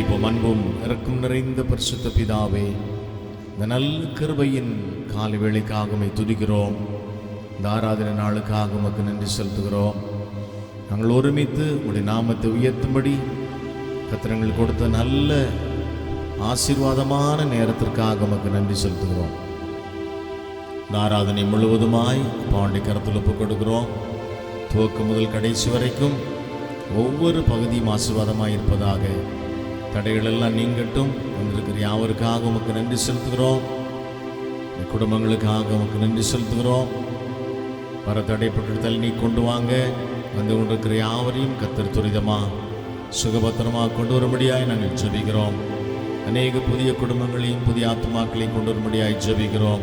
ஜெபிப்போம். அன்பும் இரக்கம் நிறைந்த பரிசுத்த பிதாவே, இந்த நல்ல கிருபையின் காலை வேளைக்காக உம்மை துதிக்கிறோம். இந்த ஆராதனை நாளுக்காக உமக்கு நன்றி செலுத்துகிறோம். நாங்கள் ஒருமித்து உம்முடைய நாமத்தை உயர்த்தும்படி கர்த்தர் கொடுத்த நல்ல ஆசீர்வாதமான நேரத்திற்காக உமக்கு நன்றி செலுத்துகிறோம். இந்த ஆராதனை முழுவதுமாய் பாண்டி கருத்தில் ஒப்புக் கொடுக்கிறோம். துவக்கம் முதல் கடைசி வரைக்கும் ஒவ்வொரு பகுதியும் ஆசீர்வாதமாக இருப்பதாக. தடைகள் எல்லாம் நீங்கட்டும். வந்திருக்கிற யாவருக்காக உமக்கு நன்றி செலுத்துகிறோம். குடும்பங்களுக்காக உமக்கு நன்றி செலுத்துகிறோம். வர தடைப்பட்டு நீ கொண்டு வாங்க. வந்து கொண்டிருக்கிற யாவரையும் கர்த்தர் துரிதமாக சுகபத்திரமாக கொண்டு வரும்படியாய் நாங்கள் ஜெபிக்கிறோம். அநேக புதிய குடும்பங்களையும் புதிய ஆத்மாக்களையும் கொண்டு வரும்படியாய் ஜெபிக்கிறோம்.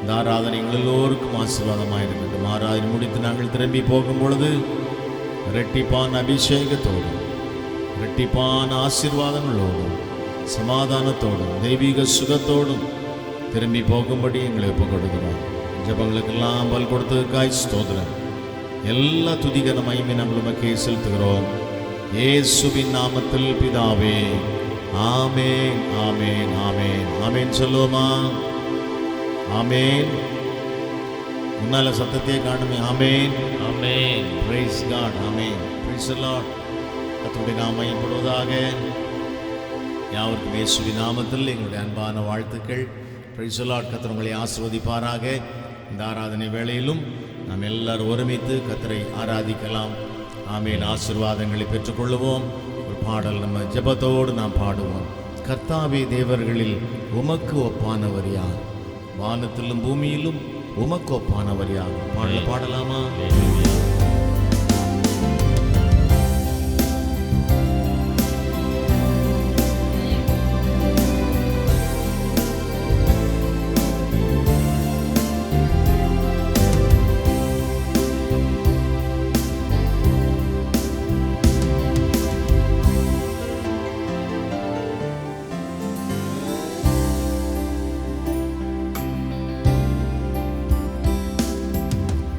இந்த ஆராதனை எங்கள் எல்லோருக்கும் ஆசீர்வாதமாக இருக்கட்டும். ஆராதனை முடித்து நாங்கள் திரும்பி போகும் பொழுது இரட்டிப்பான அபிஷேகத்தோடும் இரட்டிப்பான ஆசீர்வாதங்களோடும் சமாதானத்தோடும் தெய்வீக சுகத்தோடும் திரும்பி போகும்படி எங்களை ஒப்புக் கொடுக்கிறோம். ஜபங்களுக்கெல்லாம் பல் கொடுத்ததுக்காய் ஸ்தோத்திரம். எல்லா துதிகன மகிமை நாங்கள் உமக்கே செலுத்துகிறோம். இயேசுவின் நாமத்தில் பிதாவே, ஆமேன், ஆமேன், ஆமேன், ஆமேன். சொல்லுவோமா? ஆமேன். முன்னால சத்தத்தையே காணுமே. ஆமேன், ஆமேன். Praise God. ஆமேன். Praise the Lord. கர்த்தருடைய நாமம் மகிமைப்படுவதாக. யாவருக்கும் இயேசுவின் நாமத்தில் எங்களுடைய அன்பான வாழ்த்துக்கள். Praise the Lord. கர்த்தர் உங்களை ஆசீர்வதிப்பாராக. இந்த ஆராதனை வேளையிலும் நாம் எல்லாரும் ஒருமித்து கர்த்தரை ஆராதிக்கலாம். ஆமேன். ஆசீர்வாதங்களை பெற்றுக்கொள்ளுவோம். ஒரு பாடல் நம்ம ஜெபத்தோடு நாம் பாடுவோம். கர்த்தாவே, தேவர்களில் உமக்கு ஒப்பானவர் யார்? வானத்திலும் பூமியிலும் உமக்கு ஒப்பானவர் யார்? பாடலாமா?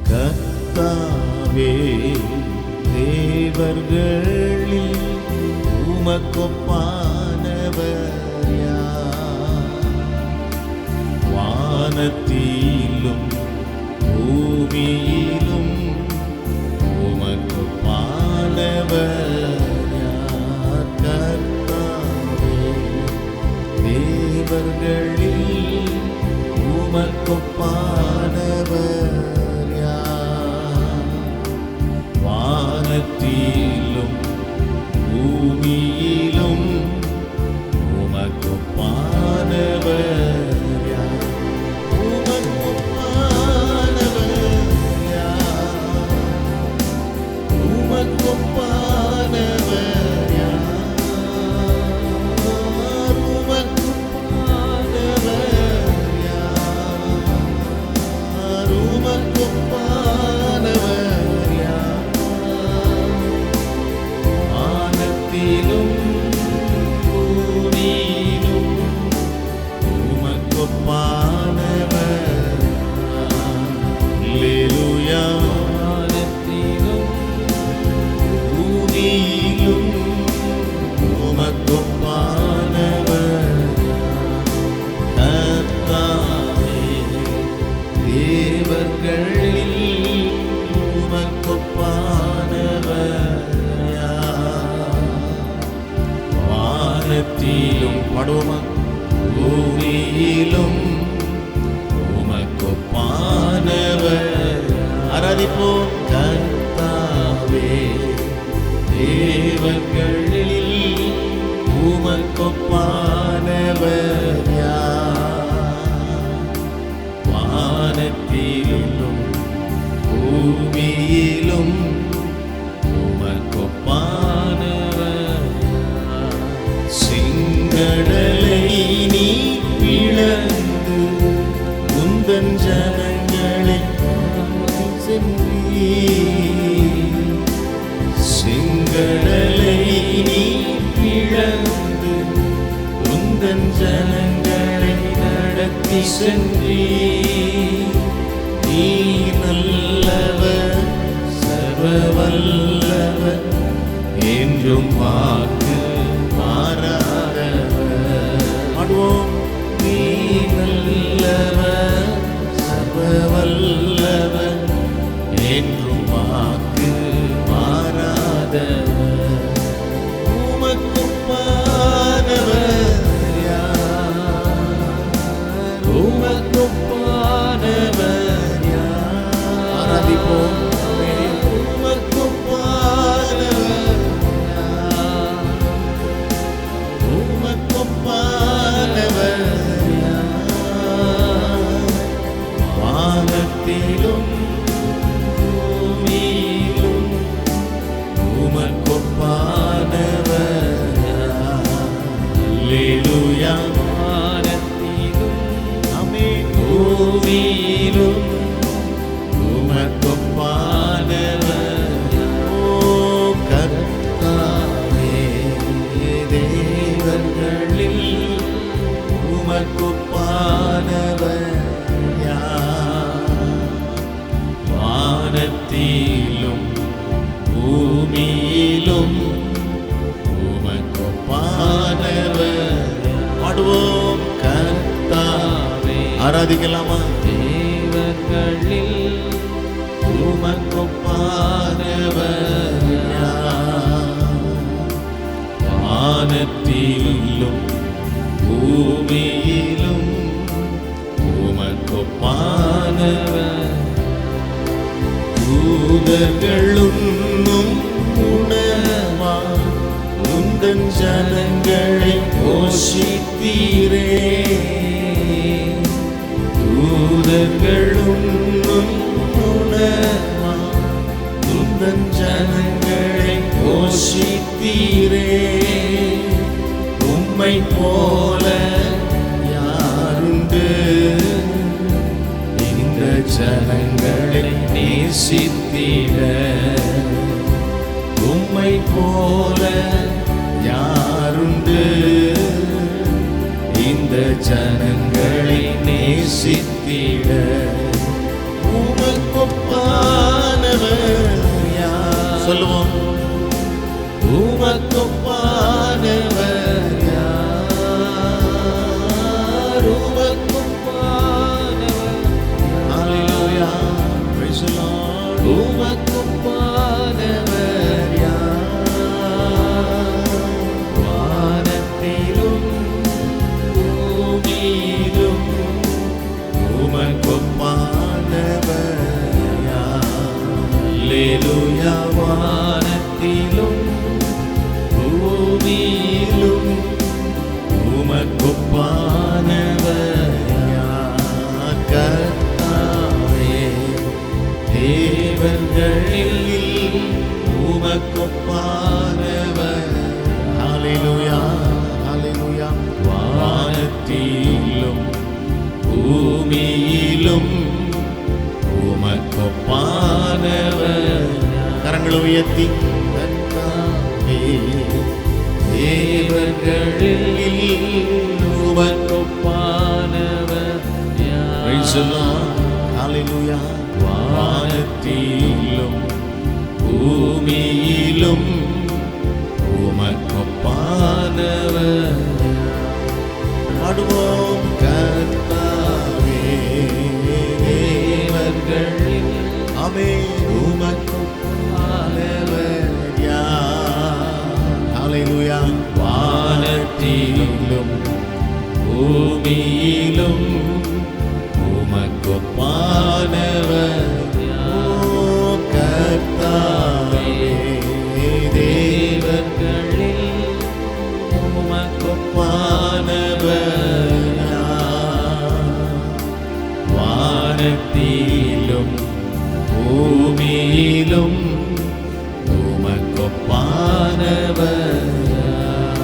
கர்த்தாவே, தேவர்களில் உமக்கொப்பானவர் யார்? வானத்திலும் பூமியிலும் உமக்கொப்பானவர் யார்? கர்த்தாவே, தேவர்களில் உமக்கொப்பானவர் வானத்திலும் பூமியிலும் உமக்கொப்பானவர் யார்? உமக்கொப்பானவர் யார்? உமக்கொப்பானவர் யார்? உமக்கொப்பானவர் யார்? உமக்கொப்பானவர் பூமியிலும் உமக்கொப்பானவர். அல்லேலூயா. வானத்திலும் பூமியிலும் உமக்கொப்பானவர். கர்த்தாவே, தேவர்களில் உமக்கொப்பானவர். வானத்திலும் படுமா பூமியிலும் உமக்கொப்பானவர். ஆராதிப்போம். கர்த்தாவே, தேவர்களில் உமக்கொப்பானவர் யார்? வானத்திலும் பூமியிலும் உமக்கொப்பானவர். கடலை நீ பிளந்து உந்தன் ஜனங்களை சென்றீர். செங்கடலை நீ பிளந்து உந்தன் ஜனங்களை நடத்தி சென்றீர். நீ நல்லவர், சர்வவல்லவர், என்றும் வாக்கு மாறா பூமியிலும் உமக்கொப்பானவர் ஓ கர்த்தாவே. தேவர்களில் உமக்கொப்பானவர் யார்? வானத்திலும் பூமியிலும் உமக்கொப்பானவர். பாடுவோம் கர்த்தாவே. ஆராதிக்கலாமா? தேவர்களில் உமக்கொப்பானவர் யார்? வானத்திலும் பூமியிலும் உமக்கொப்பானவர். தூதர்களும் உணவா உந்தன் ஜனங்களை போஷித்தீரே. தூதர்களும் உணவா உந்தன் ஜனங்களை போஷித்தீரே. உம்மை போல யாருண்டு இந்த ஜனங்களை நேசித்திட? உம்மை போல யாருண்டு இந்த ஜனங்களை நேசித்திட? உமக்கொப்பானவர் யார்? சொல்லுவோம். உமக்கொப்பானவர் யார்? உமக்கொப்பானவர். ஹல்லேலூயா, பிரைஸ் தி லார்ட். உமக்கொப்பானவர் யார்? வானத்திலும் பூமியிலும் உமக்கொப்பானவர் யார்? அல்லேலூயா. வானத்திலும் பூமியிலும் உமக்கொப்பானவர் யார்? கர்த்தாவே. தேவர்களில் உமக்கொப்பானவர். ஹல்லேலூயா, ஹல்லேலூயா. வானத்திலும் பூமியிலும் உமக்கொப்பானவர். கரங்களை உயர்த்தி கர்த்தாவே. தேவர்களில் உமக்கொப்பானவர் யார்? Praise the Lord. ஹல்லேலூயா. வானத்திலும் பூமியிலும் உமக்கொப்பானவர். பாடுவோம் கர்த்தாவே. தேவர்களில் ஆமென் உமக்கொப்பானவர் யார்? ஹல்லேலூயா. வானத்திலும் பூமியிலும் உமக்கொப்பானவர் யார்? கர்த்தாவே. தேவர்களில் உமக்கொப்பானவர் யார்? வானத்திலும் பூமியிலும் உமக்கொப்பானவர் யார்?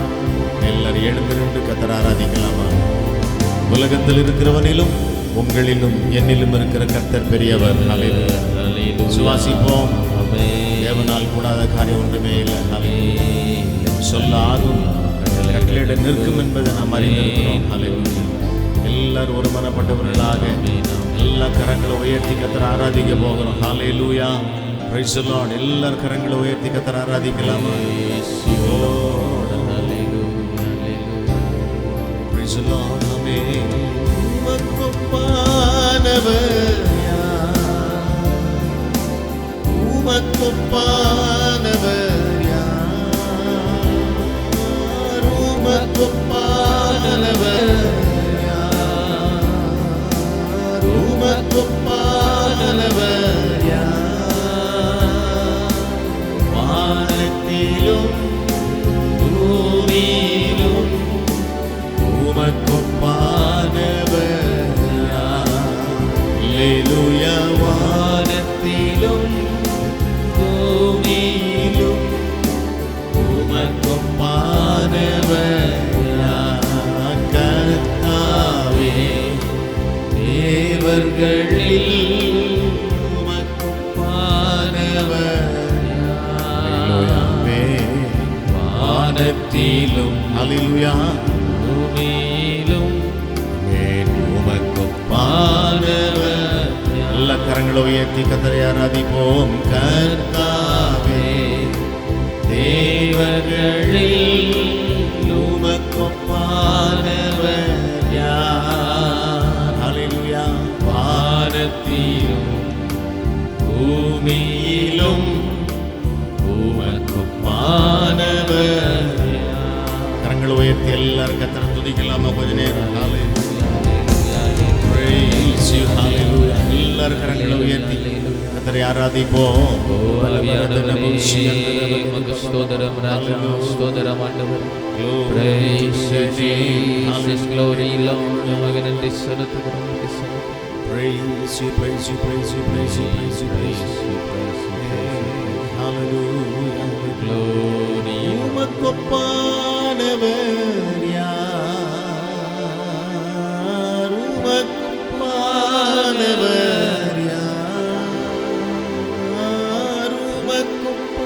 எல்லாரும் எழுந்திருந்து கர்த்தரை ஆராதிக்கலாமா? உலகத்தில் இருக்கிறவனிலும் உங்களிலும் என்னிலும் இருக்கிற கர்த்தர் பெரியவர். ஹல்லேலூயா. சுவாசிப்போம். தேவனால் கூடாத காரியம் ஒன்றுமே இல்லை. சொல்ல ஆகும் கட்டளையிட நிற்கும் என்பதை நாம் அறிந்திருக்கிறோம். ஹல்லேலூயா. எல்லாரும் ஒரு மனப்பட்டவர்களாக எல்லா கரங்களை உயர்த்தி கர்த்தரை ஆராதிக்க போகிறோம். ஹல்லேலூயா, பிரைஸ் தி லார்ட். எல்லாரும் கரங்களை உயர்த்தி கர்த்தரை ஆராதிக்கலாமா? Price the Lord. ஆமென். உமக்கொப்பானவர் யார்? உமக்கொப்பானவர் யார்? உமக்கொப்பானவர் யார்? உமக்கொப்பானவர் யார்? வானத்திலும் பூமியிலும் உமக்கொப்பானவர் யார்? அல்லேலூயா. வானத்திலும் பூமியிலும் உமக்கொப்பானவர் யார்? தேவர்களில் உமக்குப்பானவர் ஹல்லேலூயாவே. வானத்திலும் ஹல்லேலூயா. பூமியிலும் ஆமென். பானவர் எல்லா கரங்களை உயர்த்தி கர்த்தரை ஆராதிப்போம். கர்த்தாவே தேவர்களில் உமக்குப்பானவர் யார்? ஹல்லேலூயா. வானத்திலும் பூமியிலும் உமக்குப்பானவர் யார்? கரங்களை உயர்த்தி எல்லாரும் கர்த்தரை துதிக்கலாமா கொஞ்ச நேரம்? ஹல்லேலூயா. Praise you. Hallelujah. எல்லாரும் கரங்களை உயர்த்தி கர்த்தரை ஆராதிப்போம். ஸ்தோத்திரம் ராஜா, ஸ்தோத்திரம் ஆண்டவர். Praise you, Jesus. Glory, Lord. உமக்கு நன்றி செலுத்துகிறோம். Praise you, praise you, praise you, praise you, praise you, praise you. Hallelujah. Glory. உமக்குப்பானவர் யார்? உமக்குப்பானவர் யார்? உமக்குப்பானவர்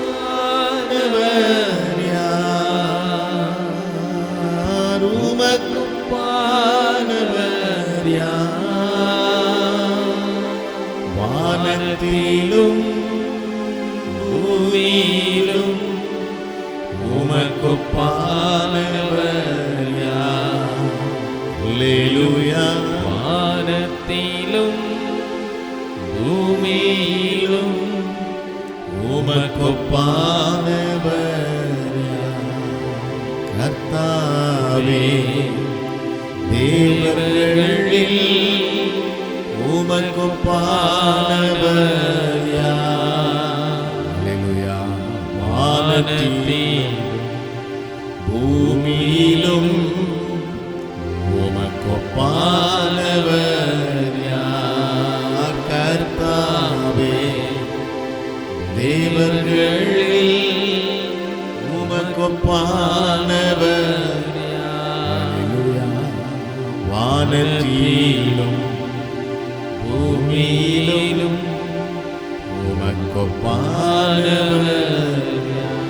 யார்? உமக்குப்பானவர் யார்? வானத்திலும் பூமியிலும் உமக்குப்பானவர் யார்? ஹல்லேலூயா. வானத்திலும் பூமியிலும் உமக்குப்பானவர் யார்? கர்த்தாவே தேவர்களில் உமக்குப்பானவர் யார்? ஹல்லேலூயா. வானத்திலும் பூமியிலும் உமக்குப்பானவர் யார்? கர்த்தாவே தேவர்களில் உமக்குப்பானவர் யார்? ஹல்லேலூயா. வானத்திலும் பூமியிலும் உமக்குப்பானவர் யார்?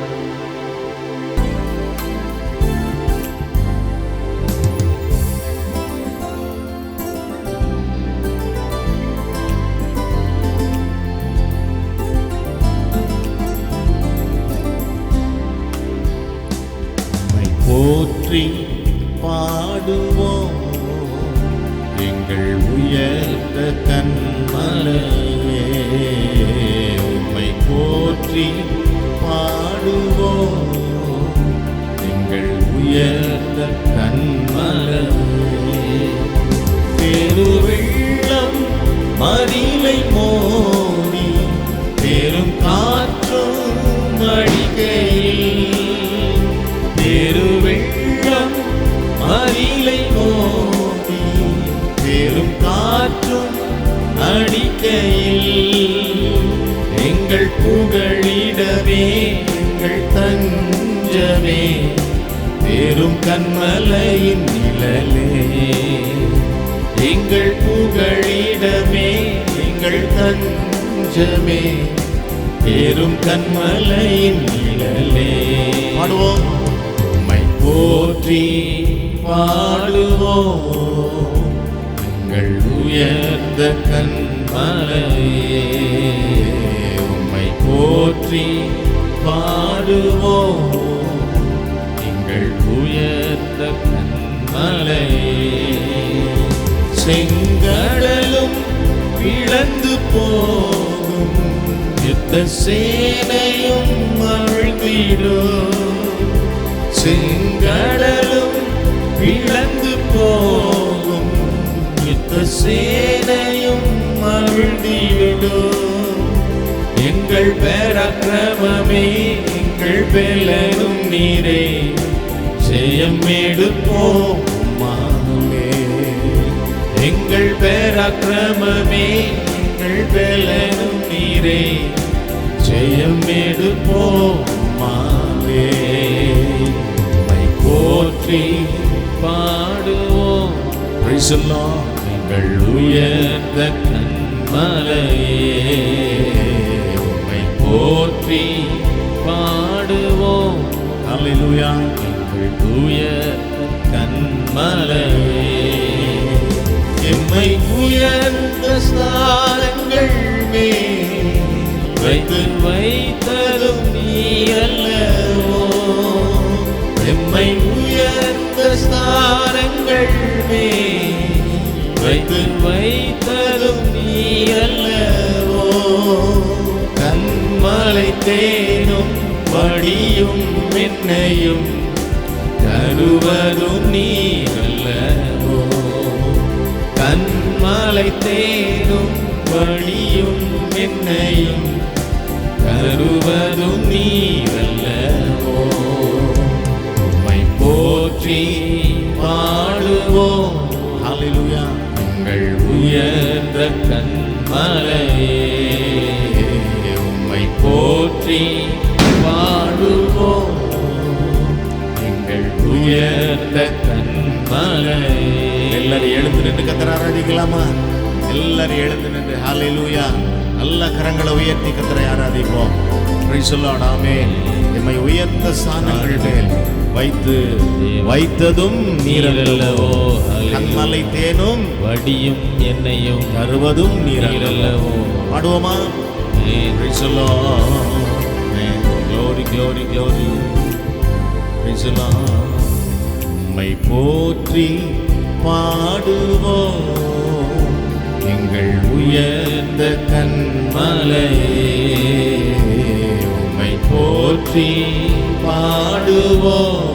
போற்றி பாடுவோம் எங்கள் உயர்ந்த கன்மலையே. உம்மை போற்றி பாடுவோம் எங்கள் உயர்ந்த கன்மலையே. பெருவெள்ளம் மதிலை மோதி பெரும் காற்றும் அடிக்கையில், பெருவெள்ளம் மதிலை மோதி பெரும் காற்றும் அடிக்கையில், எங்கள் புகழிடமே எங்கள் தஞ்சமே பெரும் கன்மலையின் நிழலே. எங்கள் புகழிடமே எங்கள் தஞ்சமே பெரும் கன்மலையின் நிழலே. பாடுவோம். உம்மை போற்றி பாடுவோம் எங்கள் உயர்ந்த கன்மலையே. உம்மை போற்றி பாடுவோம் எங்கள் உயர்ந்த கன்மலையே. செங்கடலும் பிளந்து போகும் யுத்த சேனையும் அழுந்திடும். செங்கடலும் பிளந்து போகும் யுத்த சேனையும் அழுந்திடும். எங்கள் பராக்கிரமமே எங்கள் பெலனும் நீரே, ஜெயம் எடுப்போம் உம்மாலே. எங்கள் பராக்கிரமமே எங்கள் பெலனும் நீரே, ஜெயம் எடுப்போம் உம்மாலே. உம்மை போற்றி பாடுவோம். Praise the Lord. எங்கள் உயர் உயர்ந்த கன்மலையே உம்மை போற்றி பாடுவோம். அல்லேலூயா. எங்கள் தூய கன்மலையே எம்மை உயர்ந்த ஸ்தானங்கள் மேல் வைத்ததும் நீரல்லவோ. எம்மை உயர்ந்த ஸ்தானங்கள் மேல் வைத்ததும் நீரல்லவோ. கன்மலை தேனும் வடியும் என்னையும் தருவதும் நீரல்லவோ. கன்மலை தேனும் வடியும் என்னையும் தருவதும் நீரல்லவோ. உம்மை போற்றி பாடுவோம். அல்லேலூயா. எங்கள் உயர்ந்த கன்மலையே உம்மை போற்றி பாடுவோம். எங்கள் உயர்ந்த கன்மலையே. எல்லாரும் எழுந்து நின்று கர்த்தரை ஆராதிக்கலாமா? எல்லாரும் எழுந்து நின்று ஹல்லேலூயா. நல்ல கரங்களை உயர்த்தி கர்த்தரை ஆராதிப்போம். Praise the Lord. ஆமென். எம்மை உயர்ந்த ஸ்தானங்கள் மேல் வைத்ததும் நீரல்லவோ. கன்மலை தேனும் வடியும் என்னையும் தருவதும் நீரல்லவோ. பாடுவோமா? Praise the Lord. ஆமென். glory glory glory. Praise the Lord. உம்மை போற்றி பாடுவோம். எங்கள் உயர்ந்த கன்மலையே உம்மை போற்றி பாடுவோம்.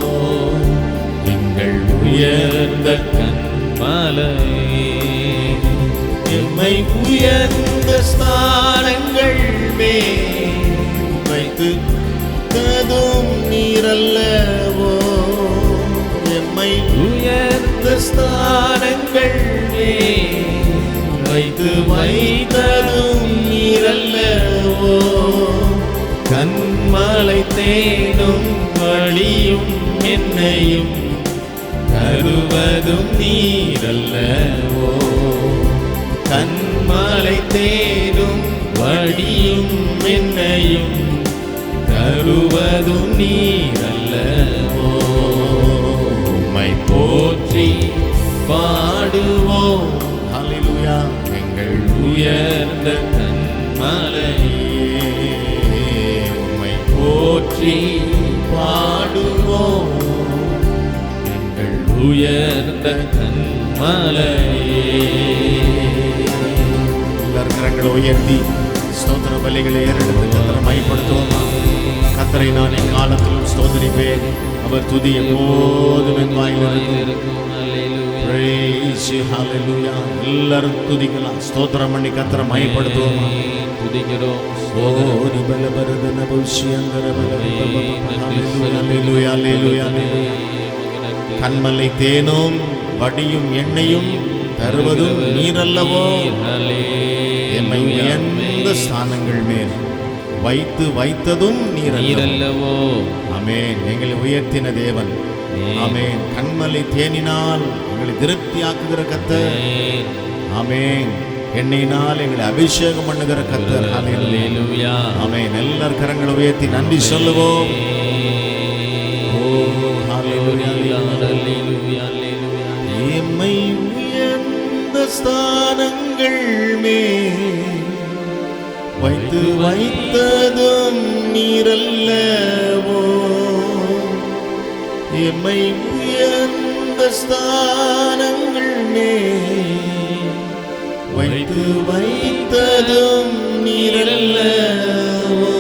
எங்கள் உயர்ந்த கன்மலையே எம்மை உயர்ந்த ஸ்தானங்கள் மேல் வைத்ததும் நீரல்லவோ. எம்மை உயர்ந்த ஸ்தானங்கள் மேல் வைத்ததும் நீரல்லவோ. கன்மலை தேனும் வழியும் என்னையும் தருவதும் நீரல்லவோ. கன்மலை தேனும் வழியும் என்னையும் தருவதும் நீரல்லவோ. உம்மை போற்றி பாடுவோம். ஹல்லேலூயா. எங்கள் உயர்ந்த கன்மலையே உம்மை போற்றி பாடுவோம். எங்கள் உயர்ந்த கன்மலையே. எல்லாரும் கரங்களை உயர்த்தி ஸ்தோத்திர பலிகளை ஏறெடுத்து கர்த்தரை மையப்படுத்துவோமா? கர்த்தரை நான் எக்காலத்திலும் ஸ்தோத்திரிப்பேன். அவர் துதி எப்போதும் என் வாயில் இருக்கும். Praise you, hallelujah. எல்லாரும் துதிக்கலாம். ஸ்தோத்திரம் பண்ணி கர்த்தரை மையப்படுத்துவோமா? துதிக்கிறோம். ஓரி பலபரதன புஷ்யந்தர ஹல்லேலூயா ஹல்லேலூயா. கன்மலை தேனும் வடியும் எண்ணெயும் தருவதும் நீரல்லவோ. எம்மை உயர்ந்த ஸ்தானங்கள் மேல் வைத்ததும் நீரல்லவோ. ஆமென். எங்களை உயர்த்தின தேவன். ஆமென். கன்மலை தேனினால் எங்களை திருப்தியாக்குகிற கர்த்தர். ஆமென். எண்ணெயினால் எங்களை அபிஷேகம் பண்ணுகிற கர்த்தர். ஹல்லேலூயா. ஆமென். எல்லார் கரங்களை உயர்த்தி நன்றி சொல்லுவோம். ஓ ஹல்லேலூயா ஹல்லேலூயா ஹல்லேலூயா. எம்மை உயர்ந்த ஸ்தானங்கள் மேல் வைத்ததும் நீரல்லவோ. எம்மை உயர்ந்த ஸ்தானங்கள் மேல் வைத்ததும் நீரல்லவோ.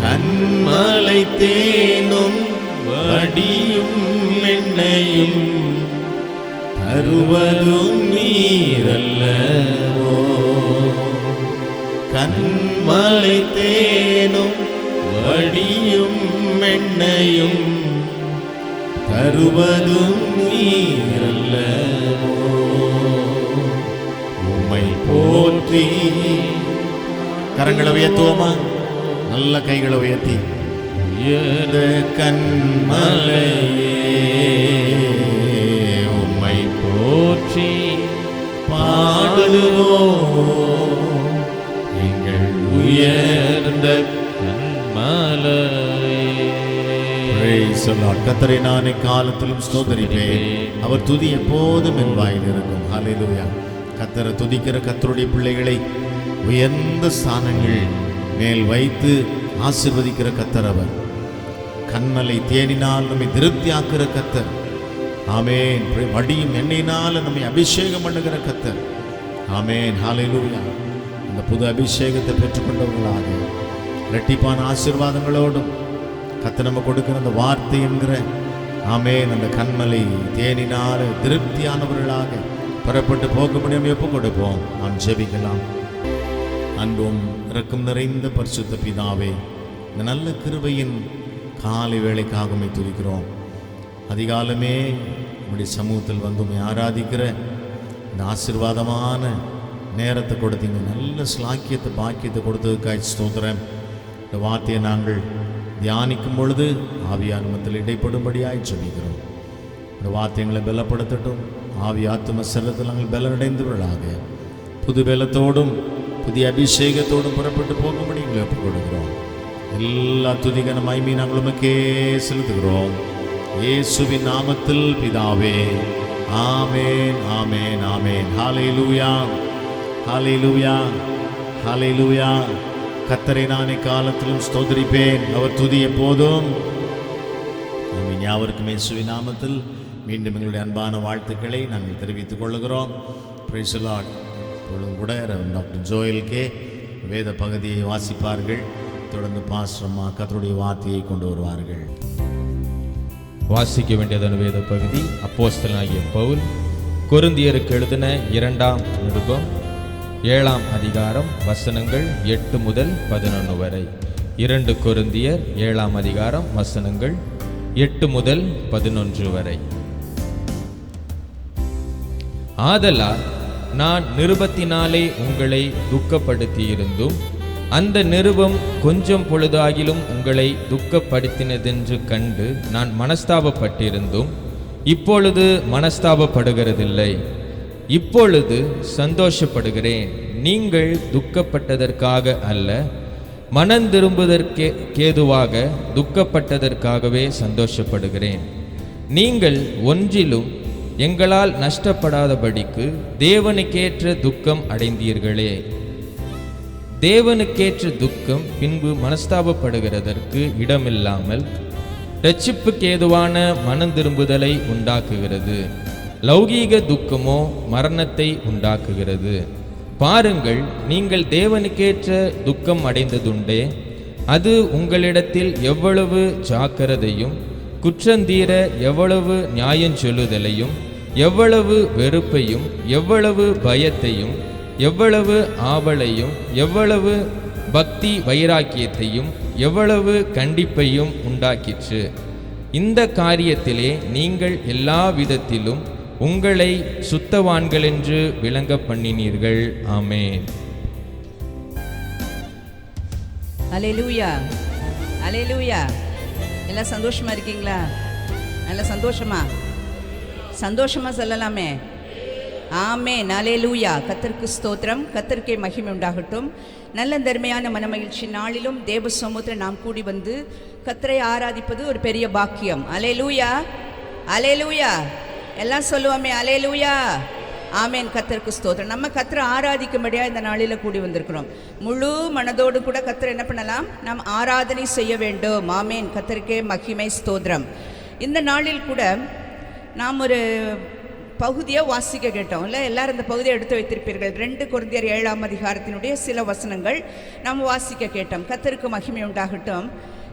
கன்மலை தேனும் வடியும் எண்ணெயும் தருவதும் நீரல்லவோ. கன்மலை தேனும் வடியும் எண்ணெயும் தருவதும் நீரல்லவோ. உம்மை போற்றி. கரங்களை உயர்த்துவோமா? நல்ல கைகளை உயர்த்தி உயர்ந்த கன்மலையே உம்மை போற்றி பாடுவோம். எங்கள் உயர்ந்த கன்மலையே. Praise the Lord. கர்த்தரை நான் எக்காலத்திலும் ஸ்தோத்திரிப்பேன். அவர் துதி எப்போதும் என் வாயில் இருக்கும். ஹல்லேலூயா. கர்த்தரை துதிக்கிற கர்த்தருடைய பிள்ளைகளை உயர்ந்த ஸ்தானங்கள் மேல் வைத்து ஆசீர்வதிக்கிற கர்த்தர் அவர். கண்மலை தேனினால் நம்மை திருப்தியாக்குற கர்த்தர். ஆமென். வடியும் எண்ணெயினால் நம்மை அபிஷேகம் பண்ணுகிற கர்த்தர். ஆமென். ஹல்லேலூயா. இந்த புது அபிஷேகத்தை பெற்றுக்கொண்டவர்களாக இரட்டிப்பான ஆசீர்வாதங்களோடும் கர்த்தர் நம்ம கொடுக்கிற அந்த வார்த்தை என்கிற ஆமென் அந்த கண்மலை தேனினால் திருப்தியானவர்களாக புறப்பட்டு போக முடியாமல் எப்போ கொடுப்போம். நாம் ஜெபிக்கலாம். அன்பும் இரக்கம் நிறைந்த பரிசுத்த பிதாவே, இந்த நல்ல கிருபையின் காலை வேளைக்காக உம்மை துதிக்கிறோம். அதிகாலமே நம்முடைய சமூகத்தில் வந்து உம்மை ஆராதிக்கிற இந்த ஆசீர்வாதமான நேரத்தை கொடுத்தீங்க. நல்ல ஸ்லாக்கியத்தை பாக்கியத்தை கொடுத்ததுக்காய் ஸ்தோத்திரம். இந்த வார்த்தையை நாங்கள் தியானிக்கும் பொழுது ஆவியானுமத்தில் இடைப்படும்படியாய் ஜெபிக்கிறோம். இந்த வார்த்தைகளை பலப்படுத்தட்டும். ஆவி ஆத்தும சரீரத்தில் நாங்கள் பலனடைந்தவர்களாக புது பலத்தோடும் புதிய அபிஷேகத்தோடும் புறப்பட்டு போகும்படி எங்களை ஒப்புக் கொடுக்கிறோம். எல்லா துதிகன மகிமையை நாங்கள் உமக்கே செலுத்துகிறோம். இயேசுவின் நாமத்தில் பிதாவே. ஆமென், ஆமென், ஆமென். ஹல்லேலூயா, ஹல்லேலூயா, ஹல்லேலூயா. கர்த்தரை நான் எக்காலத்திலும் ஸ்தோத்திரிப்பேன். அவர் துதி எப்போதும். ஆமென். யாவருக்கும் இயேசுவின் நாமத்தில் மீண்டும் எங்களுடைய அன்பான வாழ்த்துக்களை நாங்கள் தெரிவித்துக் கொள்கிறோம். Price the Lord. இப்பொழுதும் கூட டாக்டர் ஜோயல் கே வேத பகுதியை வாசிப்பார்கள். தொடர்ந்து பாஸ்டர்மா கர்த்தருடைய வார்த்தையை கொண்டு வருவார்கள். வாசிக்க வேண்டியதான வேத பகுதி அப்போஸ்தலனாகிய பவுல் கொரிந்தியருக்கு எழுதின 2ஆம் நிருபம் 7ஆம் அதிகாரம் வசனங்கள் 8 முதல் 11 வரை. 2 கொரிந்தியர் 7ஆம் அதிகாரம் வசனங்கள் 8 முதல் 11 வரை. ஆதலால் நான் நிருபத்தினாலே உங்களை துக்கப்படுத்தியிருந்தும் அந்த நிருபம் கொஞ்சம் பொழுதாகிலும் உங்களை துக்கப்படுத்தினதென்று கண்டு நான் மனஸ்தாபப்பட்டிருந்தும் இப்பொழுது மனஸ்தாபப்படுகிறதில்லை. இப்பொழுது சந்தோஷப்படுகிறேன். நீங்கள் துக்கப்பட்டதற்காக அல்ல, மனந்திரும்புவதற்கேதுவாக துக்கப்பட்டதற்காகவே சந்தோஷப்படுகிறேன். நீங்கள் ஒன்றிலும் எங்களால் நஷ்டப்படாதபடிக்கு தேவனுக்கேற்ற துக்கம் அடைந்தீர்களே. தேவனுக்கேற்ற துக்கம் பின்பு மனஸ்தாபப்படுகிறதற்கு இடமில்லாமல் இரட்சிப்புக்கு ஏதுவான மனம் திரும்புதலை உண்டாக்குகிறது. லௌகீக துக்கமோ மரணத்தை உண்டாக்குகிறது. பாருங்கள், நீங்கள் தேவனுக்கேற்ற துக்கம் அடைந்ததுண்டே. அது உங்களிடத்தில் எவ்வளவு ஜாக்கிரதையும் குற்றந்தீர எவ்வளவு நியாயம் சொல்லுதலையும் எவ்வளவு வெறுப்பையும் எவ்வளவு பயத்தையும் எவ்வளவு ஆவலையும் எவ்வளவு பக்தி வைராக்கியத்தையும் எவ்வளவு கண்டிப்பையும் உண்டாக்கிற்று. இந்த காரியத்திலே நீங்கள் எல்லா விதத்திலும் உங்களை சுத்தவான்கள் என்று விளங்க பண்ணினீர்கள். ஆமென். அல்லேலூயா, அல்லேலூயா. எல்லாம் சந்தோஷமா இருக்கீங்களா? நல்ல சந்தோஷமா சொல்லலாமே. ஆமென், அல்லேலூயா. கர்த்தருக்கு ஸ்தோத்திரம், கர்த்தருக்கே மகிமை உண்டாகட்டும். நல்ல தர்மையான மனமகிழ்ச்சி நாளிலும் தேவ சமூகத்தில் நாம் கூடி வந்து கர்த்தரை ஆராதிப்பது ஒரு பெரிய பாக்கியம். அல்லேலூயா, அல்லேலூயா. எல்லாம் சொல்லுவோமே அல்லேலூயா. ஆமென். கர்த்தருக்கு ஸ்தோத்திரம். நம்ம கர்த்தரை ஆராதிக்கும்படியா இந்த நாளில் கூடி வந்திருக்கிறோம். முழு மனதோடு கூட கர்த்தரை என்ன பண்ணலாம்? நாம் ஆராதனை செய்ய வேண்டும். ஆமென். கர்த்தருக்கே மகிமை, ஸ்தோத்திரம். இந்த நாளில் கூட நாம் ஒரு பகுதியை வாசிக்க கேட்டோம் இல்லை? எல்லாரும் இந்த பகுதியை எடுத்து வைத்திருப்பீர்கள். 2 கொரிந்தியர் 7ஆம் அதிகாரத்தினுடைய சில வசனங்கள் நாம் வாசிக்க கேட்டோம். கர்த்தருக்கு மகிமை உண்டாகட்டும்.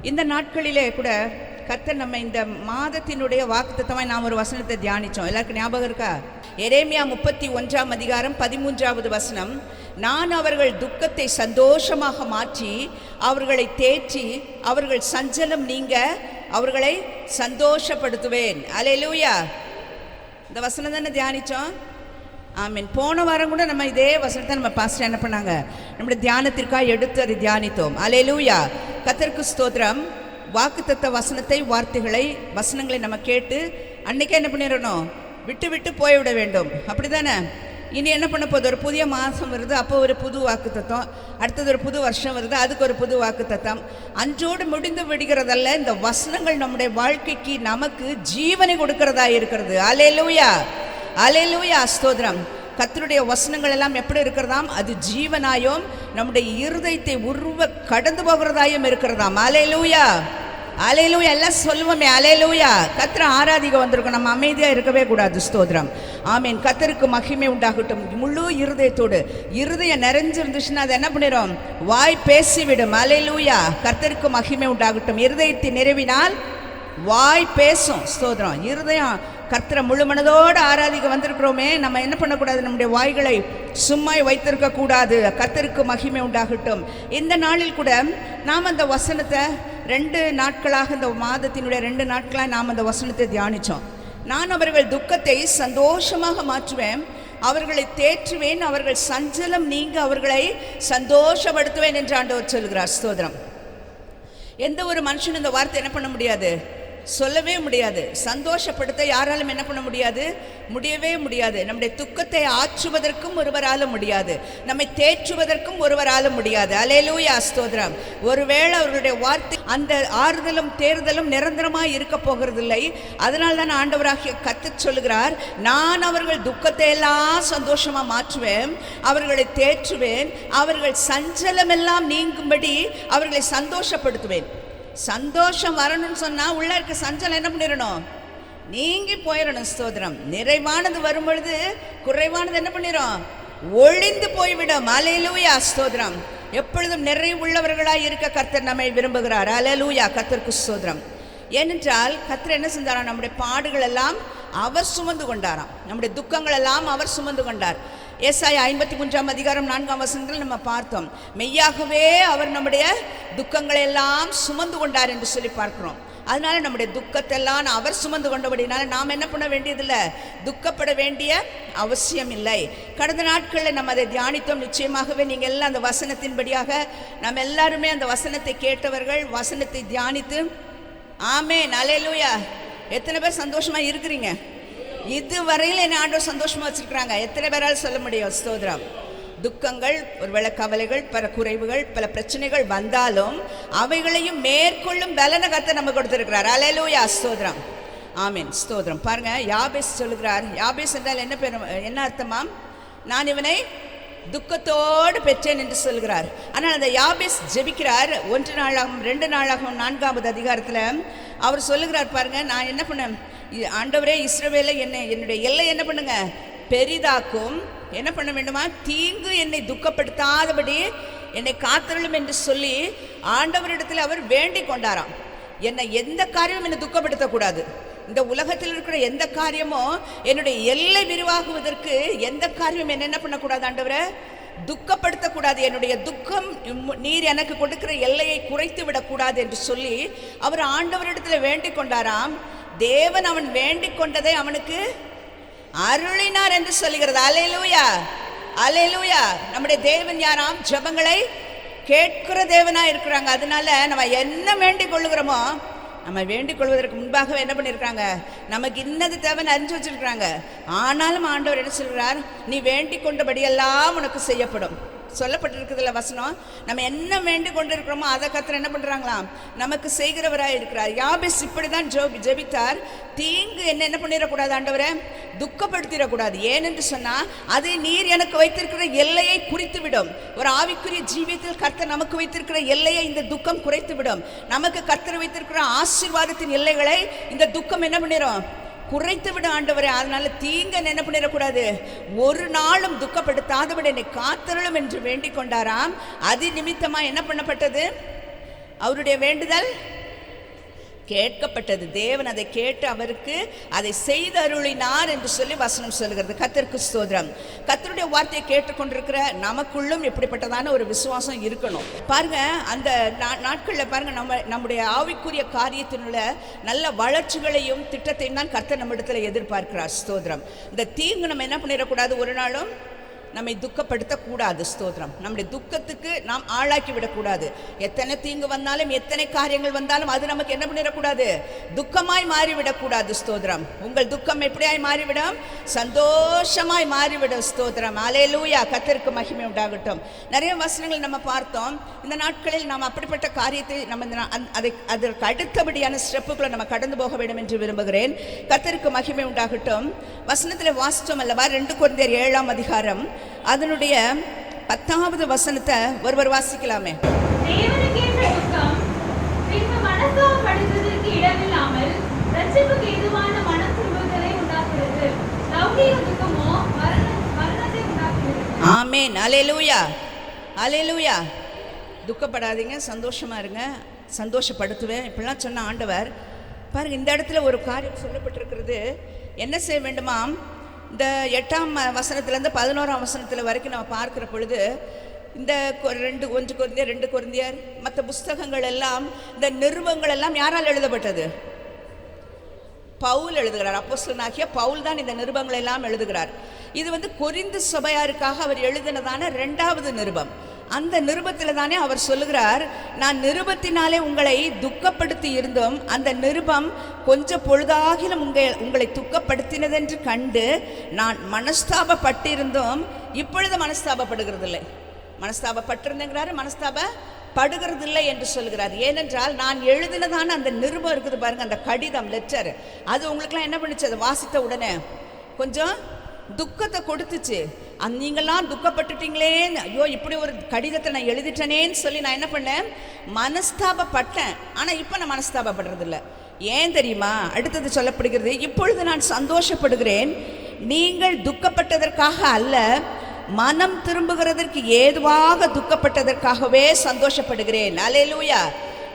இந்த நாட்களிலே கூட கர்த்தர் நம்ம இந்த மாதத்தினுடைய வாக்குத்தத்தமாய் நாம் ஒரு வசனத்தை தியானித்தோம். எல்லாருக்கும் ஞாபகம் இருக்கா? எரேமியா 31ஆம் அதிகாரம் 13வது வசனம். நான் அவர்கள் துக்கத்தை சந்தோஷமாக மாற்றி அவர்களை தேற்றி அவர்கள் சஞ்சலம் நீங்க அவர்களை சந்தோஷப்படுத்துவேன். அல்லேலூயா. இந்த வசனம் தானே தியானித்தோம். ஆமீன். போன வாரம் கூட நம்ம இதே வசனத்தை நம்ம பாஸ்டர் என்ன பண்ணாங்க, நம்முடைய தியானத்திற்காக எடுத்து அதை தியானித்தோம். அல்லேலூயா. கர்த்தருக்கு ஸ்தோத்திரம். வாக்குத்தத்த வசனத்தை, வார்த்தைகளை, வசனங்களை நம்ம கேட்டு அன்னைக்கே என்ன பண்ணிடணும்? விட்டு விட்டு போய்விட வேண்டும். அப்படி தானே? இனி என்ன பண்ண போகுது? ஒரு புதிய மாதம் வருது, அப்போ ஒரு புது வாக்குத்தத்தம். அடுத்தது ஒரு புது வருஷம் வருது, அதுக்கு ஒரு புது வாக்குத்தத்தம். அன்றோடு முடிந்து விடுகிறதல்ல, இந்த வசனங்கள் நம்முடைய வாழ்க்கைக்கு நமக்கு ஜீவனை கொடுக்கிறதா இருக்கிறது. அல்லேலூயா, அல்லேலூயா, ஸ்தோத்திரம். கர்த்தருடைய வசனங்கள் எல்லாம் எப்படி இருக்கிறதாம்? அது ஜீவனாயும் நம்முடைய இருதயத்தை உருவ கடந்து போகிறதாயும் இருக்கிறதாம். அல்லேலூயா, அல்லேலூயா. எல்லாம் சொல்லுவோமே அல்லேலூயா. கர்த்தரை ஆராதிக்க வந்திருக்கோம், நம்ம அமைதியாக இருக்கவே கூடாது. ஸ்தோத்திரம், ஆமீன். கர்த்தருக்கு மகிமை உண்டாகட்டும். முழு இருதயத்தோடு, இருதயம் நிறைஞ்சிருந்துச்சுன்னா அது என்ன பண்ணிடும்? வாய் பேசிவிடும். அல்லேலூயா, கர்த்தருக்கு மகிமை உண்டாகட்டும். இருதயத்தை நிறைவினால் வாய் பேசும். ஸ்தோத்திரம். இருதயம் கர்த்தரை முழு மனதோடு ஆராதிக்க வந்திருக்கிறோமே, நம்ம என்ன பண்ணக்கூடாது? நம்முடைய வாய்களை சும்மா வைத்திருக்க கூடாது. கர்த்தருக்கு மகிமை உண்டாகட்டும். இந்த நாளில் கூட நாம் அந்த வசனத்தை 2 நாட்களாக, இந்த மாதத்தினுடைய 2 நாட்களாக நாம் அந்த வசனத்தை தியானித்தோம். நான் அவர்கள் துக்கத்தை சந்தோஷமாக மாற்றுவேன், அவர்களை தேற்றுவேன், அவர்கள் சஞ்சலம் நீங்க அவர்களை சந்தோஷப்படுத்துவேன் என்று ஆண்டவர் சொல்கிறார். ஸ்தோத்திரம். எந்த ஒரு மனுஷனும் இந்த வார்த்தை என்ன பண்ண முடியாது? சொல்லவே முடியாது. சந்தோஷப்படுத்த யாராலும் என்ன பண்ண முடியாது? முடியவே முடியாது. நம்முடைய துக்கத்தை ஆற்றுவதற்கும் ஒருவரால முடியாது, நம்மை தேற்றுவதற்கும் ஒருவரால முடியாது. அல்லேலூயா, ஸ்தோத்திரம். ஒருவேளை அவர்களுடைய வார்த்தை அந்த ஆறுதலும் தேறுதலும் நிரந்தரமாக இருக்க போகிறதில்லை. அதனால தான் ஆண்டவராகிய கர்த்தர் சொல்லுகிறார், நான் அவர்கள் துக்கத்தை எல்லாம் சந்தோஷமாக மாற்றுவேன், அவர்களை தேற்றுவேன், அவர்கள் சஞ்சலமெல்லாம் நீங்கும்படி அவர்களை சந்தோஷப்படுத்துவேன். சந்தோஷம் வரணும்னு சொன்னால் உள்ள இருக்க சஞ்சலம் என்ன பண்ணிடணும்? நீங்கி போயிடணும். ஸ்தோத்திரம். நிறைவானது வரும்பொழுது குறைவானது என்ன பண்ணிடும்? ஒழிந்து போய்விடும். அல்லேலூயா, ஸ்தோத்திரம். எப்பொழுதும் நிறைவுள்ளவர்களாக இருக்க கர்த்தர் நம்மை விரும்புகிறார். அல்லேலூயா, கர்த்தருக்கு ஸ்தோத்திரம். ஏனென்றால் கர்த்தர் என்ன செஞ்சாராம்? நம்முடைய பாடுகள் எல்லாம் அவர் சுமந்து கொண்டாராம், நம்முடைய துக்கங்கள் எல்லாம் அவர் சுமந்து கொண்டார். ஏசாயா 53 அதிகாரம் 4ஆம் வசனத்தில் நம்ம பார்த்தோம், மெய்யாகவே அவர் நம்முடைய துக்கங்களை எல்லாம் சுமந்து கொண்டார் என்று சொல்லி பார்க்கிறோம். அதனால நம்முடைய துக்கத்தெல்லாம் அவர் சுமந்து கொண்டபடினால நாம் என்ன பண்ண வேண்டியதில்லை, துக்கப்பட வேண்டிய அவசியம் இல்லை. கடந்த நாட்களில் நம்ம அதை தியானித்தோம். நிச்சயமாகவே நீங்கள் எல்லாம் அந்த வசனத்தின்படியாக நம்ம எல்லாருமே அந்த வசனத்தை கேட்டவர்கள், வசனத்தை தியானித்து ஆமென் அல்லேலூயா. எத்தனை பேர் சந்தோஷமா இருக்கிறீங்க? இதுவரையில் என்ன ஆண்டவர் சந்தோஷமா வச்சிருக்கிறாங்க? எத்தனை பேரால் சொல்ல முடியும்? ஸ்தோத்திரம். துக்கங்கள், ஒருவேளை கவலைகள், பல குறைவுகள், பல பிரச்சனைகள் வந்தாலும் அவைகளையும் மேற்கொள்ளும் பலனை கர்த்தர் நம்ம கொடுத்திருக்கிறார். அல்லேலூயா, ஸ்தோத்திரம், ஆமென், ஸ்தோத்திரம். பாருங்க, யாபேஸ் சொல்லுகிறார். யாபேஸ் என்றால் என்ன அர்த்தமாம்? நான் இவனை துக்கத்தோடு பெற்றேன் என்று சொல்கிறார். ஆனால் அந்த யாபேஸ் ஜெபிக்கிறார். 1 நாளாகவும் 2 நாளாகவும் 4ஆவது அதிகாரத்தில் அவர் சொல்லுகிறார். பாருங்க, நான் என்ன பண்ண, ஆண்டவரே இஸ்ரவேலை என்னுடைய எல்லை என்ன பண்ணுங்க, பெரிதாக்கும். என்ன பண்ண வேண்டுமா? தீங்கு என்னை துக்கப்படுத்தாதபடி என்னை காத்தருளும் என்று சொல்லி ஆண்டவரிடத்தில் அவர் வேண்டிக் கொண்டாராம். என்னை எந்த காரியமும் என்னை துக்கப்படுத்தக்கூடாது. இந்த உலகத்தில் இருக்கிற எந்த காரியமோ என்னுடைய எல்லை விரிவாகுவதற்கு எந்த காரியமும் என்ன பண்ணக்கூடாது? ஆண்டவரை துக்கப்படுத்தக்கூடாது. என்னுடைய துக்கம் நீர் எனக்கு கொடுக்கிற எல்லையை குறைத்து விடக்கூடாது என்று சொல்லி அவர் ஆண்டவரிடத்தில் வேண்டிக் கொண்டாராம். தேவன் அவன் வேண்டிக் கொண்டதை அவனுக்கு அருளினார் என்று சொல்லுகிறது. அல்லேலூயா, அல்லேலூயா. நம்முடைய தேவன் யாராம்? ஜெபங்களை கேட்கிற தேவனா இருக்கிறாங்க. அதனால நம்ம என்ன வேண்டிக் கொள்ளுகிறோமோ, நம்ம வேண்டிக் கொள்வதற்கு முன்பாகவே என்ன பண்ணியிருக்காங்க, நமக்கு இன்னது தேவைன்னு அறிஞ்சு வச்சிருக்கிறாங்க. ஆனாலும் ஆண்டவர் என்ன சொல்கிறார்? நீ வேண்டிக் கொண்டபடியெல்லாம் உனக்கு செய்யப்படும். சொல்லப்பட்டிருக்கிறதுல வசனம். நம்ம என்ன வேண்டி கொண்டு இருக்கிறோமோ அதை கர்த்தர் என்ன பண்ணுறாங்களாம்? நமக்கு செய்கிறவராக இருக்கிறார். யாபேஸ் இப்படி தான் ஜெபித்தார். தீங்கு என்ன பண்ணிடக்கூடாது? ஆண்டவரை துக்கப்படுத்திடக்கூடாது. ஏனென்று சொன்னால் அது நீர் எனக்கு வைத்திருக்கிற எல்லையை குறித்து விடும். ஒரு ஆவிக்குரிய ஜீவியத்தில் கர்த்தர் நமக்கு வைத்திருக்கிற எல்லையை இந்த துக்கம் குறைத்து விடும். நமக்கு கர்த்தர் வைத்திருக்கிற ஆசீர்வாதத்தின் எல்லைகளை இந்த துக்கம் என்ன பண்ணிடும்? குறைத்து விட ஆண்டவரே. அதனால தீங்க என்ன பண்ணிடக்கூடாது, ஒரு நாளும் துக்கப்படுத்தாதபடி என்னை காத்தருளும் என்று வேண்டிக் கொண்டாராம். அது நிமித்தமா என்ன பண்ணப்பட்டது? அவருடைய வேண்டுதல் கேட்கப்பட்டது. தேவன் அதை கேட்டு அவருக்கு அதை செய்து அருளினார் என்று சொல்லி வசனம் சொல்கிறது. கர்த்தருக்கு ஸ்தோத்திரம். கர்த்தருடைய வார்த்தையை கேட்டுக்கொண்டிருக்கிற நமக்குள்ளும் எப்படிப்பட்டதான ஒரு விசுவாசம் இருக்கணும். பாருங்க, அந்த நாட்களில் பாருங்க, நம்முடைய ஆவிக்குரிய காரியத்தினுள்ள நல்ல வளர்ச்சிகளையும் திட்டத்தையும் தான் கர்த்தர் நம்மிடத்தில் எதிர்பார்க்கிறார். ஸ்தோத்திரம். இந்த தீங்கு நம்ம என்ன பண்ணிடக்கூடாது, ஒரு நாளும் நம்மை துக்கப்படுத்தக்கூடாது. ஸ்தோத்திரம். நம்முடைய துக்கத்துக்கு நாம் ஆளாக்கி விடக்கூடாது. எத்தனை தீங்கு வந்தாலும் எத்தனை காரியங்கள் வந்தாலும் அது நமக்கு என்ன பண்ணிடக்கூடாது, துக்கமாய் மாறிவிடக்கூடாது. ஸ்தோத்திரம். உங்கள் துக்கம் எப்படியாய் மாறிவிடும், சந்தோஷமாய் மாறிவிடும். ஸ்தோத்திரம். அல்லேலூயா. கர்த்தருக்கு மகிமை உண்டாகட்டும். நிறைய வசனங்கள் நம்ம பார்த்தோம். இந்த நாட்களில் நாம் அப்படிப்பட்ட காரியத்தை நம்ம அதற்கு அடுத்தபடியான ஸ்டெப்புகளை நம்ம கடந்து போக வேண்டும் என்று விரும்புகிறேன். கர்த்தருக்கு மகிமை உண்டாகட்டும். வசனத்தில் வாசித்தோம் அல்லவா, 2 கொரிந்தியர் 7ஆம் அதிகாரம் அதனுடைய 10வது வசனத்தை ஒருவர் வாசிக்கலாமே. தேவனுக்கேற்ற துக்கம் பின்பு மனஸ்தாபப்படுத்துவதற்கு இடமில்லாமல் ரட்சிப்புக்கு ஏதுவான மனம் திரும்புதலை உண்டாக்குகிறது. லௌகீக துக்கமோ மரணத்தை உண்டாக்குகிறது. ஆமென். அல்லேலூயா. அல்லேலூயா. துக்கப்படாதீங்க, சந்தோஷமா இருங்க, சந்தோஷப்படுத்துவேன் இப்படிலாம் சொன்ன ஆண்டவர் பாருங்க. இந்த இடத்துல ஒரு காரியம் சொல்லப்பட்டிருக்கிறது. என்ன செய்ய வேண்டுமாம், இந்த 8ஆம் வசனத்திலேருந்து 11ஆம் வசனத்தில் வரைக்கும் நம்ம பார்க்குற பொழுது இந்த 1 கொரிந்தியர் 2 கொரிந்தியர் மற்ற புஸ்தகங்கள் எல்லாம், இந்த நிருபங்கள் எல்லாம் யாரால் எழுதப்பட்டது? பவுல் எழுதுகிறார். அப்போஸ்தலனாகிய பவுல் தான் இந்த நிருபங்கள் எல்லாம் எழுதுகிறார். இது கொரிந்து சபையாருக்காக அவர் எழுதினதான 2வது நிருபம். அந்த நிருபத்தில் தானே அவர் சொல்லுகிறார், நான் நிருபத்தினாலே உங்களை துக்கப்படுத்தி இருந்தோம், அந்த நிருபம் கொஞ்சம் பொழுதாகிலும் உங்களை துக்கப்படுத்தினதென்று கண்டு நான் மனஸ்தாபப்பட்டிருந்தோம், இப்பொழுது மனஸ்தாபப்படுகிறதில்லை. மனஸ்தாபப்பட்டிருந்தேங்கிறாரு, மனஸ்தாபப்படுகிறதில்லை என்று சொல்லுகிறார். ஏனென்றால் நான் எழுதினதான அந்த நிருபம் இருக்குது பாருங்க, அந்த கடிதம், லெட்டர், அது உங்களுக்குலாம் என்ன பண்ணுச்சு, அதை வாசித்த உடனே கொஞ்சம் துக்கத்தை கொடுத்துச்சு. நீங்கள்லாம் துக்கப்பட்டுட்டீங்களே, ஐயோ இப்படி ஒரு கடிதத்தை நான் எழுதிட்டேனேன்னு சொல்லி நான் என்ன பண்ணேன், மனஸ்தாபப்பட்டேன். ஆனால் இப்போ நான் மனஸ்தாபப்படுறதில்லை. ஏன் தெரியுமா? அடுத்தது சொல்லப்படுகிறது, இப்பொழுது நான் சந்தோஷப்படுகிறேன், நீங்கள் துக்கப்பட்டதற்காக அல்ல, மனம் திரும்புகிறதற்கு ஏதுவாக துக்கப்பட்டதற்காகவே சந்தோஷப்படுகிறேன். அல்லேலூயா.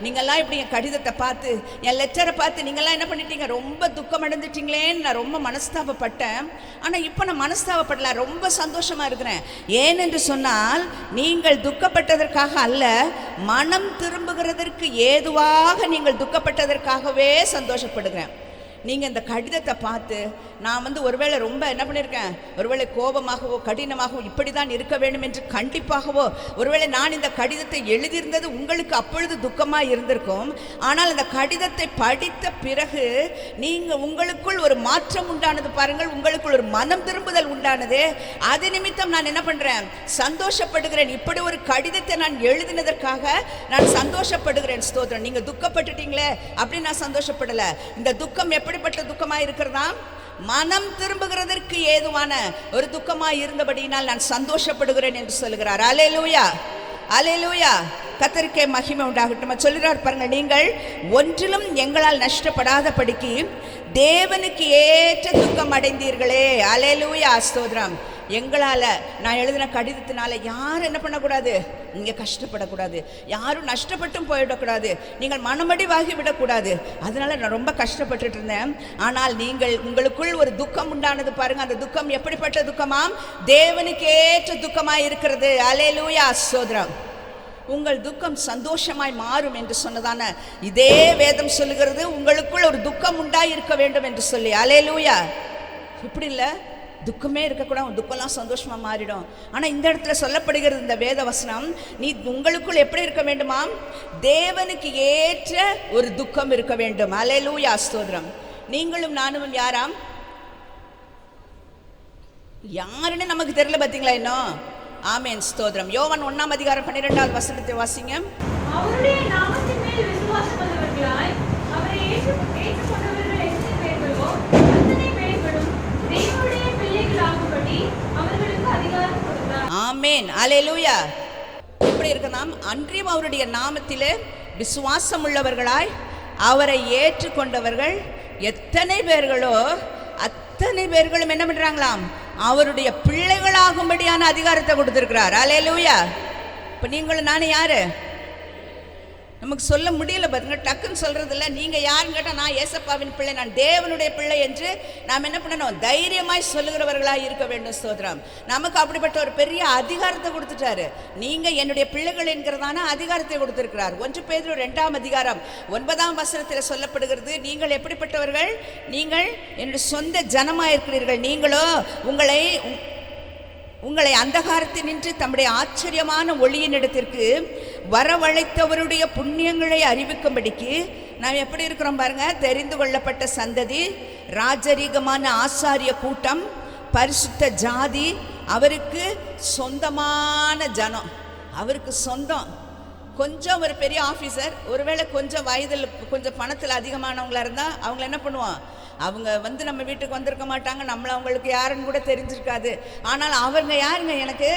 நீங்கள்லாம் இப்படி என் கடிதத்தை பார்த்து, என் லெட்டரை பார்த்து நீங்கள்லாம் என்ன பண்ணிட்டீங்க, ரொம்ப துக்கம் அடைஞ்சிட்டிங்களேன்னு நான் ரொம்ப மனஸ்தாபப்பட்டேன். ஆனால் இப்போ நான் மனஸ்தாபப்படல, ரொம்ப சந்தோஷமாக இருக்கிறேன். ஏனென்று சொன்னால் நீங்கள் துக்கப்பட்டதற்காக அல்ல, மனம் திரும்புகிறதற்கு ஏதுவாக நீங்கள் துக்கப்பட்டதற்காகவே சந்தோஷப்படுகிறேன். நீங்கள் இந்த கடிதத்தை பார்த்து நான் ஒருவேளை ரொம்ப என்ன பண்ணியிருக்கேன், ஒருவேளை கோபமாகவோ கடினமாகவோ இப்படி தான் இருக்க வேண்டும் என்று கண்டிப்பாகவோ, ஒருவேளை நான் இந்த கடிதத்தை எழுதியிருந்தது உங்களுக்கு அப்பொழுது துக்கமாக இருந்திருக்கும். ஆனால் இந்த கடிதத்தை படித்த பிறகு உங்களுக்குள் ஒரு மாற்றம் உண்டானது பாருங்கள், உங்களுக்குள் ஒரு மனம் திரும்புதல் உண்டானது. அது நிமித்தம் நான் என்ன பண்ணுறேன், சந்தோஷப்படுகிறேன். இப்படி ஒரு கடிதத்தை நான் எழுதினதற்காக நான் சந்தோஷப்படுகிறேன். ஸ்தோத்திரம். நீங்கள் துக்கப்பட்டுட்டீங்களே அப்படி நான் சந்தோஷப்படலை. இந்த துக்கம் எப்படிப்பட்ட துக்கமாக இருக்கிறதா, மனம் திரும்புகிறதற்கு ஏதுவான ஒரு துக்கமாய் இருந்தபடியினால் நான் சந்தோஷப்படுகிறேன் என்று சொல்லுகிறார். அல்லேலூயா. அல்லேலூயா. கர்த்தருக்கே மகிமை உண்டாகட்டும். சொல்லுகிறார் பாருங்க, நீங்கள் ஒன்றிலும் எங்களால் நஷ்டப்படாதபடிக்கு தேவனுக்கு ஏற்ற துக்கம் அடைந்தீர்களே. அல்லேலூயா. ஸ்தோத்திரம். எங்களால், நான் எழுதின கடிதத்தினால யாரும் என்ன பண்ணக்கூடாது, நீங்கள் கஷ்டப்படக்கூடாது, யாரும் நஷ்டப்பட்டும் போயிடக்கூடாது, நீங்கள் மனமடிவாகி விடக்கூடாது. அதனால் நான் ரொம்ப கஷ்டப்பட்டுட்டு இருந்தேன். ஆனால் உங்களுக்குள் ஒரு துக்கம் உண்டானது பாருங்கள். அந்த துக்கம் எப்படிப்பட்ட துக்கமாம், தேவனுக்கு ஏற்ற துக்கமாக இருக்கிறது. அல்லேலூயா. ஸ்தோத்திரம். உங்கள் துக்கம் சந்தோஷமாய் மாறும் என்று சொன்னதான இதே வேதம் சொல்லுகிறது, உங்களுக்குள் ஒரு துக்கம் உண்டாயிருக்க வேண்டும் என்று சொல்லி. அல்லேலூயா. இப்படி இல்லை, துக்கமே இருக்கக்கூடாது, துக்கம்லாம் சந்தோஷமாக மாறிடும். ஆனால் இந்த இடத்துல சொல்லப்படுகிறது இந்த வேத வசனம், உங்களுக்குள் எப்படி இருக்க வேண்டுமாம், தேவனுக்கு ஏற்ற ஒரு துக்கம் இருக்க வேண்டும். அல்லேலூயா. ஸ்தோத்திரம். நீங்களும் நானும் யாராம், யாருன்னு நமக்கு தெரியல பார்த்தீங்களா இன்னும். ஆமென். ஸ்தோத்திரம். யோவான் 1ஆம் அதிகாரம் 12வது வசனத்தை வாசிங்க. அவருடைய நாமத்தின் மேல் விசுவாசம் உள்ளவர்களாய் அவரை ஏற்றுக்கொண்டவர்கள் எத்தனை பேர்களோ அத்தனை பேர்களும் தேவனுடைய பிள்ளைகளாகும்படி அவர்களுக்கு அதிகாரம் கொடுத்தார். ஆமென். அல்லேலூயா. எப்படி இருக்கணும், அன்றியும் அவருடைய நாமத்திலே விசுவாசம் உள்ளவர்களாய் அவரை ஏற்றுக்கொண்டவர்கள் எத்தனை பேர்களோ அத்தனை பேர்களும் என்ன பண்றாங்களாம், அவருடைய பிள்ளைகளாகும்படியான அதிகாரத்தை கொடுத்திருக்கிறார். அல்லேலூயா. இப்போ நீங்களும் நானும் யாரு, நமக்கு சொல்ல முடியல பாருங்க, டக்குன்னு சொல்றது இல்லை. நீங்க யாருன்னு கேட்டால் நான் ஏசப்பாவின் பிள்ளை, நான் தேவனுடைய பிள்ளை என்று நாம் என்ன பண்ணணும், தைரியமாய் சொல்லுகிறவர்களாக இருக்க வேண்டும். ஸ்தோத்திரம். நமக்கு அப்படிப்பட்ட ஒரு பெரிய அதிகாரத்தை கொடுத்துட்டாரு. நீங்க என்னுடைய பிள்ளைகள் என்கிறதான அதிகாரத்தை கொடுத்திருக்கிறார். 1 பேதுரு 2ஆம் அதிகாரம் 9ஆம் வசனத்தில் சொல்லப்படுகிறது, நீங்கள் எப்படிப்பட்டவர்கள், நீங்கள் என்னுடைய சொந்த ஜனமாக இருக்கிறீர்கள், நீங்களோ உங்களை உங்களை அந்தகாரத்தினின்று தம்முடைய ஆச்சரியமான ஒளியினிடத்திற்கு வரவழைத்தவருடைய புண்ணியங்களை அறிவிக்கும்படிக்கு நாம் எப்படி இருக்கிறோம் பாருங்க. தெரிந்து கொள்ளப்பட்ட சந்ததி, ராஜரீகமான ஆசாரிய கூட்டம், பரிசுத்த ஜாதி, அவருக்கு சொந்தமான ஜனம், அவருக்கு சொந்தம். கொஞ்சம் ஒரு பெரிய ஆஃபீஸர், ஒருவேளை கொஞ்சம் வயதில் கொஞ்சம் பணத்தில் அதிகமானவங்களா இருந்தால் அவங்கள என்ன பண்ணுவோம், அவங்க நம்ம வீட்டுக்கு வந்திருக்க மாட்டாங்க, நம்மளை அவங்களுக்கு யாருன்னு கூட தெரிஞ்சிருக்காது. ஆனால் அவங்க யாருங்க எனக்கு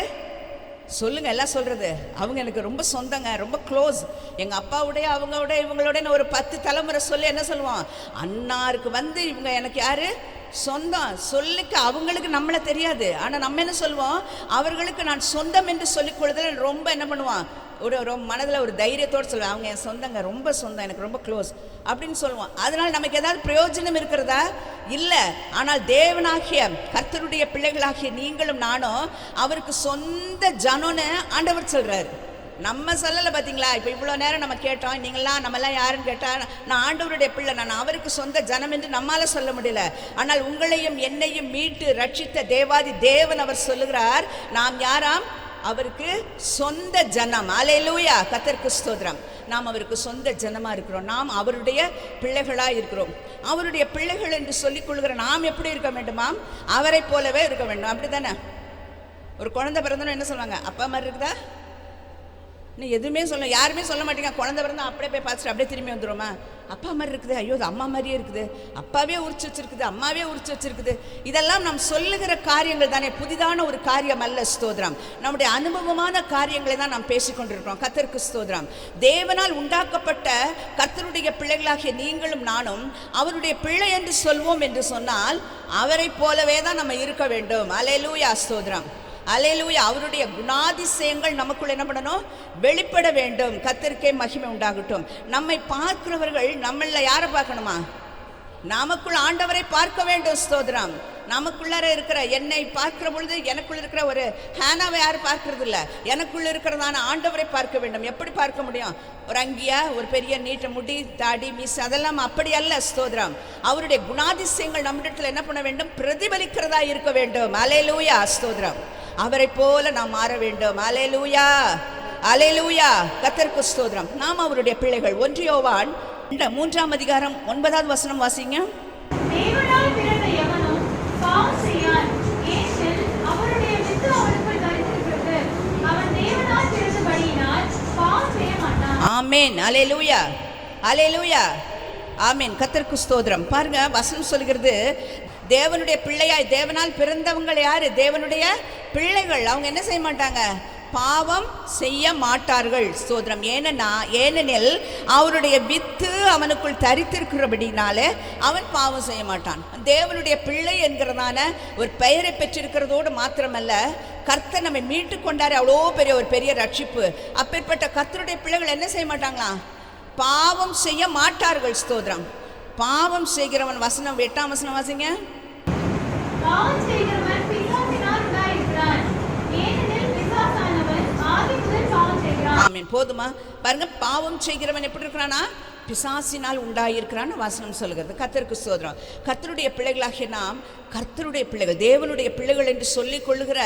சொல்லுங்க, எல்லாம் சொல்றது அவங்க எனக்கு ரொம்ப சொந்தங்க, ரொம்ப க்ளோஸ். எங்கள் அப்பாவுடைய அவங்களுடைய இவங்களோட ஒரு 10 தலைமுறை சொல்லி என்ன சொல்லுவோம், அன்னாருக்கு இவங்க எனக்கு யாரு சொந்தம் சொல்லிக்க. அவங்களுக்கு நம்மளை தெரியாது, ஆனால் நம்ம என்ன சொல்லுவோம், அவர்களுக்கு நான் சொந்தம் என்று சொல்லிக் கொள்ளுதல் ரொம்ப என்ன பண்ணுவோம், ஒரு மனதில் ஒரு தைரியத்தோடு சொல்லுவேன், அவங்க என் சொந்தங்க, ரொம்ப சொந்தம், எனக்கு ரொம்ப க்ளோஸ் அப்படின்னு சொல்லுவோம். அதனால் நமக்கு ஏதாவது பிரயோஜனம் இருக்கிறதா? இல்லை. ஆனால் தேவனாகிய கர்த்தருடைய பிள்ளைகளாகிய நீங்களும் நானும் அவருக்கு சொந்த ஜனம்னு ஆண்டவர் சொல்கிறார். நம்ம சொல்லலை பார்த்தீங்களா? இப்போ இவ்வளோ நேரம் நம்ம கேட்டோம், நம்மெல்லாம் யாருன்னு கேட்டால் நான் ஆண்டவருடைய பிள்ளை, நான் அவருக்கு சொந்த ஜனம் என்று நம்மால் சொல்ல முடியல. ஆனால் உங்களையும் என்னையும் மீட்டு ரட்சித்த தேவாதி தேவன் அவர் சொல்லுகிறார், நாம் யாராம், அவருக்கு சொந்த ஜனம். அல்லேலூயா, கர்த்தருக்கு ஸ்தோத்திரம். நாம் அவருக்கு சொந்த ஜனமாக இருக்கிறோம், நாம் அவருடைய பிள்ளைகளாக இருக்கிறோம். அவருடைய பிள்ளைகள் என்று சொல்லிக் கொள்கிற நாம் எப்படி இருக்க வேண்டுமாம், அவரை போலவே இருக்க வேண்டும். அப்படி தானே? ஒரு குழந்தை பிறந்தோன்னு என்ன சொல்லுவாங்க, அப்பா மாதிரி இருக்குதா? நீ எதுவுமே யாருமே சொல்ல மாட்டீங்க. குழந்தை பிறந்தா அப்படியே போய் பார்த்துட்டு அப்படியே திரும்பி வந்துடுமா, அப்பா மாதிரி இருக்குது, ஐயோ அது அம்மா மாதிரியே இருக்குது, அப்பாவே உரிச்சு வச்சிருக்குது, அம்மாவே உரிச்சு வச்சிருக்குது. இதெல்லாம் நாம் சொல்லுகிற காரியங்கள் தானே, புதிதான ஒரு காரியம் அல்ல. ஸ்தோத்திரம். நம்முடைய அனுபவமான காரியங்களை தான் நாம் பேசிக்கொண்டிருக்கிறோம். கர்த்தருக்கு ஸ்தோத்திரம். தேவனால் உண்டாக்கப்பட்ட கர்த்தருடைய பிள்ளைகளாகிய நீங்களும் நானும் அவருடைய பிள்ளை என்று சொல்வோம் என்று சொன்னால் அவரை போலவே தான் நம்ம இருக்க வேண்டும். அல்லேலூயா, ஸ்தோத்திரம், அல்லேலூயா. அவருடைய குணாதிசயங்கள் நமக்குள் என்ன பண்ணணும், வெளிப்பட வேண்டும். கர்த்தருக்கே மகிமை உண்டாகட்டும். நம்மை பார்க்கிறவர்கள் நம்மள யாரை பார்க்கணுமா, நமக்குள் ஆண்டவரை பார்க்க வேண்டும். ஸ்தோத்திரம். நமக்குள்ளார இருக்கிற என்னை பார்க்கிற பொழுது எனக்குள்ள இருக்கிற ஒரு ஹேனாவை யாரும் பார்க்கறது இல்லை, எனக்குள்ள இருக்கிறதான ஆண்டவரை பார்க்க வேண்டும். எப்படி பார்க்க முடியும்? ஒரு அங்கியா, ஒரு பெரிய நீட்ட முடி, தாடி, மீசை, அதெல்லாம் அப்படி அல்ல. ஸ்தோத்திரம். அவருடைய குணாதிசயங்கள் நம்மிடத்தில் என்ன பண்ண வேண்டும், பிரதிபலிக்கிறதா இருக்க வேண்டும். அல்லேலூயா, ஸ்தோத்திரம். அவரை போல நாம் மாற வேண்டும். அல்லேலூயா, அல்லேலூயா, கர்த்தருக்கு ஸ்தோத்திரம். நாம் அவருடைய பிள்ளைகள். 1 யோவான் 3ஆம் அதிகாரம் 9வது வசனம் வாசிங்க. தேவனால் பிறந்த எவனும் பாவம் செய்யான், ஏனெனில் அவருடைய வித்து அவனுக்குள் தரித்திருக்கிறது. அவன் தேவனால் பிறந்தபடியினால் பாவம் செய்ய மாட்டான். ஆமென். அல்லேலூயா, அல்லேலூயா, ஆமென். கர்த்தருக்கு ஸ்தோத்திரம். பாருங்க, வசனம் சொல்கிறது, தேவனுடைய பிள்ளையாய், தேவனால் பிறந்தவங்க யாரு, தேவனுடைய பிள்ளைகள். அவங்க என்ன செய்ய மாட்டாங்க, பாவம் செய்ய மாட்டார்கள். ஸ்தோத்திரம். ஏனெனில் அவருடைய வித்து அவனுக்குள் தரித்திருக்கிறபடினாலே அவன் பாவம் செய்ய மாட்டான். தேவனுடைய பிள்ளை என்கிறதான ஒரு பெயரை பெற்றிருக்கிறதோடு மாத்திரமல்ல, கர்த்தர் நம்மை மீட்டு கொண்டாரு. அவ்வளோ ஒரு பெரிய ரட்சிப்பு. அப்பேற்பட்ட கர்த்தருடைய பிள்ளைகள் என்ன செய்ய மாட்டாங்களாம், பாவம் செய்ய மாட்டார்கள். ஸ்தோத்திரம். பாவம் செய்கிறவன், வசனம் 8ஆம் வசனம் வாசிங்க. பாவம் செய்கிறவன் பிசாசினால் உண்டாயிருக்கிறான், ஏனெனில் பிசாசானவன் ஆதிமுதல் பாவம் செய்கிறான். ஆமென். போதுமா? பாருங்க, பாவம் செய்கிறவன் எப்படி இருக்கிறானா, பிசாசினால் உண்டாயிருக்கிறான்னு வசனம் சொல்கிறது. கர்த்தருக்கு ஸ்தோத்திரம். கர்த்தருடைய பிள்ளைகளாகிய நாம் கர்த்தருடைய பிள்ளைகள், தேவனுடைய பிள்ளைகள் என்று சொல்லிக் கொள்ளுகிற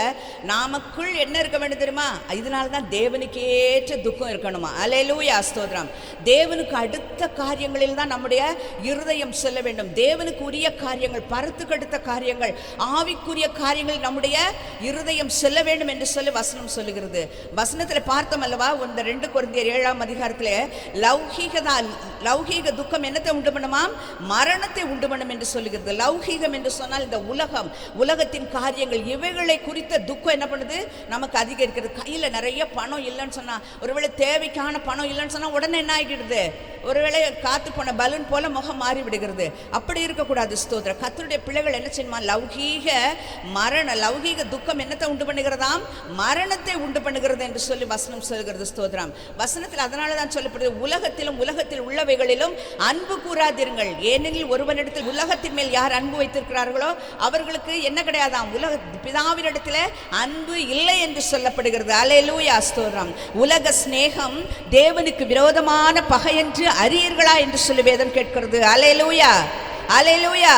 நாமக்குள் என்ன இருக்க வேண்டும் தெரியுமா, இதனால தான் தேவனுக்கு ஏற்ற துக்கம் இருக்கணுமா. அல்லேலூயா, ஸ்தோத்திரம். தேவனுக்கு அடுத்த காரியங்களில் தான் நம்முடைய இருதயம் செல்ல வேண்டும். தேவனுக்கு உரிய காரியங்கள், பரத்துக்கு அடுத்த காரியங்கள், ஆவிக்குரிய காரியங்கள் நம்முடைய இருதயம் செல்ல வேண்டும் என்று சொல்லி வசனம் சொல்லுகிறது. வசனத்தில் பார்த்தோம் அல்லவா, இந்த 2 கொரிந்தியர் 7ஆம் அதிகாரத்தில் லௌகீக துக்கம் என்னத்தை உண்டு பண்ணுமாம், மரணத்தை உண்டு பண்ணும் என்று சொல்லுகிறது. லௌகீகம் என்று சொன்னால் இந்த உலகம், உலகத்தின் காரியங்கள், இவைகளை குறித்த துக்கம் என்ன பண்ணுது, நமக்கு அதிகரிக்கிறது. கையில் நிறைய பணம் இல்லைன்னு சொன்னால், ஒருவேளை தேவைக்கான பணம் இல்லைன்னு சொன்னால் உடனே என்ன ஆகிடுது, ஒருவேளை காத்து போன பலூன் போல முகம் மாறி விடுகிறது. அப்படி இருக்கக்கூடாது. ஸ்தோத்திரம். கர்த்தருடைய பிள்ளைகள் என்ன செய்யணுமா, லௌகீக துக்கம் என்னத்தை உண்டு பண்ணுகிறதாம், மரணத்தை உண்டு பண்ணுகிறது என்று சொல்லி வசனம் சொல்கிறது. ஸ்தோத்திரம். வசனத்தில் அதனால தான் சொல்லப்படுது, உலகத்தில் உள்ளவைகளிலும் அன்பு கூறாதிருங்கள், ஏனெனில் ஒருவனிடத்தில் உலகத்தின் மேல் யார் அன்பு வைத்திருக்கிறார்களோ அவர்களுக்கு என்ன கிடையாதாம், பிதாவினிடத்தில் அன்பு இல்லை என்று சொல்லப்படுகிறது. அல்லேலூயா, ஸ்தோத்திரம். உலக சிநேகம் தேவனுக்கு விரோதமான பகை என்று அறியீர்களா என்று சொல்லி வேதம் கேட்கிறது. அல்லேலூயா, அல்லேலூயா,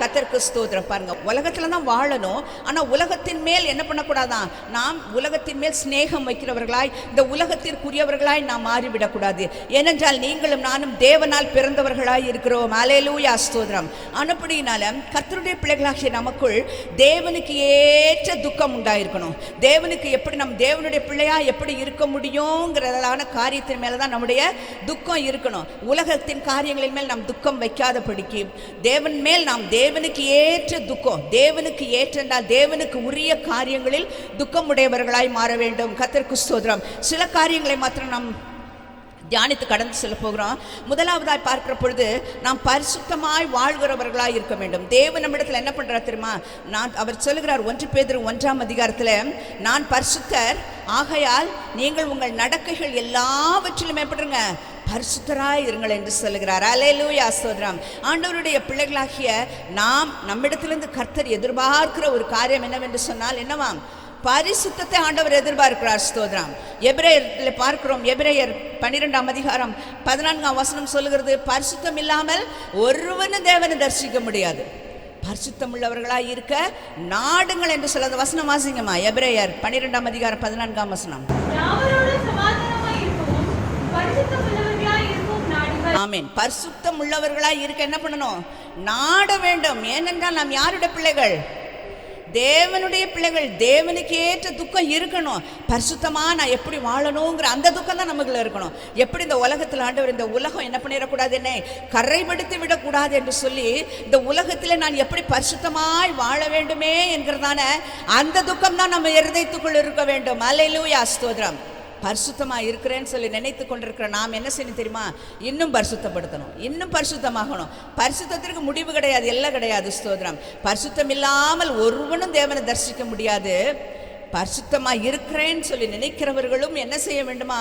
கர்த்தருக்கு ஸ்தோத்திரம். பாருங்க, உலகத்துல தான் வாழணும். ஆனா உலகத்தின் மேல் என்ன பண்ணக்கூடாதான், நாம் உலகத்தின் மேல் சிநேகம் வைக்கிறவர்களாய், இந்த உலகத்திற்குரியவர்களாய் நாம் மாறிவிடக்கூடாது. ஏனென்றால் நீங்களும் நானும் தேவனால் பிறந்தவர்களாய் இருக்கிறோம். அல்லேலூயா, ஸ்தோத்திரம். ஆனபடியினால கர்த்தருடைய பிள்ளைகளாகிய நமக்குள் தேவனுக்கு ஏற்ற துக்கம் உண்டாயிருக்கணும். தேவனுக்கு எப்படி நம் தேவனுடைய பிள்ளையா எப்படி இருக்க முடியுங்கிறதான காரியத்தின் மேலதான் நம்முடைய துக்கம் இருக்கணும். உலகத்தின் காரியங்களின் மேல் நாம் துக்கம் வைக்காதபடிக்கு தேவன் மேல் நாம் தேவனுக்கு ஏற்ற துக்கம், தேவனுக்கு ஏற்றால் தேவனுக்கு உரிய காரியங்களில் துக்கம் உடையவர்களாய் மாற வேண்டும். கர்த்தருக்கு ஸ்தோத்திரம். சில காரியங்களை மாத்திரம் நாம் தியானித்து கடந்து செல்ல போகிறோம். முதலாவதாய் பார்க்கிற பொழுது நாம் பரிசுத்தமாய் வாழ்கிறவர்களாய் இருக்க வேண்டும். தேவன் நம்மிடத்தில் என்ன பண்றார் தெரியுமா? அவர் சொல்லுகிறார் 1 பேதுரு 1ஆம் அதிகாரத்தில், நான் பரிசுத்தர் ஆகையால் நீங்கள் உங்கள் நடக்கைகள் எல்லாவற்றிலும் எப்படிங்க பரிசுத்தராய் இருங்கள் என்று சொல்லுகிறார். அல்லேலூயா, ஸ்தோத்திரம். ஆண்டவருடைய பிள்ளைகளாகிய நாம் நம்மிடத்திலிருந்து கர்த்தர் எதிர்பார்க்கிற ஒரு காரியம் என்னவென்று சொன்னால் என்னவாம்? பரிசுத்தத்தை ஆண்டவர் எதிர்பார்க்கிறார். ஸ்தோத்திரம். எபிரேயர்ல பார்க்கிறோம். எபிரேயர் 12ஆம் அதிகாரம் 14ஆம் வசனம் சொல்லுகிறது, பரிசுத்தம் இல்லாமல் ஒருவனும் தேவனை தரிசிக்க முடியாது. பரிசுத்தம் உள்ளவர்களாய் இருக்க நாடுங்கள் என்று சொல்ல. அந்த வசனம் வாசிங்கம்மா. எபிரேயர் 12ஆம் அதிகாரம் 14ஆம் வசனம். ஆமென். பரிசுத்தம் உள்ளவர்களாய் இருக்க என்ன பண்ணணும்? நாட வேண்டும். ஏனென்றால் நாம் யாருடைய பிள்ளைகள்? தேவனுடைய பிள்ளைகள். தேவனுக்கு ஏற்ற துக்கம் இருக்கணும். பரிசுத்தமா நான் எப்படி வாழணுங்கிற அந்த துக்கம் தான் நமக்குள்ள இருக்கணும். எப்படி இந்த உலகத்தில் ஆண்டவர் இந்த உலகம் என்ன பண்ணிடக்கூடாது, என்னை கரைப்படுத்தி விடக்கூடாது என்று சொல்லி இந்த உலகத்தில் நான் எப்படி பரிசுத்தமாய் வாழ வேண்டுமே என்கிறதான அந்த துக்கம் தான் நம்ம இருதயத்துக்குள் இருக்க வேண்டும். அல்லேலூயா, ஸ்தோத்திரம். பரிசுத்தமாக இருக்கிறேன்னு சொல்லி நினைத்து கொண்டிருக்கிற நாம் என்ன செய்யணும் தெரியுமா? இன்னும் பரிசுத்தப்படுத்தணும், இன்னும் பரிசுத்தமாகணும். பரிசுத்தத்திற்கு முடிவு கிடையாது, எல்லாம் கிடையாது. ஸ்தோத்திரம். பரிசுத்தம் இல்லாமல் ஒருவனும் தேவனை தரிசிக்க முடியாது. பரிசுத்தமாக இருக்கிறேன்னு சொல்லி நினைக்கிறவர்களும் என்ன செய்ய வேண்டுமா?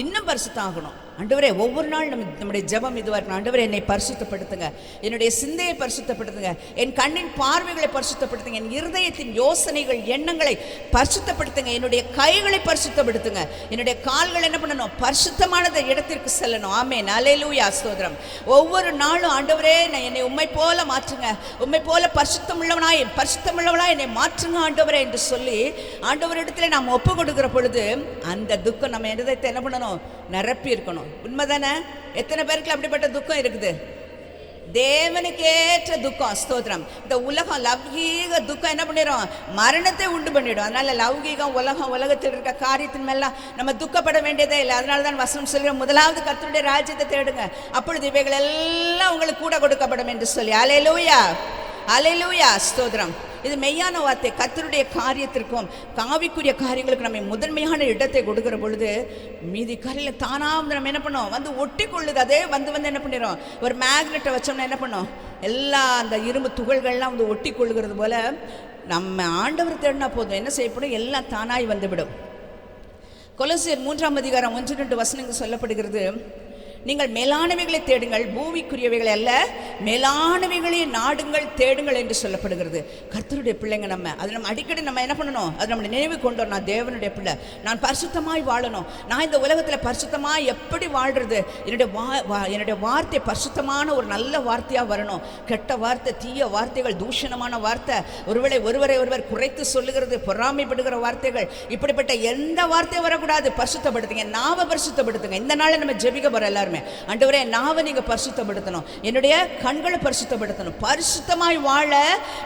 இன்னும் பரிசுத்தம் ஆகணும். ஆண்டவரே, ஒவ்வொரு நாள் நம்முடைய ஜெபம் இதுவாக இருக்கணும். ஆண்டவரே, என்னை பரிசுத்தப்படுத்துங்க, என்னுடைய சிந்தையை பரிசுத்தப்படுத்துங்க, என் கண்ணின் பார்வைகளை பரிசுத்தப்படுத்துங்க, என் இருதயத்தின் யோசனைகள் எண்ணங்களை பரிசுத்தப்படுத்துங்க, என்னுடைய கைகளை பரிசுத்தப்படுத்துங்க, என்னுடைய கால்கள் என்ன பண்ணணும்? பரிசுத்தமானத இடத்திற்கு செல்லணும். ஆமென். அல்லேலூயா, ஸ்தோத்திரம். ஒவ்வொரு நாளும் ஆண்டவரே, நான் என்னை உம்மை போல மாற்றுங்க, உம்மை போல பரிசுத்தமுள்ளவனாய் என்னை மாற்றுங்க ஆண்டவரே என்று சொல்லி ஆண்டவரிடத்தில் நாம் ஒப்பு கொடுக்கிற பொழுது அந்த துக்கம் நம்ம இருதயத்தை என்ன பண்ணணும்? நிரப்பி இருக்கணும். உண்மைதானே? எத்தனை பேருக்கு அப்படிப்பட்ட துக்கம் இருக்குது? தேவனுக்கு ஏற்ற துக்கம். ஸ்தோத்திரம். இந்த உலகம் லௌகீக துக்கம் என்ன பண்ணிடும்? மரணத்தை உண்டு பண்ணிடும். அதனால லௌகீகம், உலகத்தில் இருக்க காரியத்தின் மேலாம் நம்ம துக்கப்பட வேண்டியதே இல்லை. அதனால தான் வசனம் சொல்கிற, முதலாவது கர்த்தருடைய ராஜ்யத்தை தேடுங்க, அப்பொழுது இவைகள் எல்லாம் உங்களுக்கு கூட கொடுக்கப்படும் என்று சொல்லி. அல்லேலூயா, அல்லேலூயா, ஸ்தோத்திரம். இது மெய்யான வார்த்தை. கர்த்தருடைய காரியத்திற்கும் காவிக்குரிய காரியங்களுக்கு நம்ம முதன்மையான இடத்தை கொடுக்கிற பொழுது மீதி காரியில் தானாக நம்ம என்ன பண்ணோம்? வந்து ஒட்டி கொள்ளுது. அதே வந்து என்ன பண்ணிடும்? ஒரு மேக்னெட்டை வச்சோம்னா என்ன பண்ணோம்? எல்லா அந்த இரும்பு துகள்கள்லாம் வந்து ஒட்டி கொள்ளுகிறது போல நம்ம ஆண்டவர் தேடினா போதும், என்ன செய்யப்படும்? எல்லாம் தானாய் வந்துவிடும். கொலோசியர் 3ஆம் அதிகாரம் 1-2 வசனங்கள் சொல்லப்படுகிறது, நீங்கள் மேலானவைகளை தேடுங்கள், பூமிக்குரியவைகளை அல்ல, மேலானவைகளை நாடுங்கள், தேடுங்கள் என்று சொல்லப்படுகிறது. கர்த்தருடைய பிள்ளைங்க நம்ம. அது நம்ம அடிக்கடி நம்ம என்ன பண்ணணும்? அது நம்ம நினைவு கொண்டோம். நான் தேவனுடைய பிள்ளை, நான் பரிசுத்தமாய் வாழணும். நான் இந்த உலகத்தில் பரிசுத்தமாய் எப்படி வாழ்றது? என்னுடைய வார்த்தை பரிசுத்தமான ஒரு நல்ல வார்த்தையாக வரணும். கெட்ட வார்த்தை, தீய வார்த்தைகள், தூஷணமான வார்த்தை, ஒருவரை ஒருவர் குறைத்து சொல்லுகிறது, பொறாமைப்படுகிற வார்த்தைகள், இப்படிப்பட்ட எந்த வார்த்தையும் வரக்கூடாது. பரிசுத்தப்படுத்துங்க, நாவை பரிசுத்தப்படுத்துங்க. இந்த நாளை நம்ம ஜெபிக்க போகிற எல்லாரும், ஆண்டவரே, நாவை நீங்க பரிசுத்தப்படுத்தணும், என்னுடைய கண்களை பரிசுத்தப்படுத்தணும், பரிசுத்தமாய் வாழ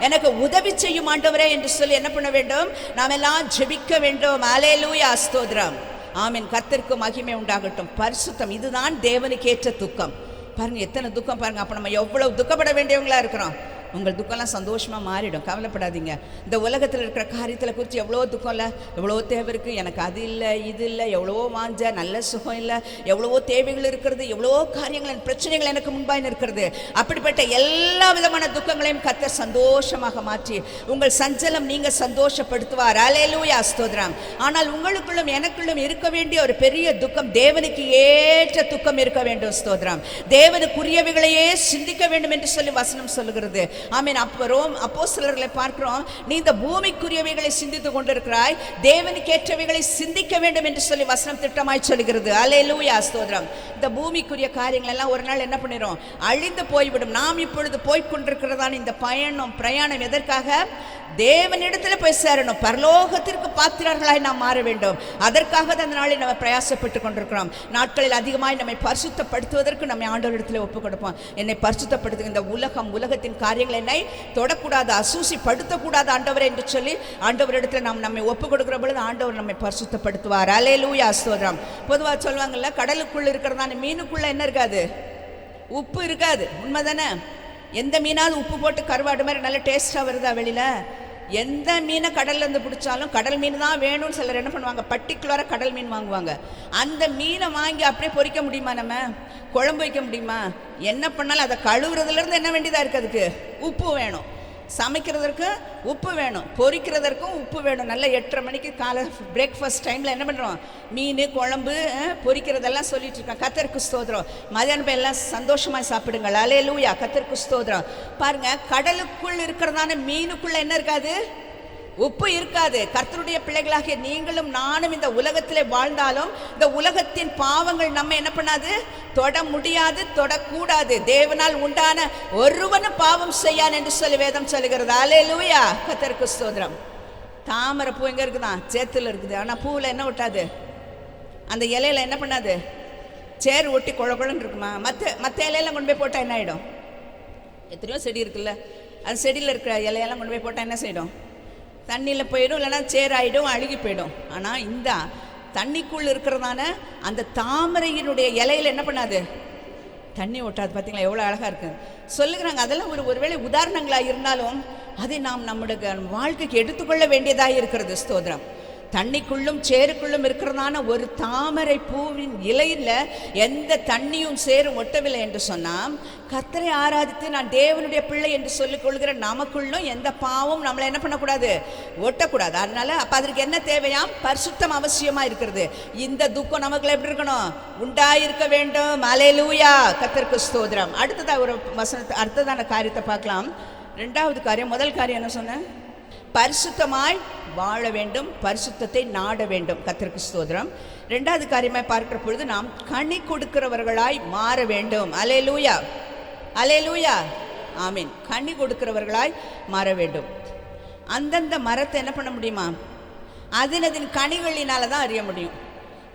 எனக்கு உதவி செய்யும் ஆண்டவரே என்று சொல்லி என்ன பண்ண வேண்டும்? நாம் எல்லாம் ஜெபிக்க வேண்டும். அல்லேலூயா, ஸ்தோத்திரம். ஆமென். கர்த்தருக்கு மகிமை உண்டாகட்டும். பரிசுத்தம், இதுதான் தேவனுக்கு ஏற்ற துக்கம். பாருங்க, எத்தனை துக்கம் பாருங்க. அப்ப நம்ம எவ்வளவு துக்கப்பட வேண்டியவங்களா இருக்கிறோம். உங்கள் துக்கம்லாம் சந்தோஷமாக மாறிடும். கவலைப்படாதீங்க. இந்த உலகத்தில் இருக்கிற காரியத்தில் குறித்து எவ்வளோ துக்கம் இல்லை, எவ்வளோ தேவை இருக்குது, எனக்கு அது இல்லை, இது இல்லை, எவ்வளவோ வாஞ்ச, நல்ல சுகம் இல்லை, எவ்வளவோ தேவைகள் இருக்கிறது, எவ்வளவோ காரியங்கள், பிரச்சனைகள் எனக்கு முன்பாக இருக்கிறது. அப்படிப்பட்ட எல்லா விதமான துக்கங்களையும் கர்த்தர் சந்தோஷமாக மாற்றி உங்கள் சஞ்சலம் நீங்கள் சந்தோஷப்படுத்துவார். அல்லேலூயா, ஸ்தோத்திரம். ஆனால் உங்களுக்குள்ளும் எனக்குள்ளும் இருக்க வேண்டிய ஒரு பெரிய துக்கம், தேவனுக்கு ஏற்ற துக்கம் இருக்க வேண்டும். ஸ்தோத்திரம். தேவனுக்குரியவைகளையே சிந்திக்க வேண்டும் என்று சொல்லி வசனம் சொல்லுகிறது. ஆமென். அப்போஸ்தலர்களை பார்க்கிறோம், நீ இந்த பூமிக்குரியவைகளை சிந்தித்து கொண்டிருக்கிறாய், தேவனுக்கேற்றவைகளை சிந்திக்க வேண்டும் என்று சொல்லி வசனம் திட்டமாய் சொல்கிறது. அல்லேலூயா, ஸ்தோத்திரம். இந்த பூமிக்குரிய காரியங்கள் எல்லாம் ஒரு நாள் என்ன பண்ணிரும், அழிந்து போய்விடும். நாம் இப்பொழுது போய்கொண்டிருக்கிறதான இந்த பிரயாணம் எதற்காக? தேவனிடத்தில் போய் சேரணும், பரலோகத்திற்கு பாத்திரர்களாய் நாம் மாற வேண்டும். அதற்காக தான் அந்த நாளில் நம்ம பிரயாசப்பட்டு கொண்டிருக்கிறோம். நாட்களில் அதிகமாய் நம்மை பரிசுத்தப்படுத்துவதற்கு நம்ம ஆண்டவரிடத்தில் ஒப்புக் கொடுப்போம். என்னை பரிசுத்தப்படுத்து, இந்த உலகத்தின் காரியங்கள் என்னை தொடக்கூடாது, அசூசிப்படுத்தக்கூடாது ஆண்டவரே என்று சொல்லி ஆண்டவரிடத்தில் நாம் நம்மை ஒப்புக் கொடுக்கிற பொழுது ஆண்டவர் நம்மை பரிசுத்தப்படுத்துவார். அல்லேலூயா, ஸ்தோத்திரம். பொதுவாக சொல்லுவாங்கல்ல, கடலுக்குள்ள இருக்கிறதான மீனுக்குள்ள என்ன இருக்காது? உப்பு இருக்காது. உண்மைதானே? எந்த மீனாவது உப்பு போட்டு கருவாடு மாதிரி நல்ல டேஸ்ட்டாக வருதா வெளியில்? எந்த மீனை கடல்லேருந்து பிடிச்சாலும் கடல் மீன் தான் வேணும்னு சிலர் என்ன பண்ணுவாங்க, பர்டிகுலராக கடல் மீன் வாங்குவாங்க. அந்த மீனை வாங்கி அப்படியே பொரிக்க முடியுமா? நம்ம குழம்பு வைக்க முடியுமா? என்ன பண்ணாலும் அதை கழுவுறதுலேருந்து என்ன வேண்டியதாக இருக்குது? அதுக்கு உப்பு வேணும். சமைக்கிறதற்கு உப்பு வேணும், பொரிக்கிறதற்கும் உப்பு வேணும். நல்ல 8:30 மணிக்கு காலை பிரேக்ஃபாஸ்ட் டைமில் என்ன பண்ணுறோம், மீன் குழம்பு பொரிக்கிறதெல்லாம் சொல்லிட்டு இருக்கோம். கர்த்தருக்கு ஸ்தோத்திரம். மதியானம் எல்லாம் சந்தோஷமாக சாப்பிடுங்கள். அல்லேலூயா, கர்த்தருக்கு ஸ்தோத்திரம். பாருங்க, கடலுக்குள் இருக்கிறதான மீனுக்குள்ள என்ன இருக்காது? உப்பு இருக்காது. கர்த்தருடைய பிள்ளைகளாகிய நீங்களும் நானும் இந்த உலகத்திலே வாழ்ந்தாலும் இந்த உலகத்தின் பாவங்கள் நம்ம என்ன பண்ணாது, தொட முடியாது, தொடக்கூடாது. தேவனால் உண்டான ஒருவனும் பாவம் செய்யான் என்று சொல்லி வேதம் சொல்லுகிறது. அல்லேலூயா, கர்த்தருக்கு ஸ்தோத்திரம். தாமரை பூ எங்கே இருக்குதான்? சேத்துல இருக்குது. ஆனால் பூவில் என்ன ஒட்டாது? அந்த இலையில என்ன பண்ணாது? சேர் ஒட்டி குழக்குழன்னு இருக்குமா? மற்ற இலையெல்லாம் கொண்டு போய் போட்டால் என்ன ஆகிடும்? எத்தனையோ செடி இருக்குல்ல, அது செடியில் இருக்கிற இலையெல்லாம் கொண்டு போய் போட்டால் என்ன செய்யும்? தண்ணியில் போயிடும், இல்லைன்னா சேராயிடும், அழுகி போயிடும். ஆனால் இந்த தண்ணிக்குள் இருக்கிறதான அந்த தாமரையினுடைய இலையில் என்ன பண்ணாது? தண்ணி ஒட்டாது. பார்த்தீங்களா எவ்வளோ அழகாக இருக்குது சொல்லுகிறாங்க. அதெல்லாம் ஒருவேளை உதாரணங்களாக இருந்தாலும் அதை நாம் நம்முடைய வாழ்க்கைக்கு எடுத்துக்கொள்ள வேண்டியதாக இருக்கிறது. ஸ்தோத்திரம். தண்ணிக்குள்ளும் சேருக்குள்ளும் இருக்கிறதான ஒரு தாமரை பூவின் இலையில் எந்த தண்ணியும் சேரும் ஒட்டவில்லை என்று சொன்னால், கர்த்தரை ஆராதித்து நான் தேவனுடைய பிள்ளை என்று சொல்லிக் கொள்கிற நமக்குள்ளும் எந்த பாவம் நம்மளை என்ன பண்ணக்கூடாது, ஒட்டக்கூடாது. அதனால அப்போ அதற்கு என்ன தேவையாம்? பரிசுத்தம் அவசியமாக இருக்கிறது. இந்த துக்கம் நமக்குள்ள எப்படி இருக்கணும்? உண்டாயிருக்க வேண்டும். அல்லேலூயா, கர்த்தருக்கு ஸ்தோத்திரம். அடுத்ததாக ஒரு வசனத்தை அடுத்ததான காரியத்தை பார்க்கலாம். 2வது காரியம், முதல் காரியம் என்ன சொன்னேன்? பரிசுத்தமாய் வாழ வேண்டும், பரிசுத்தத்தை நாட வேண்டும். கர்த்தருக்கு ஸ்தோத்திரம். 2வது காரியமாய் பார்க்கிற பொழுது நாம் கனி கொடுக்கிறவர்களாய் மாற வேண்டும். அல்லேலூயா, அல்லேலூயா, ஆமீன். கனி கொடுக்கிறவர்களாய் மாற வேண்டும். அந்தந்த மரத்தை என்ன பண்ண முடியுமா? அதன் கனிகளினால தான் அறிய முடியும்.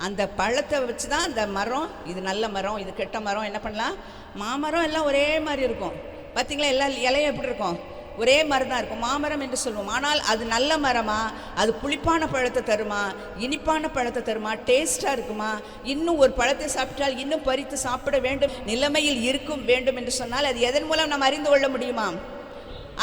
அந்த பழத்தை வச்சு தான் அந்த மரம், இது நல்ல மரம், இது கெட்ட மரம் என்ன பண்ணலாம்? மாமரம் எல்லாம் ஒரே மாதிரி இருக்கும். பார்த்தீங்களா, எல்லா இலையும் எப்படி இருக்கும்? ஒரே மரம் தான் இருக்கும். மாமரம் என்று சொல்லுவோம். ஆனால் அது நல்ல மரமா? அது புளிப்பான பழத்தை தருமா? இனிப்பான பழத்தை தருமா? டேஸ்டாக இருக்குமா? இன்னும் ஒரு பழத்தை சாப்பிட்டால் இன்னும் பறித்து சாப்பிட வேண்டும் நிலைமையில் இருக்கும் வேண்டும் என்று சொன்னால் அது எதன் மூலம் நம்ம அறிந்து கொள்ள முடியுமா?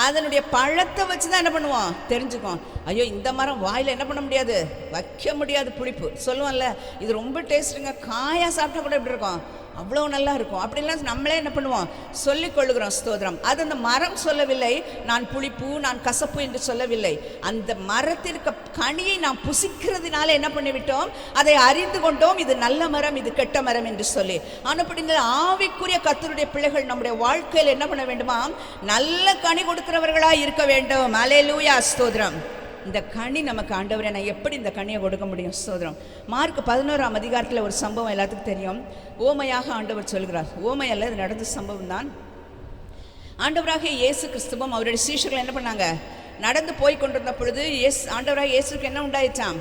அதனுடைய பழத்தை வச்சு தான் என்ன பண்ணுவோம்? தெரிஞ்சுக்குவோம். ஐயோ, இந்த மரம் வாயில் என்ன பண்ண முடியாது, வைக்க முடியாது, புளிப்பு சொல்லுவோம்ல, இது ரொம்ப டேஸ்ட்டுங்க, காயாக சாப்பிட்டா கூட எப்படி இருக்கும்? அவ்வளோ நல்லா இருக்கும். அப்படின்லாம் நம்மளே என்ன பண்ணுவோம்? சொல்லிக் கொள்ளுகிறோம். ஸ்தோத்திரம். அது அந்த மரம் சொல்லவில்லை, நான் புளிப்பு, நான் கசப்பு என்று சொல்லவில்லை. அந்த மரத்திற்கு கனியை நாம் புசிக்கிறதுனால என்ன பண்ணிவிட்டோம்? அதை அறிந்து கொண்டோம், இது நல்ல மரம், இது கெட்ட மரம் என்று சொல்லி. ஆனால் அப்படி இந்த ஆவிக்குரிய கர்த்தருடைய பிள்ளைகள் நம்முடைய வாழ்க்கையில் என்ன பண்ண வேண்டுமா? நல்ல கனி கொடுக்கிறவர்களாக இருக்க வேண்டும். அல்லேலூயா, ஸ்தோத்திரம். இந்த கனி நமக்கு ஆண்டவரே, நான் எப்படி இந்த கனியை கொடுக்க முடியும்? ஸ்தோத்திரம். மார்க் 11ஆம் அதிகாரத்தில் ஒரு சம்பவம் எல்லாத்துக்கும் தெரியும். ஓமையாக ஆண்டவர் சொல்கிறார். ஓமை அல்ல, இது நடந்த சம்பவம் தான். ஆண்டவராக இயேசு கிறிஸ்துவும் அவருடைய சீஷர்கள் என்ன பண்ணாங்க? நடந்து போய் கொண்டிருந்த பொழுது ஆண்டவராக இயேசுக்கு என்ன உண்டாயிடுச்சாம்?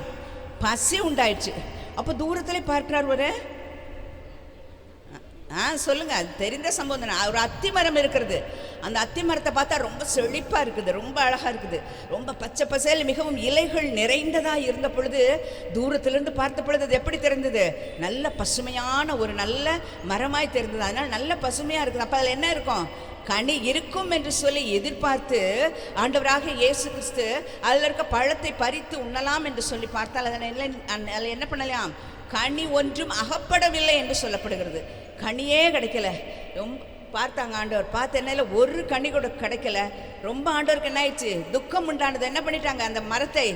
பசி உண்டாயிடுச்சு. அப்போ தூரத்திலே பார்க்கிறார் ஒரு சொல்லுங்க, அது தெரிந்த சம்பவம் தானே. ஒரு அத்தி மரம் இருக்கிறது. அந்த அத்தி மரத்தை பார்த்தா ரொம்ப செழிப்பாக இருக்குது, ரொம்ப அழகாக இருக்குது, ரொம்ப பச்சை பசேல், மிகவும் இலைகள் நிறைந்ததாக இருந்த பொழுது தூரத்திலிருந்து பார்த்த பொழுது அது எப்படி தெரிந்தது? நல்ல பசுமையான ஒரு நல்ல மரமாய் தெரிந்தது. அதனால் நல்ல பசுமையாக இருக்குது. அப்போ அதில் என்ன இருக்கும்? கனி இருக்கும் என்று சொல்லி எதிர்பார்த்து ஆண்டவராக இயேசு கிறிஸ்து அதில் இருக்க பழத்தை பறித்து உண்ணலாம் என்று சொல்லி பார்த்தால் அதில் என்ன பண்ணலாம்? கனி ஒன்றும் அகப்படவில்லை என்று சொல்லப்படுகிறது. கனியே கிடைக்கல. ரொம்ப பார்த்தாங்க ஆண்டவர். பார்த்த என்ன, ஒரு கனி கூட கிடைக்கல. ரொம்ப ஆண்டவருக்கு என்ன ஆயிடுச்சு? துக்கம் உண்டானது. என்ன பண்ணிட்டாங்க? அந்த மரத்தை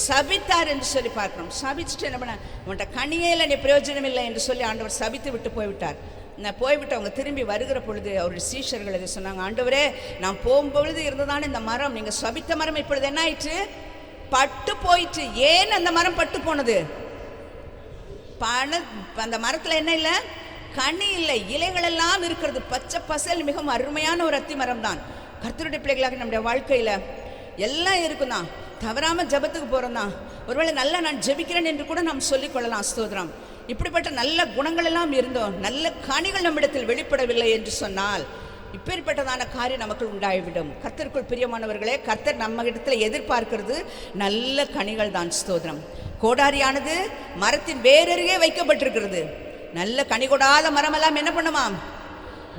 சபித்தார் என்று சொல்லி பார்க்கிறோம். சபிச்சுட்டு என்ன பண்ண, உன்கிட்ட கனியே இல்லை, நீ பிரயோஜனம் இல்லை என்று சொல்லி ஆண்டவர் சபித்து விட்டு போய்விட்டார். நான் போய்விட்டு அவங்க திரும்பி வருகிற பொழுது அவருடைய சீஷர்கள் இதை சொன்னாங்க, ஆண்டவரே நான் போகும்பொழுது இருந்ததான இந்த மரம், நீங்கள் சபித்த மரம் இப்பொழுது என்ன ஆயிற்று? பட்டு போயிற்று. ஏன் அந்த மரம் பட்டு போனது? அந்த மரத்தில் என்ன இல்லை? கனி இல்லை, இலைகள் எல்லாம் இருக்கிறது, பச்சை பசல், மிகவும் அருமையான ஒரு அத்தி மரம் தான். கர்த்தருடைய பிள்ளைகளாக நம்முடைய வாழ்க்கையில் எல்லாம் இருக்கும் தான், தவறாமல் ஜபத்துக்கு போகிறோம் தான், ஒருவேளை நல்லா நான் ஜெபிக்கிறேன் என்று கூட நாம் சொல்லிக்கொள்ளலாம். ஸ்தோத்திரம். இப்படிப்பட்ட நல்ல குணங்கள் எல்லாம் இருந்தோம், நல்ல கனிகள் நம்மிடத்தில் வெளிப்படவில்லை என்று சொன்னால் இப்பேற்பட்டதான காரியம் நமக்கு உண்டாகிவிடும். கர்த்தருக்குள் பிரியமானவர்களே, கர்த்தர் நம்ம இடத்துல எதிர்பார்க்கிறது நல்ல கனிகள் தான். ஸ்தோத்திரம். கோடாரியானது மரத்தின் வேறருகே வைக்கப்பட்டிருக்கிறது. நல்ல கனி கொடாத மரமெல்லாம் என்ன பண்ணுமாம்?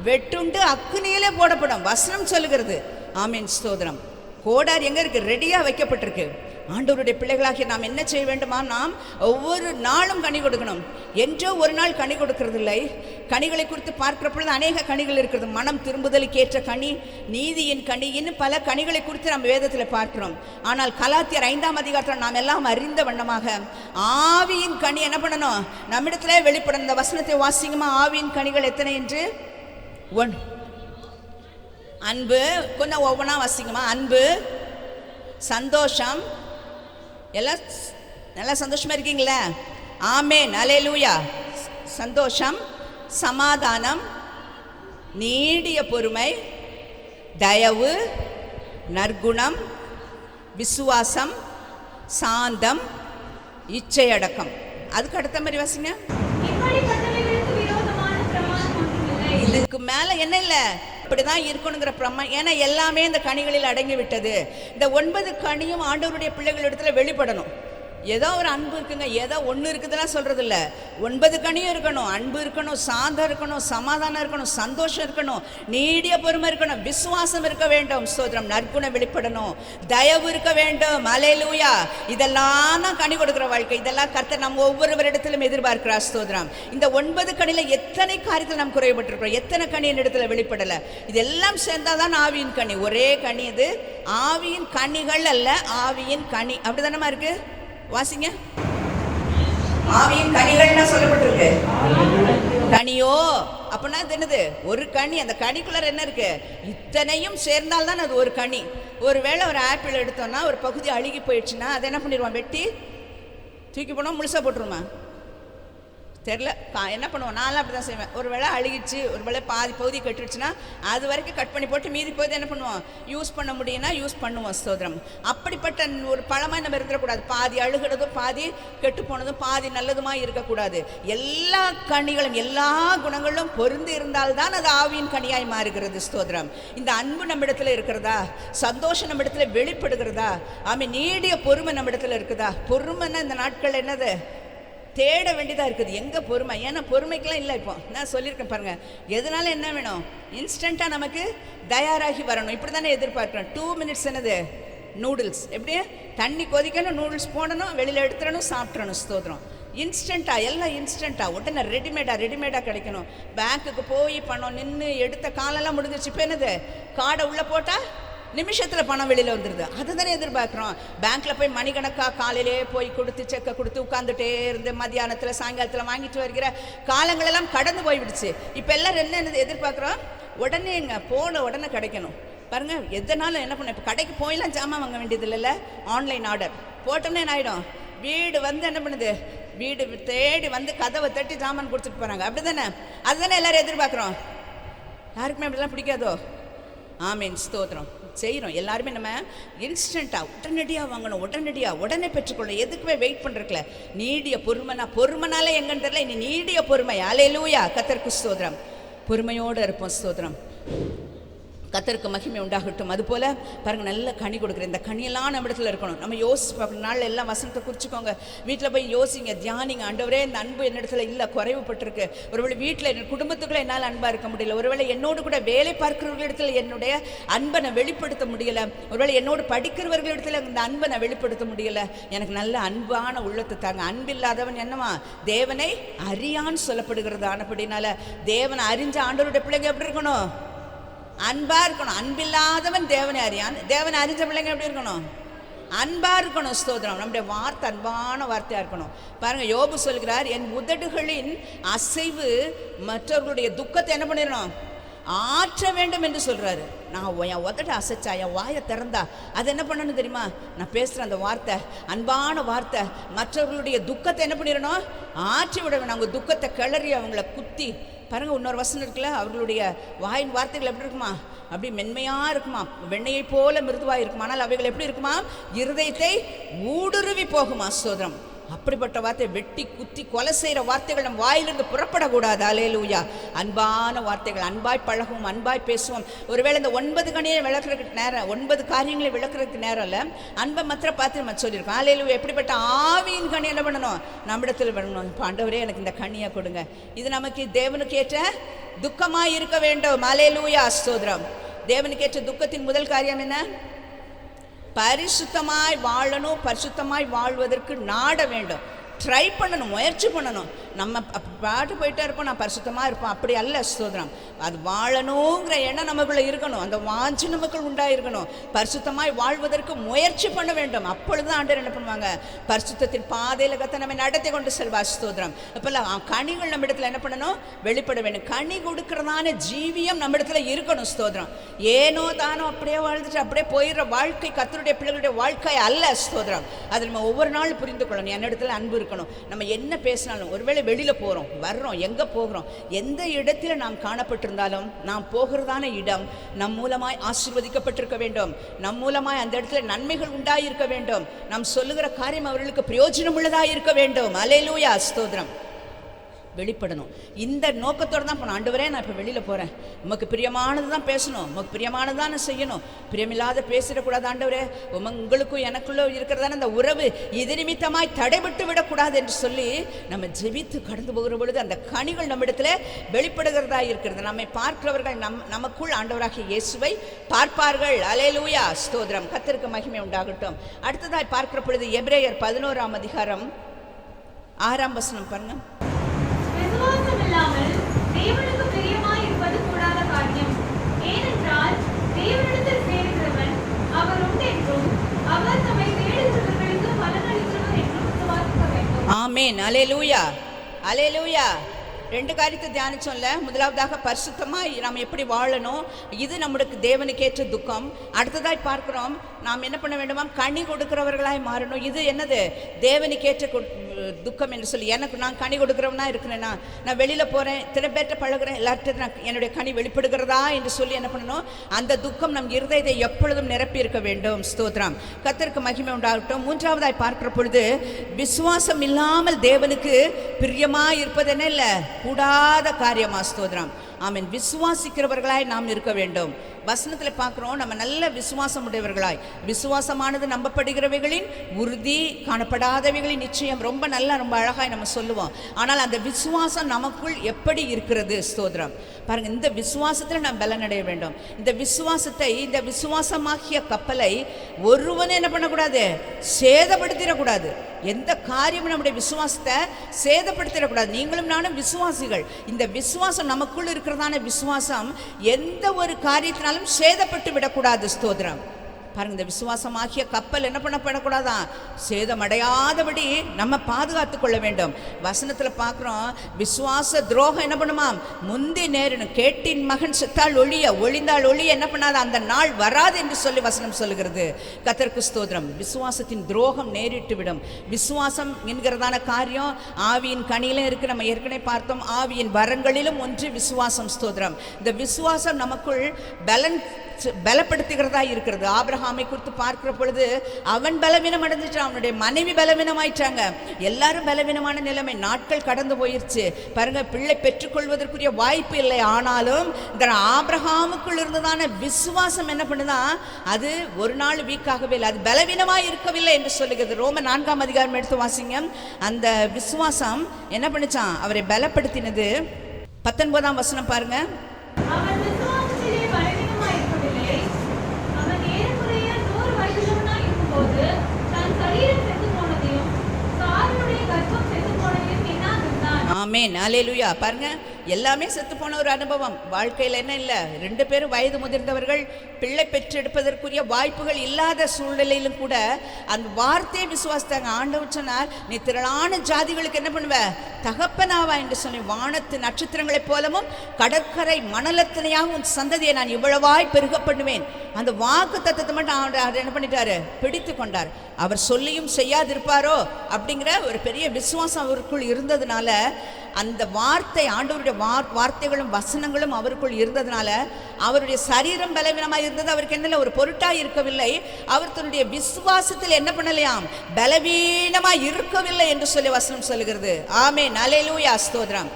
வெட்டுண்டு அக்குனியிலே போடப்படும் வசனம் சொல்லுகிறது. ஆமீன். ஸ்தோத்திரம். கோடாரி எங்கே இருக்குது? ரெடியாக வைக்கப்பட்டிருக்கு. ஆண்டவருடைய பிள்ளைகளாகிய நாம் என்ன செய்ய வேண்டுமா? நாம் ஒவ்வொரு நாளும் கனி கொடுக்கணும். என்றோ ஒரு நாள் கனி கொடுக்கறதில்லை. கனிகளை குறித்து பார்க்கிற பொழுது அநேக கனிகள் இருக்கிறது. மனம் திரும்புதலுக்கு ஏற்ற கனி, நீதியின் கனி, இன்னும் பல கனிகளை குறித்து நம்ம வேதத்தில் பார்க்கிறோம். ஆனால் கலாத்தியர் 5ஆம் அதிகாரத்தில் நாம் எல்லாம் அறிந்த வண்ணமாக ஆவியின் கனி என்ன பண்ணணும்? நம்மிடத்திலே வெளிப்படணும். இந்த வசனத்தை வாசிங்கம்மா. ஆவியின் கனிகள் எத்தனை என்று? 1. அன்பு. கொஞ்சம் ஒவ்வொன்றா வாசிங்கம்மா. அன்பு, சந்தோஷம். எல்லாம் நல்லா சந்தோஷமா இருக்கீங்களா? ஆமேன். அல்லேலூயா. சந்தோஷம், சமாதானம், நீடிய பொறுமை, தயவு, நற்குணம், விசுவாசம், சாந்தம், இச்சையடக்கம். அதுக்கு அடுத்த மாதிரி வாசிங்க. இதுக்கு மேலே என்ன இல்லை? இப்படிதான் இருக்கணுங்கிற பிரமாணம். ஏன்னா எல்லாமே இந்த கனிகளில் அடங்கி விட்டது. இந்த 9 கனியும் ஆண்டவருடைய பிள்ளைகள் இடத்துல வெளிப்படணும். ஏதோ ஒரு அன்பு இருக்குங்க, ஏதோ ஒன்று இருக்குதுலாம் சொல்கிறது இல்லை. 9 கனியும் இருக்கணும். அன்பு இருக்கணும், சாந்தம் இருக்கணும், சமாதானம் இருக்கணும், சந்தோஷம் இருக்கணும், நீடிய பொறுமை இருக்கணும், விசுவாசம் இருக்க வேண்டும். ஸ்தோத்திரம். நற்குணம் வெளிப்படணும், தயவு இருக்க வேண்டும். அல்லேலூயா. இதெல்லாம் தான் கனி கொடுக்குற வாழ்க்கை. இதெல்லாம் கர்த்தர் நம்ம ஒவ்வொருவரிடத்திலும் எதிர்பார்க்கிறார். ஸ்தோத்திரம். இந்த 9 கனியில் எத்தனை காரியத்தில் நாம் குறைபட்டிருக்கிறோம், எத்தனை கனி இடத்துல வெளிப்படலை. இதெல்லாம் சேர்ந்தாதான் ஆவியின் கனி. ஒரே கனி இது. ஆவியின் கனிகள் அல்ல, ஆவியின் கனி. அப்படிதானமா இருக்கு? வாசிங்க. ஆவியின் கனிகள்னா சொல்லப்பட்டிருக்கு. கனியோ அப்படின்னா அது என்னது? ஒரு கனி. அந்த கனிக்குள்ள என்ன இருக்கு? இத்தனையும் சேர்ந்தால்தான் அது ஒரு கனி. ஒருவேளை ஒரு ஆப்பிள் எடுத்தோம்னா ஒரு பகுதி அழுகி போயிடுச்சுன்னா அதை என்ன பண்ணிடுவான்? வெட்டி தூக்கி போனோம், முழுசாக போட்டுருவான். தெரில என்ன பண்ணுவோம்? நான்லாம் அப்படி தான் செய்வேன். ஒரு வேளை அழுகிடுச்சு, ஒரு வேளை பாதி பகுதி கட்டிடுச்சுன்னா அது வரைக்கும் கட் பண்ணி போட்டு மீதி பகுதி என்ன பண்ணுவோம்? யூஸ் பண்ண முடியும்னா யூஸ் பண்ணுவோம். ஸ்தோத்திரம். அப்படிப்பட்ட ஒரு பழமாக நம்ம இருக்கக்கூடாது. பாதி அழுகிறதும் பாதி கெட்டு போனதும் பாதி நல்லதுமா இருக்கக்கூடாது. எல்லா கனிகளும் எல்லா குணங்களும் பொருந்து இருந்தால்தான் அது ஆவியின் கனியாய் மாறுகிறது. ஸ்தோத்திரம். இந்த அன்பு நம்ம இடத்துல இருக்கிறதா? சந்தோஷம் நம்ம இடத்துல வெளிப்படுகிறதா? நீடிய பொறுமை நம்ம இடத்துல இருக்குதா? பொறுமைன்னா இந்த நாட்கள் என்னது? தேட வேண்டியதாக இருக்குது. எங்கே பொறுமை? ஏன்னா பொறுமைக்கெல்லாம் இல்லை. இப்போ நான் சொல்லியிருக்கேன் பாருங்கள். எதனால என்ன வேணும்? இன்ஸ்டண்ட்டாக நமக்கு தயாராகி வரணும். இப்படி தானே எதிர்பார்க்குறோம். 2 minutes என்னது? நூடுல்ஸ். எப்படி? தண்ணி கொதிக்கணும், நூடுல்ஸ் போடணும், வெளியில் எடுத்துடணும், சாப்பிட்றணும். ஸ்தோத்திரம். இன்ஸ்டண்ட்டாக, எல்லாம் இன்ஸ்டண்ட்டாக, உடனே ரெடிமேடாக கிடைக்கணும். பேங்க்குக்கு போய் பணம் நின்று எடுத்த காலெல்லாம் முடிஞ்சிச்சு. இப்போ என்னது? கார்டை உள்ளே போட்டால் நிமிஷத்தில் பணம் வெளியில் வந்துடுது. அதுதானே எதிர்பார்க்குறோம். பேங்க்கில் போய் மணிக்கணக்காக காலையிலே போய் கொடுத்து செக்கை கொடுத்து உட்காந்துட்டே இருந்து மத்தியானத்தில் சாயங்காலத்தில் வாங்கிட்டு வருகிற காலங்களெல்லாம் கடந்து போய்விடுச்சு. இப்போ எல்லோரும் என்னது எதிர்பார்க்குறோம்? உடனே போன உடனே கிடைக்கணும். பாருங்கள், எதனாலும் என்ன பண்ண, இப்போ கடைக்கு போயெல்லாம் ஜாமான் வாங்க வேண்டியது இல்லைல்ல. ஆன்லைன் ஆர்டர் போட்டோன்னே என்ன ஆகிடும்? வீடு வந்து என்ன பண்ணுது? வீடு தேடி வந்து கதவை தட்டி ஜாமான் கொடுத்துட்டு போகிறாங்க. அப்படி தானே? அதுதானே எல்லோரும் எதிர்பார்க்குறோம். யாருக்குமே அப்படிலாம் பிடிக்காதோ? ஆமீன். ஸ்தோத்திரம். செய்கிறோம் எல்லாருமே. நம்ம இன்ஸ்டண்ட்டாக உடனடியாக வாங்கணும், உடனே பெற்றுக்கொள்ளணும். எதுக்குமே வெயிட் பண்ணுறதுல. நீடிய பொறுமைனாலே எங்கன்னு தெரியல. இனி நீடிய பொறுமை. அல்லேலூயா. கர்த்தருக்கு ஸ்தோத்திரம். பொறுமையோடு இருப்போம். ஸ்தோத்திரம். கர்த்தருக்கு மகிமை உண்டாகட்டும். அதுபோல் பாருங்கள், நல்ல கனி கொடுக்குற இந்த கனியெல்லாம் நம்ம இடத்துல இருக்கணும். நம்ம யோசிச்சு பார்க்கணும். நாளில் எல்லாம் வசனத்தை குறிச்சிக்கோங்க. வீட்டில் போய் யோசிங்க, தியானிங்க. ஆண்டவரே, இந்த அன்பு என்னிடத்துல இல்லை, குறைவுபட்டிருக்கு. ஒருவேளை வீட்டில் என் குடும்பத்துக்குள்ளே என்னால் அன்பாக இருக்க முடியல. ஒருவேளை என்னோடு கூட வேலை பார்க்கிறவர்களிடத்தில் என்னுடைய அன்பை நான் வெளிப்படுத்த முடியலை. ஒருவேளை என்னோடு படிக்கிறவர்களிடத்தில் இந்த அன்பை நான் வெளிப்படுத்த முடியலை. எனக்கு நல்ல அன்பான உள்ளத்தை தாங்க. அன்பில்லாதவன் என்னவா? தேவனை அறியான்னு சொல்லப்படுகிறது. ஆனப்படினால தேவனை அறிஞ்ச ஆண்டவருடைய பிள்ளைங்க எப்படி இருக்கணும்? அன்பாக இருக்கணும். அன்பில்லாதவன் தேவனை அறியான். தேவனை அறிஞ்ச பிள்ளைங்க எப்படி இருக்கணும்? அன்பா இருக்கணும். ஸ்தோத்திரம். நம்முடைய வார்த்தை அன்பான வார்த்தையா இருக்கணும். பாருங்க, யோபு சொல்கிறார், என் உதடுகளின் அசைவு மற்றவர்களுடைய துக்கத்தை என்ன பண்ணிடணும், ஆற்ற வேண்டும் என்று சொல்றாரு. நான் என் உதட்ட அசைச்சா, என் வாயை திறந்தா, அது என்ன பண்ணணும் தெரியுமா, நான் பேசுகிற அந்த வார்த்தை அன்பான வார்த்தை மற்றவர்களுடைய துக்கத்தை என்ன பண்ணிடணும், ஆற்றி விட வேணும். அவங்க துக்கத்தை கிளறி அவங்கள குத்தி. பாருங்க, இன்னொரு வசனம் இருக்குல்ல, அவர்களுடைய வாயின் வார்த்தைகள் எப்படி இருக்குமா, அப்படி மென்மையாக இருக்குமா, வெண்ணையை போல மிருதுவாக இருக்குமா, ஆனால் அவைகள் எப்படி இருக்குமா, இருதயத்தை ஊடுருவி போகுமா. ஸ்தோத்திரம். அப்படிப்பட்ட வார்த்தை, வெட்டி குத்தி கொலை செய்கிற வார்த்தைகள் நம் வாயிலிருந்து புறப்படக்கூடாது. அல்லேலூயா. அன்பான வார்த்தைகள், அன்பாய் பழகுவோம், அன்பாய் பேசுவோம். ஒருவேளை இந்த 9 கனியை விளக்குறதுக்கு நேரம், 9 காரியங்களை விளக்குறதுக்கு நேரம் இல்லை, அன்பை மாத்திரம் பார்த்து நம்ம சொல்லியிருக்கோம். அல்லேலூயா. எப்படிப்பட்ட ஆவியின் கனி என்ன பண்ணணும், நம்மிடத்தில் வரணும். இப்போ ஆண்டவரே எனக்கு இந்த கனியை கொடுங்க, இது நமக்கு தேவனுக்கு ஏற்ற துக்கமாக இருக்க வேண்டும். அல்லேலூயா. ஸ்தோத்திரம். தேவனுக்கு ஏற்ற துக்கத்தின் முதல் காரியம் என்ன, பரிசுத்தமாய் வாழணும். பரிசுத்தமாய் வாழ்வதற்கு நாட வேண்டும், ட்ரை பண்ணணும், முயற்சி பண்ணணும். நம்ம பாட்டு போயிட்டே இருப்போம், நான் பரிசுத்தமாக இருப்போம், அப்படி அல்ல. ஸ்தோத்திரம். அது வாழணுங்கிற எண்ணம் நமக்குள்ள இருக்கணும், அந்த வாஞ்சி நமக்குள் உண்டாயிருக்கணும். பரிசுத்தமாய் வாழ்வதற்கு முயற்சி பண்ண வேண்டும். அப்பொழுது ஆண்டவர் என்ன பண்ணுவாங்க, பரிசுத்தத்தின் பாதையில் கத்த நம்ம நடத்தி கொண்டு செல்வா. ஸ்தோத்திரம். அப்போல்லாம் கனிகள் நம்ம இடத்துல என்ன பண்ணணும், வெளிப்பட வேண்டும். கனி கொடுக்கறதான ஜீவியம் நம்ம இடத்துல இருக்கணும். ஸ்தோத்திரம். ஏனோ தானோ அப்படியே வாழ்ந்துட்டு அப்படியே போயிடுற வாழ்க்கை கர்த்தருடைய பிள்ளைகளுடைய வாழ்க்கை அல்ல. ஸ்தோத்திரம். அதை நம்ம ஒவ்வொரு நாளும் புரிந்து கொள்ளணும். என் இடத்துல அன்பு இருக்கணும். நம்ம என்ன பேசினாலும், ஒருவேளை வெளியில போறோம் வர்றோம், எங்க போகிறோம், எந்த இடத்துல நாம் காணப்பட்டிருந்தாலும், நாம் போகிறதான இடம் நம் மூலமாய் ஆசீர்வதிக்கப்பட்டிருக்க வேண்டும். நம் மூலமாய் அந்த இடத்துல நன்மைகள் உண்டாயிருக்க வேண்டும். நாம் சொல்லுகிற காரியம் அவர்களுக்கு பிரயோஜனம் உள்ளதாக இருக்க வேண்டும். அல்லேலூயா. ஸ்தோத்திரம். வெளிப்படணும். இந்த நோக்கத்தோடு தான் போகணும். ஆண்டவரே, நான் இப்போ வெளியில் போகிறேன், உமக்கு பிரியமானது தான் பேசணும், உமக்கு பிரியமானது தான் நான் செய்யணும், பிரியமில்லாத பேசிடக்கூடாது. ஆண்டவரே, உங்களுக்கும் எனக்குள்ள இருக்கிறதான அந்த உறவு இது நிமித்தமாய் தடைபட்டு விடக்கூடாது என்று சொல்லி நம்ம ஜெபித்து கடந்து போகிற பொழுது அந்த கனிகள் நம்மிடத்தில் வெளிப்படுகிறதா இருக்கிறது. நம்மை பார்க்கிறவர்கள் நமக்குள் ஆண்டவராகிய இயேசுவை பார்ப்பார்கள். அல்லேலூயா. ஸ்தோத்திரம். கர்த்தருக்கு மகிமை உண்டாகட்டும். அடுத்ததாய் பார்க்கிற பொழுது எபிரேயர் 11ஆம் அதிகாரம் 6ஆம் வசனம் பாருங்க. விசுவாசம் இல்லாமல் தேவனுக்கு பிரியமாய் இருப்பது கூடாத காரியம். ஏனென்றால் தேவனிடத்தில் சேருகிறவன் அவர் உண்டென்றும் அவர் தம்மை தேடுகிறவர்களுக்கு பலனளிக்கிறவர் என்றும் விசுவாசிக்க வேண்டும். ஆமென். அல்லேலூயா. அல்லேலூயா. 2 காரியத்தை தியானிச்சோம்ல. முதலாவதாக பரிசுத்தமாக நாம் எப்படி வாழணும், இது நம்மளுக்கு தேவனுக்கேற்ற துக்கம். அடுத்ததாய் பார்க்கிறோம், நாம் என்ன பண்ண வேண்டுமா, கனி கொடுக்கிறவர்களாய் மாறணும். இது என்னது, தேவனுக்கேற்ற துக்கம் என்று சொல்லி. எனக்கு நான் கனி கொடுக்குறவனா இருக்கிறேன்னா, நான் வெளியில் போகிறேன், திரு பேர்ட்ட பழகிறேன், எல்லார்ட்டும் நான் என்னுடைய கனி வெளிப்படுகிறதா என்று சொல்லி என்ன பண்ணணும், அந்த துக்கம் நம் இருதயத்தை எப்பொழுதும் நிரப்பி இருக்க வேண்டும். ஸ்தோத்திரம். கர்த்தருக்கு மகிமை உண்டாகட்டும். மூன்றாவதாய் பார்க்கிற பொழுது, விசுவாசம் இல்லாமல் தேவனுக்கு பிரியமாக இருப்பது என்ன இல்லை, கூடாத காரியமா. ஸ்தோத்திரம். ஆமென். விசுவாசிக்கிறவர்களாய் நாம் இருக்க வேண்டும். வசனத்தில் பார்க்குறோம், நம்ம நல்ல விசுவாசம் உடையவர்களாய், விசுவாசமானது நம்பப்படுகிறவைகளின் உறுதி, காணப்படாதவைகளின் நிச்சயம். ரொம்ப நல்லா, ரொம்ப அழகாய் நம்ம சொல்லுவோம். ஆனால் அந்த விசுவாசம் நமக்குள் எப்படி இருக்கிறது. ஸ்தோத்திரம். பாருங்க, இந்த விசுவாசத்தில் நாம் பலனடைய வேண்டும். இந்த விசுவாசத்தை, இந்த விசுவாசமாகிய கப்பலை ஒருவனே என்ன பண்ணக்கூடாது, சேதப்படுத்திடக்கூடாது. எந்த காரியமும் நம்முடைய விசுவாசத்தை சேதப்படுத்திடக்கூடாது. நீங்களும் நானும் விசுவாசிகள். இந்த விசுவாசம் நமக்குள் இருக்கிறதான விசுவாசம் எந்த ஒரு காரியத்தினாலும் சேதப்பட்டு விடக்கூடாது. ஸ்தோத்திரம். பாருங்க, இந்த விசுவாசமாகிய கப்பல் என்ன பண்ணப்படக்கூடாதான், சேதமடையாதபடி நம்ம பாதுகாத்து கொள்ள வேண்டும். வசனத்தில் பார்க்குறோம், விசுவாச துரோகம் என்ன பண்ணுமாம், முந்தி நேரணும். கேட்டின் மகன் செத்தால் ஒழிய, ஒழிந்தால் ஒழிய என்ன பண்ணாத அந்த நாள் வராது என்று சொல்லி வசனம் சொல்லுகிறது. கர்த்தருக்கு ஸ்தோத்திரம். விசுவாசத்தின் துரோகம் நேரிட்டு விடும். விசுவாசம் என்கிறதான காரியம் ஆவியின் கனியிலும் இருக்கு. நம்ம ஏற்கனவே பார்த்தோம், ஆவியின் வரங்களிலும் ஒன்று விசுவாசம். ஸ்தோத்திரம். இந்த விசுவாசம் நமக்குள் பலப்படுத்துகிறதா இருக்கிறது. ஆபிரகாமை குறித்து பார்க்கிற பொழுது, அவன் பலவீனம் அடைஞ்சிட்டான், அவனுடைய மனைவி பலவீனமாயிட்டாங்க, எல்லாரும் பலவீனமான நிலைமை. நாட்கள் கடந்து போயிருச்சு. பாருங்க, பிள்ளை பெற்றுக்கொள்வதற்குரிய வாய்ப்பு இல்லை. ஆனாலும் இந்த ஆபிரகாமுக்குள் இருந்ததான விசுவாசம் என்ன பண்ணுதான், அது ஒரு நாள் வீக்காகவே இல்லை, அது பலவீனமாக இருக்கவில்லை என்று சொல்லுகிறது. ரோமர் 4ஆம் அதிகாரம் எடுத்து வாசிங்க. அந்த விசுவாசம் என்ன பண்ணுச்சான், அவரை பலப்படுத்தினது. 19ஆம் வசனம் பாருங்க. அவன் விசுவாசத்திலே பலவீனமாய் இருக்கவில்லை. அவன் ஏறக்குறைய 100 வயதுள்ளவனாய் இருக்கும்போது தன் சரீரம் செத்து போனதையும் சாரனுடைய கர்ப்பம் செத்து போனதையும் எண்ணாதிருந்தான். ஆமென். அல்லேலூயா. பாருங்க, எல்லாமே செத்து போன ஒரு அனுபவம். வாழ்க்கையில் என்ன இல்லை, 2 பேரும் வயது முதிர்ந்தவர்கள், பிள்ளை பெற்றெடுப்பதற்குரிய வாய்ப்புகள் இல்லாத சூழ்நிலையிலும் கூட அந்த வார்த்தையை விசுவாசித்தாங்க. ஆண்டவர் சொன்னார், நீ திரளான ஜாதிகளுக்கு என்ன பண்ணுவ, தகப்பனாவா என்று சொல்லி, வானத்து நட்சத்திரங்களைப் போலவும் கடற்கரை மணலத்தினையாக உன் சந்ததியை நான் இவ்வளவாய் பெருக பண்ணுவேன். அந்த வாக்கு தத்தத்தை மட்டும் அவர் என்ன பண்ணிட்டாரு, பிடித்து கொண்டார். அவர் சொல்லியும் செய்யாதிருப்பாரோ அப்படிங்கிற ஒரு பெரிய விசுவாசம் அவருக்குள் இருந்ததுனால, அந்த வார்த்தை ஆண்டவருடைய வார்த்தைகளும் வசனங்களும் அவருக்குள் இருந்ததுனால அவருடைய சரீரம் பலவீனமாக இருந்தது. அவருக்கு என்ன ஒரு பொருட்டாக இருக்கவில்லை. அவர் தன்னுடைய விசுவாசத்தில் என்ன பண்ணலையாம், பலவீனமாக இருக்கவில்லை என்று சொல்லி வசனம் சொல்லுகிறது. ஆமென், அல்லேலூயா, ஸ்தோத்திரம்.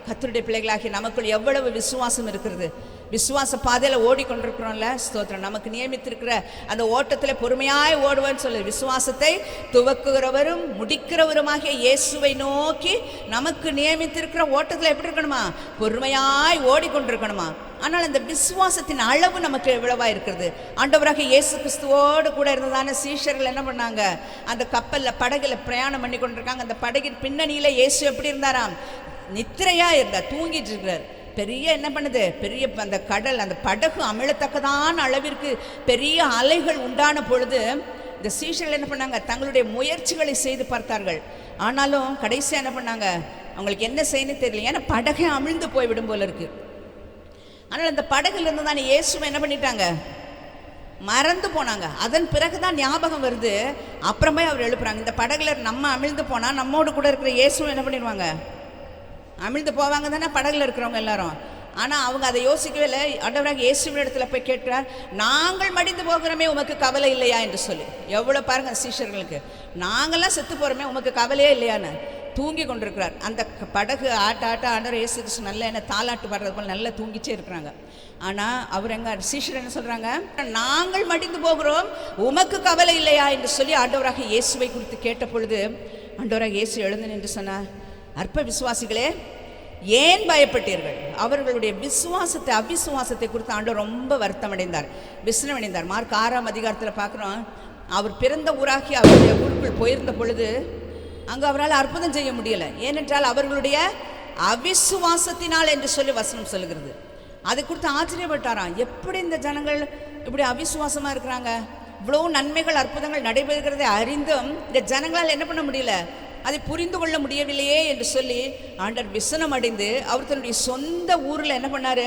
கர்த்தருடைய பிள்ளைகளாகி நமக்குள் எவ்வளவு விசுவாசம் இருக்கிறது. விசுவாச பாதையில் ஓடிக்கொண்டிருக்கிறோம்ல, ஸ்தோத்திரம். நமக்கு நியமித்திருக்கிற அந்த ஓட்டத்தில் பொறுமையாய் ஓடுவேன்னு சொல்லி விசுவாசத்தை துவக்குகிறவரும் முடிக்கிறவருமாகிய இயேசுவை நோக்கி நமக்கு நியமித்திருக்கிற ஓட்டத்தில் எப்படி இருக்கணுமா, பொறுமையாய் ஓடிக்கொண்டிருக்கணுமா. ஆனால் அந்த விசுவாசத்தின் அளவு நமக்கு எவ்வளவா இருக்கிறது. ஆண்டவராக இயேசு கிறிஸ்துவோடு கூட இருந்ததான சீஷர்கள் என்ன பண்ணாங்க, அந்த கப்பலில் படகுல பிரயாணம் பண்ணி கொண்டிருக்காங்க. அந்த படகின் பின்னணியில் இயேசு எப்படி இருந்தாராம், நித்திரையா இருந்தார், தூங்கிட்டு இருக்கிறார். பெரிய என்ன பண்ணுது, பெரிய அந்த கடல், அந்த படகு அமிழத்தக்கதான அளவிற்கு பெரிய அலைகள் உண்டான பொழுது இந்த சீஷர்கள் என்ன பண்ணாங்க, தங்களுடைய முயற்சிகளை செய்து பார்த்தார்கள். ஆனாலும் கடைசியாக என்ன பண்ணாங்க, அவங்களுக்கு என்ன செய்யணும்னு தெரியல. ஏன்னா படகை அமிழ்ந்து போய்விடும் போல இருக்கு. ஆனால் அந்த படகுல இருந்து தான் இயேசுவை என்ன பண்ணிட்டாங்க, மறந்து போனாங்க. அதன் பிறகுதான் ஞாபகம் வருது. அப்புறமே அவர் எழுப்புறாங்க. இந்த படகுல நம்ம அமிழ்ந்து போனால் நம்மோடு கூட இருக்கிற இயேசுவை என்ன பண்ணிடுவாங்க, அமிழ்ந்து போவாங்க தானே படகுல இருக்கிறவங்க எல்லாரும். ஆனால் அவங்க அதை யோசிக்கவே இல்லை. ஆண்டவராக இயேசுவின் இடத்துல போய் கேட்கிறார், நாங்கள் மடிந்து போகிறோமே உமக்கு கவலை இல்லையா என்று சொல்லி. எவ்வளோ பாருங்க சீஷர்களுக்கு, நாங்கள்லாம் செத்து போகிறோமே உமக்கு கவலையே இல்லையான்னு தூங்கி கொண்டிருக்கிறார். அந்த படகு ஆட்ட ஆண்டவர் இயேசு கிறிஸ்து நல்ல என்ன தாலாட்டு பாடுறது போல் நல்லா தூங்கிச்சே இருக்கிறாங்க. ஆனால் அவர் எங்க சீஷர் என்ன சொல்கிறாங்க, நாங்கள் மடிந்து போகிறோம் உமக்கு கவலை இல்லையா என்று சொல்லி ஆண்டவராக இயேசுவை குறித்து கேட்ட பொழுது ஆண்டவராக இயேசு எழுந்து நின்று சொன்னார், அற்ப விசுவாசிகளே ஏன் பயப்பட்டீர்கள். அவர்களுடைய விசுவாசத்தை அவிசுவாசத்தை குறித்து ஆண்டவர் ரொம்ப வருத்தம் அடைந்தார், விசனம் அடைந்தார். மார்க் 6ஆம் அதிகாரத்தில் பார்க்குறோம், அவர் பிறந்த ஊராகி அவருடைய ஊருக்குள் போயிருந்த பொழுது அங்கே அவரால் அற்புதம் செய்ய முடியலை. ஏனென்றால் அவர்களுடைய அவிசுவாசத்தினால் என்று சொல்லி வசனம் சொல்லுகிறது. அதை குறித்து ஆச்சரியப்பட்டாராம், எப்படி இந்த ஜனங்கள் இப்படி அவிசுவாசமாக இருக்கிறாங்க, இவ்வளோ நன்மைகள் அற்புதங்கள் நடைபெறுகிறதை அறிந்தும் இந்த ஜனங்களால் என்ன பண்ண முடியல, அதை புரிந்து கொள்ள முடியவில்லையே என்று சொல்லி ஆண்டவர் விசனம் அடைந்து அவர் தன்னுடைய சொந்த ஊரில் என்ன பண்ணார்,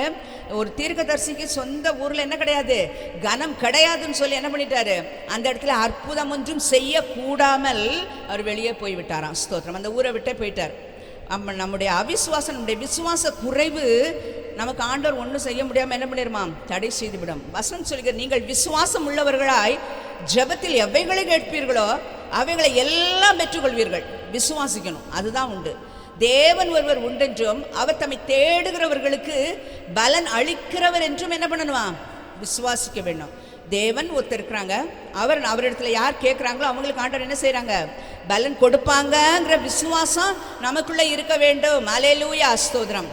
ஒரு தீர்க்கதரிசிக்கு சொந்த ஊரில் என்ன கிடையாது, கனம் கிடையாதுன்னு சொல்லி என்ன பண்ணிட்டாரு, அந்த இடத்துல அற்புதம் ஒன்றும் செய்யக்கூடாமல் அவர் வெளியே போய்விட்டாராம். ஸ்தோத்திரம். அந்த ஊரை விட்டே போயிட்டார். நம்முடைய அவிசுவாசம், நம்முடைய விசுவாச குறைவு நமக்கு ஆண்டவர் ஒன்றும் செய்ய முடியாமல் என்ன பண்ணிடுமாம், தடை செய்துவிடும். வசனம் சொல்கிற, நீங்கள் விசுவாசம் உள்ளவர்களாய் ஜெபத்தில் எவைகளை கேட்பீர்களோ அவைகளை எல்லாம் பெற்றுக்கொள்வீர்கள். விசுவாசிக்கணும், அதுதான் உண்டு. தேவன் ஒருவர் உண்டென்றும் அவர் தம்மை தேடுகிறவர்களுக்கு பலன் அளிக்கிறவர் என்றும் என்ன பண்ணணுமா, விசுவாசிக்க வேண்டும். தேவன் ஒருத்தர் இருக்கிறாங்க, அவரிடத்துல யார் கேட்குறாங்களோ அவங்களுக்கு ஆண்டவர் என்ன செய்கிறாங்க, பலன் கொடுப்பாங்கங்கிற விசுவாசம் நமக்குள்ளே இருக்க வேண்டும். அல்லேலூயா, ஸ்தோத்திரம்.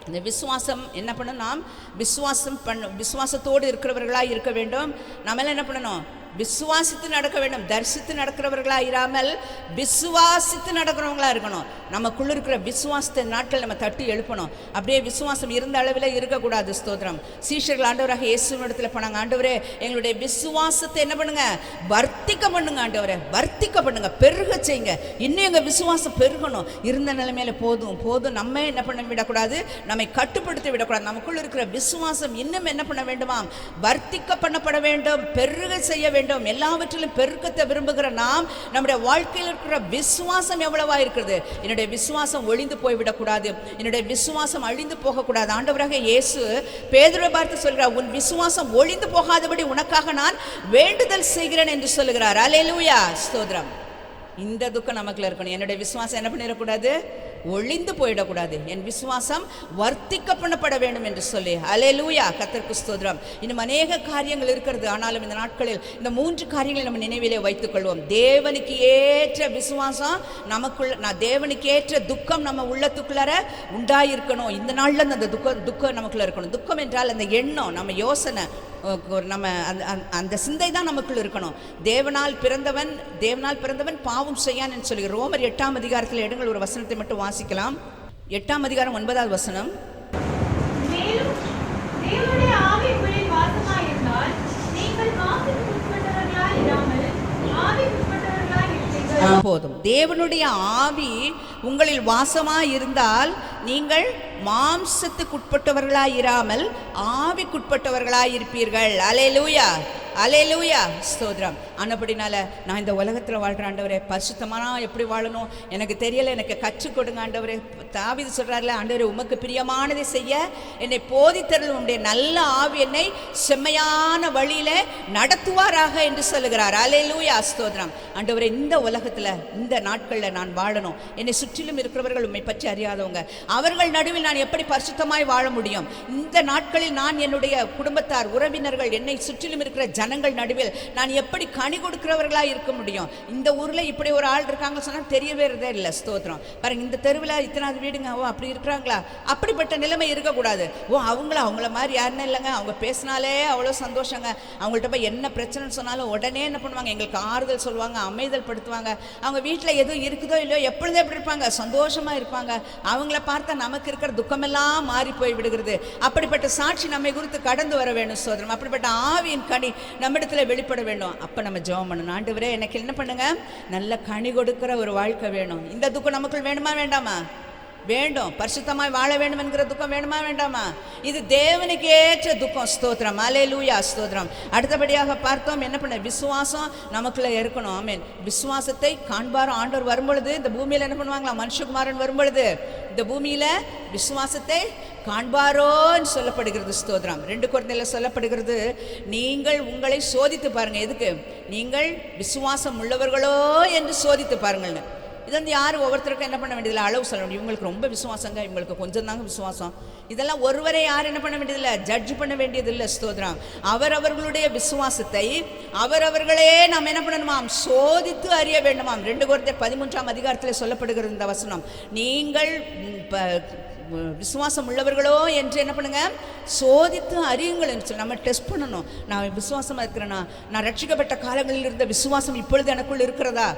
இந்த விசுவாசம் என்ன பண்ணணும், நாம் விசுவாசத்தோடு இருக்கிறவர்களாக இருக்க வேண்டும். நம்மளாம் என்ன பண்ணணும், விசுவாசித்து நடக்க வேண்டும். தரிசித்து நடக்கிறவர்களா இராமல் விசுவாசித்து நடக்கிறவங்களா இருக்கணும். நமக்குள்ள இருக்கிற விசுவாசத்தை நாட்கள் நம்ம தட்டி எழுப்பணும். அப்படியே விசுவாசம் இருந்த அளவில் இருக்கக்கூடாது. ஸ்தோத்திரம். சீஷர்கள் ஆண்டவராக இயேசுவின் இடத்துல போனாங்க, ஆண்டவரே எங்களுடைய விசுவாசத்தை என்ன பண்ணுங்க, வர்த்திக்க பண்ணுங்க ஆண்டவரே, வர்த்திக்க பண்ணுங்க, பெருக செய்யுங்க. இன்னும் எங்கள் விசுவாசம் பெருகணும். இருந்த நிலைமையில போதும் போதும் நம்ம என்ன பண்ண விடக்கூடாது, நம்மை கட்டுப்படுத்தி விடக்கூடாது. நமக்குள்ள இருக்கிற விசுவாசம் இன்னும் என்ன பண்ண வேண்டுமாம், வர்த்திக்க பண்ணப்பட வேண்டும், பெருக செய்ய வேண்டும். எல்லாவற்றிலும் பெருக்கத்தை விரும்புகிற நாம், நம்முடைய வாழ்க்கையில் இருக்கிற விசுவாசம் எவ்வளவா இருக்கிறது. என்னுடைய விசுவாசம் ஒளிந்து போய்விடக்கூடாது, என்னுடைய விசுவாசம் அழிந்து போகக்கூடாது. ஆண்டவராக இயேசு பேதுருவை பார்த்து சொல்கிறார், உன் விசுவாசம் ஒளிந்து போகாதபடி உனக்காக நான் வேண்டுதல் செய்கிறேன் என்று சொல்லுகிறார். அல்லேலூயா, ஸ்தோத்திரம். இந்த துக்கம் நமக்குள்ள இருக்கணும். என்னுடைய விசுவாசம் என்ன பண்ணிடக்கூடாது, ஒளிந்து போயிடக்கூடாது. என் விசுவாசம் வர்த்திக்க பண்ணப்பட வேண்டும் என்று சொல்லி. அல்லேலூயா, கர்த்தருக்கு ஸ்தோத்திரம். இன்னும் அநேக காரியங்கள் இருக்கிறது. ஆனாலும் இந்த நாட்களில் இந்த 3 காரியங்களை நம்ம நினைவிலே வைத்துக் கொள்வோம். தேவனுக்கு ஏற்ற விசுவாசம் நமக்குள்ள, தேவனுக்கு ஏற்ற துக்கம் நம்ம உள்ளத்துக்குள்ளார உண்டாயிருக்கணும். இந்த நாளில் அந்த துக்கம் நமக்குள்ள இருக்கணும். துக்கம் என்றால் அந்த எண்ணம், நம்ம யோசனை, நம்ம அந்த சிந்தை தான் நமக்குள்ள இருக்கணும். தேவனால் பிறந்தவன் பாவம் செய்யான்னு சொல்லி ரோமர் 8ஆம் அதிகாரத்தில் எடுங்கள், ஒரு வசனத்தை மட்டும் வாசிக்கலாம். 8ஆம் அதிகாரம் 9வது வசனம். மேலும் தேவனுடைய ஆவி உங்களில் வாசமாயிருந்தால் நீங்கள் மாம்சத்துக்கு உட்பட்டவர்களாய் இராமல் ஆவிக்கு உட்பட்டவர்களாய் இருப்பீர்கள். போதும். தேவனுடைய ஆவி உங்களில் வாசமாய் இருந்தால் நீங்கள் மாம்சத்துக்குட்பட்டவர்களாய் இராமல் ஆவிக்குட்பட்டவர்களாய் இருப்பீர்கள். அல்லேலூயா, அல்லேலூயா, ஸ்தோத்திரம். ஆனபடினால நான் இந்த உலகத்தில் வாழ்கிற ஆண்டவரே, பரிசுத்தமான எப்படி வாழணும் எனக்கு தெரியல, எனக்கு கற்றுக் கொடுங்க ஆண்டவரே. தாவீது சொல்றாருல, ஆண்டவரே உமக்கு பிரியமானதை செய்ய என்னை போதித்தருளும், உம்முடைய நல்ல ஆவி என்னை செம்மையான வழியில நடத்துவாராக என்று சொல்லுகிறார். அல்லேலூயா, ஸ்தோத்திரம். ஆண்டவரே, இந்த உலகத்தில் இந்த நாட்களில் நான் வாழணும். என்னை சுற்றிலும் இருக்கிறவர்கள் உம்மை பற்றி அறியாதவங்க, அவர்கள் நடுவில் நான் எப்படி பரிசுத்தமாய் வாழ முடியும்? இந்த நாட்களில் நான் என்னுடைய குடும்பத்தார், உறவினர்கள், என்னை சுற்றிலும் இருக்கிற ஜனங்கள் நடுவில் நான் எப்படி கனி கொடுக்கிறவர்களாக இருக்க முடியும்? இந்த ஊரில் இப்படி ஒரு ஆள் இருக்காங்க சொன்னால் தெரியவே இல்லை. ஸ்தோத்திரம். பாருங்க, இந்த தெருவில் இத்தனாவது வீடுங்க, ஓ அப்படி இருக்கிறாங்களா? அப்படிப்பட்ட நிலைமை இருக்கக்கூடாது. ஓ அவங்கள மாதிரி யாருன்னு இல்லைங்க, அவங்க பேசினாலே அவ்வளோ சந்தோஷங்க. அவங்கள்ட்ட போய் என்ன பிரச்சனைன்னு சொன்னாலும் உடனே என்ன பண்ணுவாங்க, எங்களுக்கு ஆறுதல் சொல்லுவாங்க, அமைதல் படுத்துவாங்க. அவங்க வீட்டில் எதுவும் இருக்குதோ இல்லையோ எப்பொழுதும் எப்படி இருப்பாங்க, சந்தோஷமாக இருப்பாங்க. அவங்கள பார்த்தா நமக்கு இருக்கிற துக்கமெல்லாம் மாறி போய் விடுகிறது. அப்படிப்பட்ட சாட்சி நம்மை குறித்து கடந்து வர வேணும். சோதரம், அப்படிப்பட்ட ஆவியின் கனி நம்மிடத்தில் வெளிப்பட வேண்டும். அப்போ நம்ம ஜெபம் பண்ணணும், ஆண்டவரே எனக்கு என்ன பண்ணுங்க, நல்ல கனி கொடுக்கிற ஒரு வாழ்க்கை வேணும். இந்த துக்கம் நமக்குள் வேணுமா வேண்டாமா? வேண்டும். பரிசுத்தமாய் வாழ வேண்டும் என்கிற துக்கம் வேணுமா வேண்டாமா? இது தேவனுக்கு ஏற்ற துக்கம். ஸ்தோத்திரம், அல்லேலூயா, ஸ்தோத்திரம். அடுத்தபடியாக பார்த்தோம், என்ன பண்ண, விசுவாசம் நமக்குள்ள இருக்கணும். ஆமென். விசுவாசத்தை காண்பாரும் ஆண்டவர் வரும்பொழுது இந்த பூமியில் என்ன பண்ணுவாங்களா, மனுஷகுமாரன் வரும்பொழுது இந்த பூமியில விசுவாசத்தை காண்பாரோன்னு சொல்லப்படுகிறது. ஸ்தோத்திரம். 2 கொரிந்தியரில் சொல்லப்படுகிறது, நீங்கள் உங்களை சோதித்து பாருங்க. எதுக்கு? நீங்கள் விசுவாசம் உள்ளவர்களோ என்று சோதித்து பாருங்கள்னு. இது வந்து யாரும் ஒவ்வொருத்தருக்கும் என்ன பண்ண வேண்டியதில்லை, அளவு சொல்ல முடியும். இவங்களுக்கு ரொம்ப விசுவாசங்க, இவங்களுக்கு கொஞ்சம் தாங்க விசுவாசம். இதெல்லாம் ஒருவரை யாரும் என்ன பண்ண வேண்டியதில்லை, ஜட்ஜ் பண்ண வேண்டியதில்லை. ஸ்தோத்திரம். அவரவர்களுடைய விசுவாசத்தை அவரவர்களே நாம் என்ன பண்ணணுமாம், சோதித்து அறிய வேண்டுமாம். 2 கொரிந்தியர் 13ஆம் அதிகாரத்தில் சொல்லப்படுகிறது இந்த வசனம். நீங்கள் விசுவாசம் உள்ளவர்களோ என்று என்ன பண்ணுங்க, சோதித்து அறியுங்கள் என்று சொல்லி நம்ம டெஸ்ட் பண்ணணும். நான் விசுவாசமாக இருக்கிறேன்னா, நான் ரட்சிக்கப்பட்ட காலங்களில் இருந்த விசுவாசம் இப்பொழுது எனக்குள் இருக்கிறதா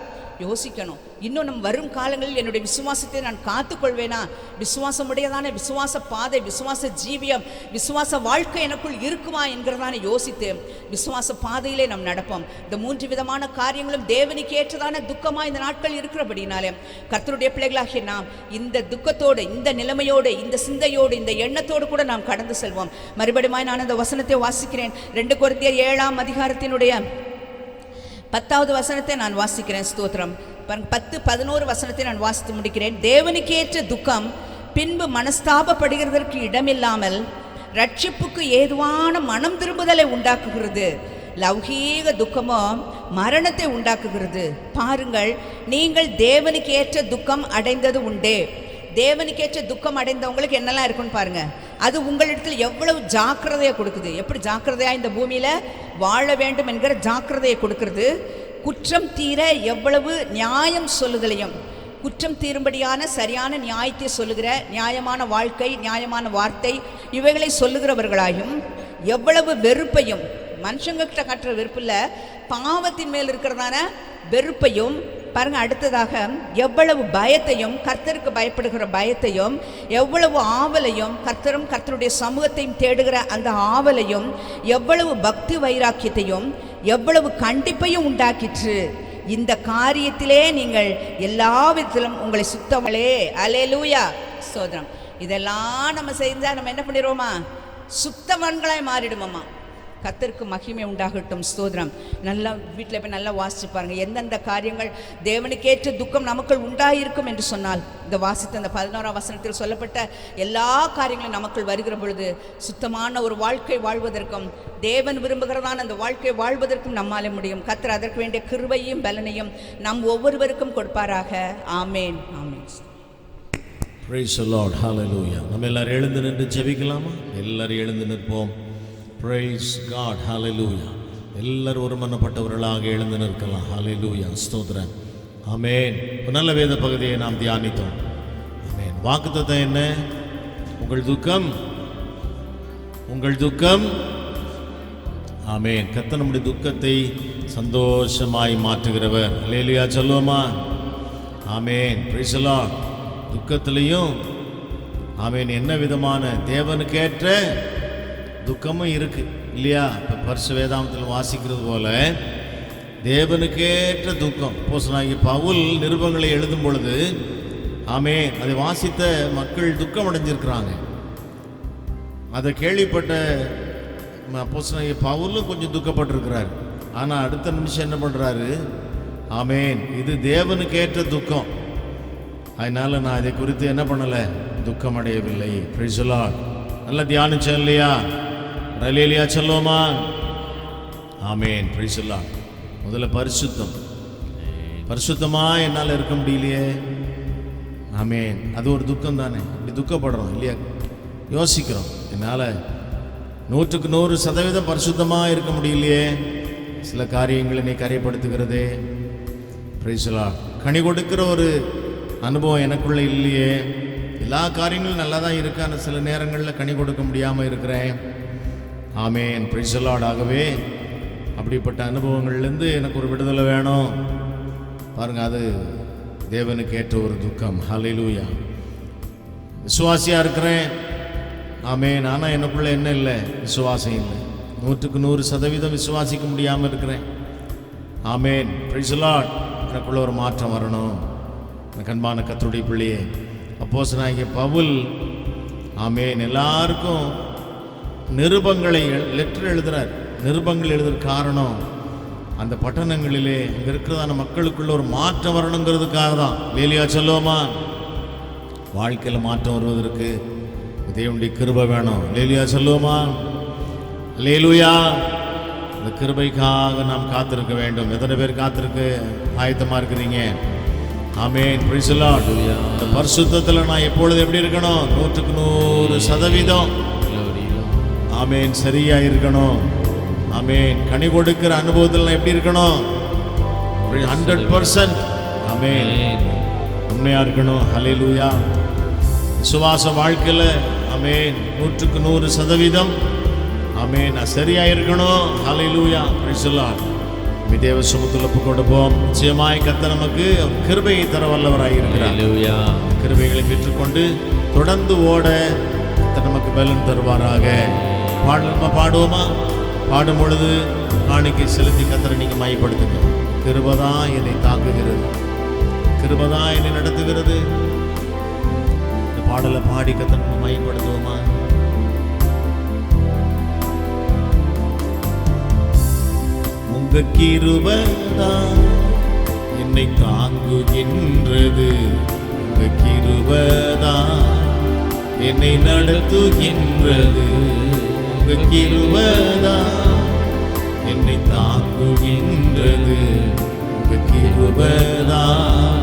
யோசிக்கணும். இன்னும் நம் வரும் காலங்களில் என்னுடைய விசுவாசத்தை நான் காத்துக்கொள்வேனா? விசுவாசமுடையதான விசுவாச பாதை, விசுவாச ஜீவியம், விசுவாச வாழ்க்கை எனக்குள் இருக்குமா என்கிறதான யோசித்து விசுவாச பாதையிலே நாம் நடப்போம். இந்த 3 விதமான காரியங்களும் தேவனுக்கு ஏற்றதான துக்கமாக இந்த நாட்கள் இருக்கிறபடினாலே கர்த்தருடைய பிள்ளைகளாகிய நாம் இந்த துக்கத்தோடு, இந்த நிலைமையோடு, இந்த சிந்தையோடு, இந்த எண்ணத்தோடு கூட நாம் கடந்து செல்வோம். மறுபடியும் நான் இந்த வசனத்தை வாசிக்கிறேன். 2 கொரிந்தியர் 7ஆம் அதிகாரத்தினுடைய 10வது வசனத்தை நான் வாசிக்கிறேன். ஸ்தோத்திரம். 10, 11 வசனத்தை நான் வாசித்து முடிக்கிறேன். தேவனுக்கேற்ற துக்கம் பின்பு மனஸ்தாபப்படுகிறதற்கு இடமில்லாமல் ரட்சிப்புக்கு ஏதுவான மனம் திரும்புதலை உண்டாக்குகிறது. லௌகீக துக்கமோ மரணத்தை உண்டாக்குகிறது. பாருங்கள், நீங்கள் தேவனுக்கேற்ற துக்கம் அடைந்தது உண்டே. தேவனுக்கேற்ற துக்கம் அடைந்தவங்களுக்கு என்னெல்லாம் இருக்குன்னு பாருங்க. அது உங்களிடத்தில் எவ்வளவு ஜாக்கிரதையை கொடுக்குது, எப்படி ஜாக்கிரதையாக இந்த பூமியில் வாழ வேண்டும் என்கிற ஜாக்கிரதையை கொடுக்கிறது. குற்றம் தீர எவ்வளவு நியாயம் சொல்லுதலையும், குற்றம் தீரும்படியான சரியான நியாயத்தை சொல்லுகிற நியாயமான வாழ்க்கை, நியாயமான வார்த்தை இவைகளை சொல்லுகிறவர்களாயும், எவ்வளவு வெறுப்பையும், மனுஷங்கிட்ட காட்டுற வெறுப்பில் பாவத்தின் மேல் இருக்கிறதான வெறுப்பையும் பாருங்க. அடுத்ததாக எவ்வளவு பயத்தையும், கர்த்தருக்கு பயப்படுகிற பயத்தையும், எவ்வளவு ஆவலையும், கர்த்தரும் கர்த்தருடைய சமூகத்தையும் தேடுகிற அந்த ஆவலையும், எவ்வளவு பக்தி வைராக்கியத்தையும், எவ்வளவு கண்டிப்பையும் உண்டாக்கிற்று. இந்த காரியத்திலே நீங்கள் எல்லா விதத்திலும் உங்களை சுத்தவளே. அல்லேலூயா, ஸ்தோத்திரம். இதெல்லாம் நம்ம செஞ்சால் நம்ம என்ன பண்ணிடுவோமா, சுத்தவன்களாய் மாறிடுவோமா. கர்த்தருக்கு மகிமை உண்டாகட்டும். ஸ்தோத்திரம். நல்லா வீட்டில் போய் நல்லா வாசிச்சு பாருங்கள், எந்தெந்த காரியங்கள் தேவனுக்கேற்ற துக்கம் நமக்குள் உண்டாயிருக்கும் என்று சொன்னால், இந்த வாசித்த அந்த 11ஆம் வசனத்தில் சொல்லப்பட்ட எல்லா காரியங்களும் நமக்குள் வருகிற பொழுது சுத்தமான ஒரு வாழ்க்கை வாழ்வதற்கும், தேவன் விரும்புகிறதான அந்த வாழ்க்கை வாழ்வதற்கும் நம்மாலே முடியும். கர்த்தர் அதற்கு வேண்டிய கிருபையும் பலனையும் நம் ஒவ்வொருவருக்கும் கொடுப்பாராக. ஆமேன், ஆமேன். Praise the Lord. Hallelujah. நம்ம எல்லாரும் எழுந்து நின்று ஜெபிக்கலாமா? எல்லாரும் எழுந்து நிற்போம். Praise God. Hallelujah. எல்லாரும் ஒருமனப்பட்டவர்களாக எழுந்து நிற்கலாம். Hallelujah. ஸ்தோத்திரம். ஆமென். நல்ல வேத பகுதியை நாம் தியானித்தோம். ஆமென். வாக்குத்தத்தம் என்ன? உங்கள் துக்கம். ஆமென். கர்த்தர் நம்முடைய துக்கத்தை சந்தோஷமாய் மாற்றுகிறவர். அல்லேலூயா சொல்லுவோமா? ஆமென். Praise the Lord. துக்கத்திலையும் ஆமென். என்ன விதமான தேவனுக்கேற்ற துக்கமும் இருக்கு இல்லையா? இப்போ பரிசு வேதாந்தத்தில் வாசிக்கிறது போல தேவனுக்கேற்ற துக்கம். அப்போஸ்தலனாகிய பவுல் நிருபங்களை எழுதும் பொழுது ஆமென், அதை வாசித்த மக்கள் துக்கம் அடைஞ்சிருக்கிறாங்க. அதை கேள்விப்பட்ட அப்போஸ்தலனாகிய பவுலும் கொஞ்சம் துக்கப்பட்டிருக்கிறார். ஆனால் அடுத்த நிமிஷம் என்ன பண்ணுறாரு? ஆமென், இது தேவனுக்கேற்ற துக்கம், அதனால நான் இதை குறித்து என்ன பண்ணலை, துக்கம் அடையவில்லை. Praise the Lord. நல்ல தியானிச்சோம் இல்லையா? ஹல்லேலூயா சொல்லுவோமா? ஆமென். Praise the Lord. முதல்ல பரிசுத்தம். பரிசுத்தமாக என்னால் இருக்க முடியலையே. ஆமென். அது ஒரு துக்கம் தானே. இப்படி துக்கப்படுறோம் இல்லையா? யோசிக்கிறோம், என்னால் 100% பரிசுத்தமாக இருக்க முடியலையே. சில காரியங்கள் என்னை கரைப்படுத்துகிறதே. Price the Lord. கனி கொடுக்கிற ஒரு அனுபவம் எனக்குள்ளே இல்லையே. எல்லா காரியங்களும் நல்லா தான் இருக்கு, ஆனால் சில நேரங்களில் கனி கொடுக்க முடியாமல் இருக்கிறேன். ஆமென். Praise the Lord. ஆகவே அப்படிப்பட்ட அனுபவங்கள்லேருந்து எனக்கு ஒரு விடுதலை வேணும். பாருங்கள், அது தேவனுக்கு ஏற்ற ஒரு துக்கம். ஹல்லேலூயா. விசுவாசியாக இருக்கிறேன். ஆமென். ஆனால் எனக்குள்ளே என்ன இல்லை? விசுவாசம் இல்லை. 100% விசுவாசிக்க முடியாமல் இருக்கிறேன். ஆமென். Praise the Lord. எனக்குள்ள ஒரு மாற்றம் வரணும். கண்பான கர்த்தருடைய பிள்ளையே, அப்போஸ்தலனாகிய பவுல் ஆமென் எல்லாருக்கும் நிருபங்களை லெட்டர் எழுதுறார். நிருபங்கள் எழுதுற காரணம் அந்த பட்டணங்களிலே அங்கே இருக்கிறதான மக்களுக்குள்ள ஒரு மாற்றம் வரணுங்கிறதுக்காக தான். வேலையா சொல்லுவோமா? வாழ்க்கையில் மாற்றம் வருவதற்கு தேவனுடைய கிருபை வேணும். லேலியா சொல்லுவோமா? லேலுயா. இந்த கிருபைக்காக நாம் காத்திருக்க வேண்டும். எத்தனை பேர் காத்திருக்க ஆயத்தமாக இருக்கிறீங்க? ஆமென். Praise the Lord. இந்த பரிசுத்தத்தில் நான் எப்பொழுது எப்படி இருக்கணும்? 100% ஆமென் சரியா இருக்கணும். ஆமென். கனி கொடுக்கிற அனுபவத்தில் நான் எப்படி இருக்கணும்? 100% ஆமென் உண்மையா இருக்கணும். ஹல்லேலூயா. விசுவாச வாழ்க்கையில் ஆமென் 100% ஆமென் நான் சரியா இருக்கணும். ஹல்லேலூயா. Praise the Lord. தேவ சமூகத்தில் ஒப்பு கொடுப்போம். நிச்சயமாய் கர்த்தர் நமக்கு கிருபையை தர வல்லவராய் இருக்கிறார். கிருபைகளை பெற்றுக்கொண்டு தொடர்ந்து ஓட கர்த்தர் நமக்கு பலன் தருவாராக. பாடுவோமா? பாடும் பொழுது காணிக்கை செலுத்தி கர்த்தரை நீங்கள் மையப்படுத்துங்க. கிருபைதான் என்னை தாங்குகிறது, கிருபைதான் என்னை நடத்துகிறது. இந்த பாடலை பாடி கர்த்தரை நம்ம மையப்படுத்துவோமா? உங்க கிருபைதான் என்னை தாங்குகின்றது, உங்க கிருபைதான் என்னை நடத்துகின்றது, உங்க கிருபைதான் என்னை தாங்குகின்றது, உங்க கிருபைதான்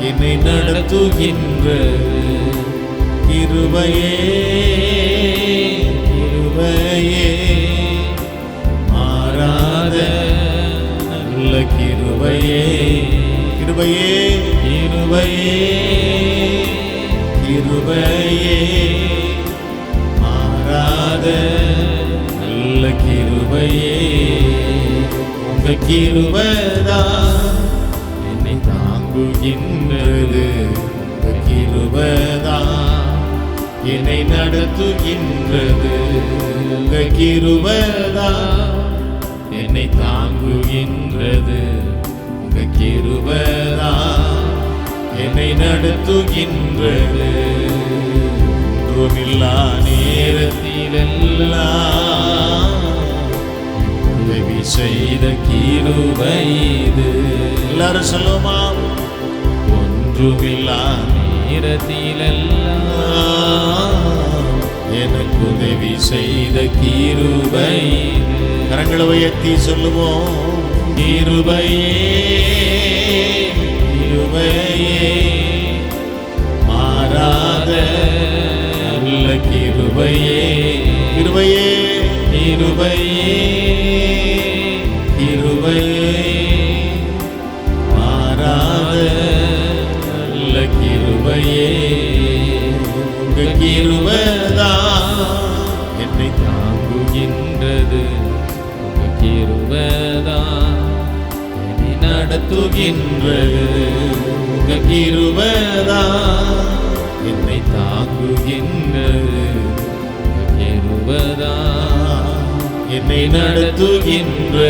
என்னை நடத்துகின்றது. கிருபையே கிருபையே மாறாத நல்ல கிருபையே, கிருபையே கிருபையே கிருபையே மாறாத நல்ல கிருபையே, உங்க கிருபைதான் என்னை தாங்குகின்றது, உங்க கிருபைதான் என்னை நடத்துகின்றது, உங்க கிருபைதான் என்னை தாங்குகின்றது, உங்க கிருபைதான் என்னை நடத்துகின்றது. ஒன்றுமில்லா நேரத்திலெல்லாம் உதவி செய்த கிருபை இது. எல்லாரும் சொல்லுமா? ஒன்றுமில்லா நேரத்திலெல்லாம் எனக்கு உதவி செய்த கிருபை. கரங்களை உயர்த்தி சொல்லுவோம். கிருபையே கிருபையே மாறாத நல்ல கிருபையே, கிருபையே கிருபையே கிருபையே மாறாத நல்ல கிருபையே, உங்க கிருபைதான் என்னை தாங்குகின்றது, உங்க கிருபைதான் என்னை நடத்துகின்றது, உங்க கிருபைதான் என்னை தாங்குகின்றது, ஏறுவதா என்னை நடத்துகின்றது.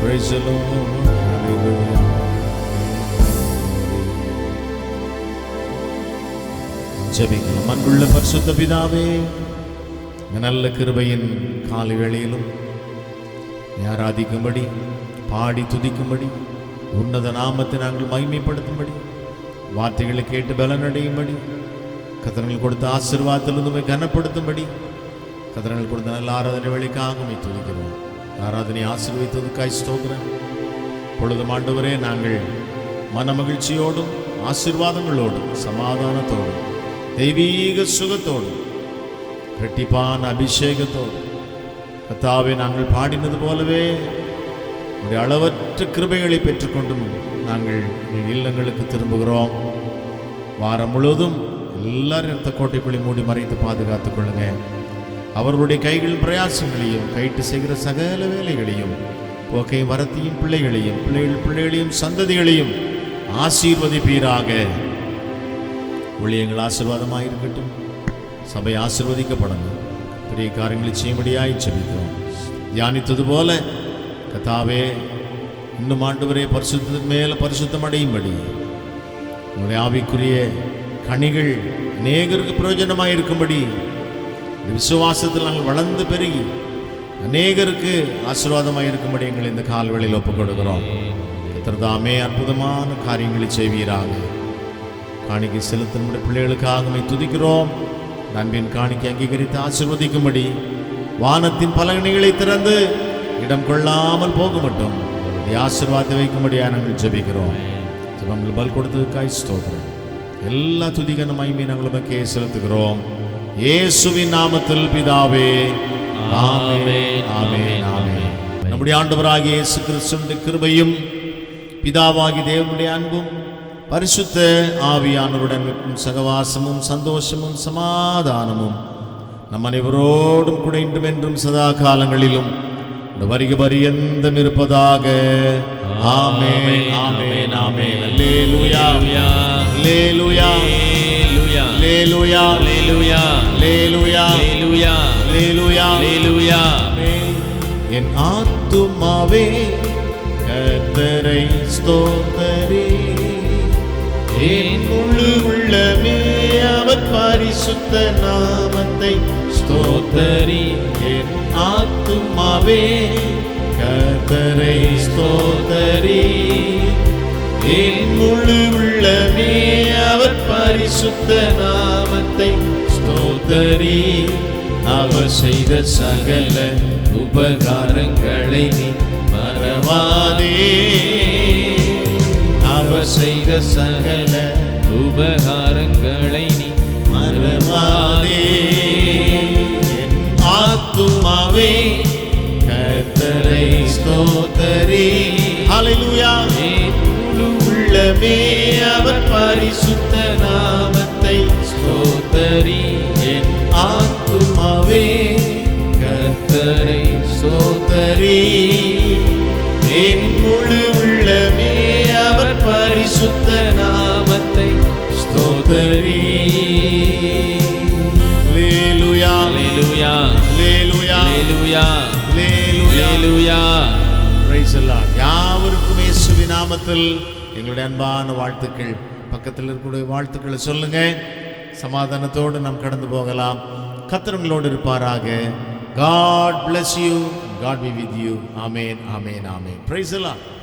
Praise the Lord. Hallelujah. ஜெபிக்கலாம். அன்புள்ள பரிசுத்த பிதாவே, இந்த நல்ல கிருபையின் காலை வேளையிலும் ஆராதிக்கும்படி, பாடி துதிக்கும்படி, உன்னத நாமத்தை நாங்கள் மகிமைப்படுத்தும்படி, வார்த்தைகளை கேட்டு பலனடையும்படி, கர்த்தர்கள் கொடுத்த ஆசீர்வாதத்திலிருந்து கனப்படுத்தும்படி, கர்த்தர்கள் கொடுத்த நல்ல ஆராதனை வேளைக்காக உம்மை துதிக்கிறோம். ஆராதனை ஆசீர்வதித்ததுக்காய் ஸ்தோத்திரம். பொழுதும் ஆண்டவரே, நாங்கள் மன மகிழ்ச்சியோடும் ஆசீர்வாதங்களோடும் சமாதானத்தோடும் தெய்வீக சுகத்தோடும் இரட்டிப்பான அபிஷேகத்தோடும் கர்த்தாவே நாங்கள் பாடினது போலவே உடைய அளவற்ற கிருபைகளை பெற்றுக்கொண்டும் நாங்கள் இல்லங்களுக்கு திரும்புகிறோம். வாரம் முழுவதும் எல்லாரும் இரத்த கோட்டைக்குள்ளே மூடி மறைத்து பாதுகாத்துக் கொள்ளுங்க. அவர்களுடைய கைகள் பிரயாசங்களையும் கைட்டு செய்கிற சகல வேலைகளையும் போக்கையும் வரத்தையும் பிள்ளைகளையும் சந்ததிகளையும் ஆசீர்வதிப்பீராக. ஊழியங்கள் ஆசீர்வாதமாக இருக்கட்டும். சபை ஆசீர்வதிக்கப்படணும். பெரிய காரியங்களை செய்யும்படியாய் ஜெபிக்கிறோம். தியானித்தது போல கர்த்தாவே, இன்னும் ஆண்டவரே பரிசுத்தத்தின் மேல பரிசுத்தம் அடையும்படி உங்களுடைய ஆவிக்குரிய கனிகள் அநேகருக்கு பிரயோஜனமாக இருக்கும்படி விசுவாசத்தில் நாங்கள் வளர்ந்து பெருகி அநேகருக்கு ஆசீர்வாதமாக இருக்கும்படி எங்களை இந்த கால்வெளியில் ஒப்புக் கொடுக்கிறோம். கர்த்தர்தாமே அற்புதமான காரியங்களை செய்வீராக. காணிக்கை செலுத்த நம்முடைய பிள்ளைகளுக்காக துதிக்கிறோம். நண்பின் காணிக்கை அங்கீகரித்து ஆசீர்வதிக்கும்படி வானத்தின் பலகணிகளை திறந்து இடம் கொள்ளாமல் போக மட்டும் ஆசீர்வாதத்தை வைக்கும்படியாக நாங்கள் ஜெபிக்கிறோம். ஜெபங்கள் பல் கொடுத்ததுக்காய் ஸ்தோத்திரம். எல்லா துதிகன மகிமை நாங்கள் உமக்கே செலுத்துகிறோம். இயேசுவின் நாமத்தில் பிதாவே, ஆமென், ஆமென், ஆமென். நம்முடைய ஆண்டவராகிய இயேசு கிறிஸ்துவின் கிருபையும் பிதாவாகிய தேவனுடைய அன்பும் பரிசுத்த ஆவியானவருடன் சகவாசமும் சந்தோஷமும் சமாதானமும் நம் அனைவரோடும் கூட இன்றும் என்றும் சதா காலங்களிலும் இந்த வருகை பரியந்தம் இருப்பதாக. ஆமென், ஆமென், ஆமென். அல்லேலூயா, அல்லேலூயா, அல்லேலூயா, அல்லேலூயா, அல்லேலூயா, அல்லேலூயா, அல்லேலூயா, அல்லேலூயா. என் ஆத்துமாவே கர்த்தரை ஸ்தோத்தரி, என் முழு உள்ளமே அவர் பரிசுத்த நாமத்தை ஸ்தோத்தரி. என் ஆத்துமாவே கர்த்தரை ஸ்தோத்தரி, என் முழு உள்ளமே அவர் பரிசுத்த நாமத்தை ஸ்தோத்தரி. அவர் செய்த சகல உபகாரங்களை நீ மறவாதே, அவர் செய்த சகல உபகாரங்களை நீ மறவாதே. என் ஆத்துமாவே கர்த்தரை ஸ்தோத்தரி, ஹல்லேலூயா. என் முழு உள்ளமே அவர் பரிசுத்த நாமத்தை ஸ்தோத்தரி. என் ஆத்துமாவே கர்த்தரை ஸ்தோத்தரி, என் முழு உள்ளமே அவர் பரிசுத்த நாமத்தை ஸ்தோத்தரி. அல்லேலூயா, அல்லேலூயா, அல்லேலூயா, அல்லேலூயா, அல்லேலூயா. Price the Lord. யாவருக்கும் இயேசுவின் நாமத்தில் எங்களுடைய அன்பான வாழ்த்துக்கள். பக்கத்தில் இருக்கக்கூடிய வாழ்த்துக்களை சொல்லுங்க. சமாதானத்தோடு நாம் கடந்து போகலாம். கர்த்தர் உங்களோடு இருப்பாராக. God bless you. God be with you. Amen, amen, amen. Praise the Lord.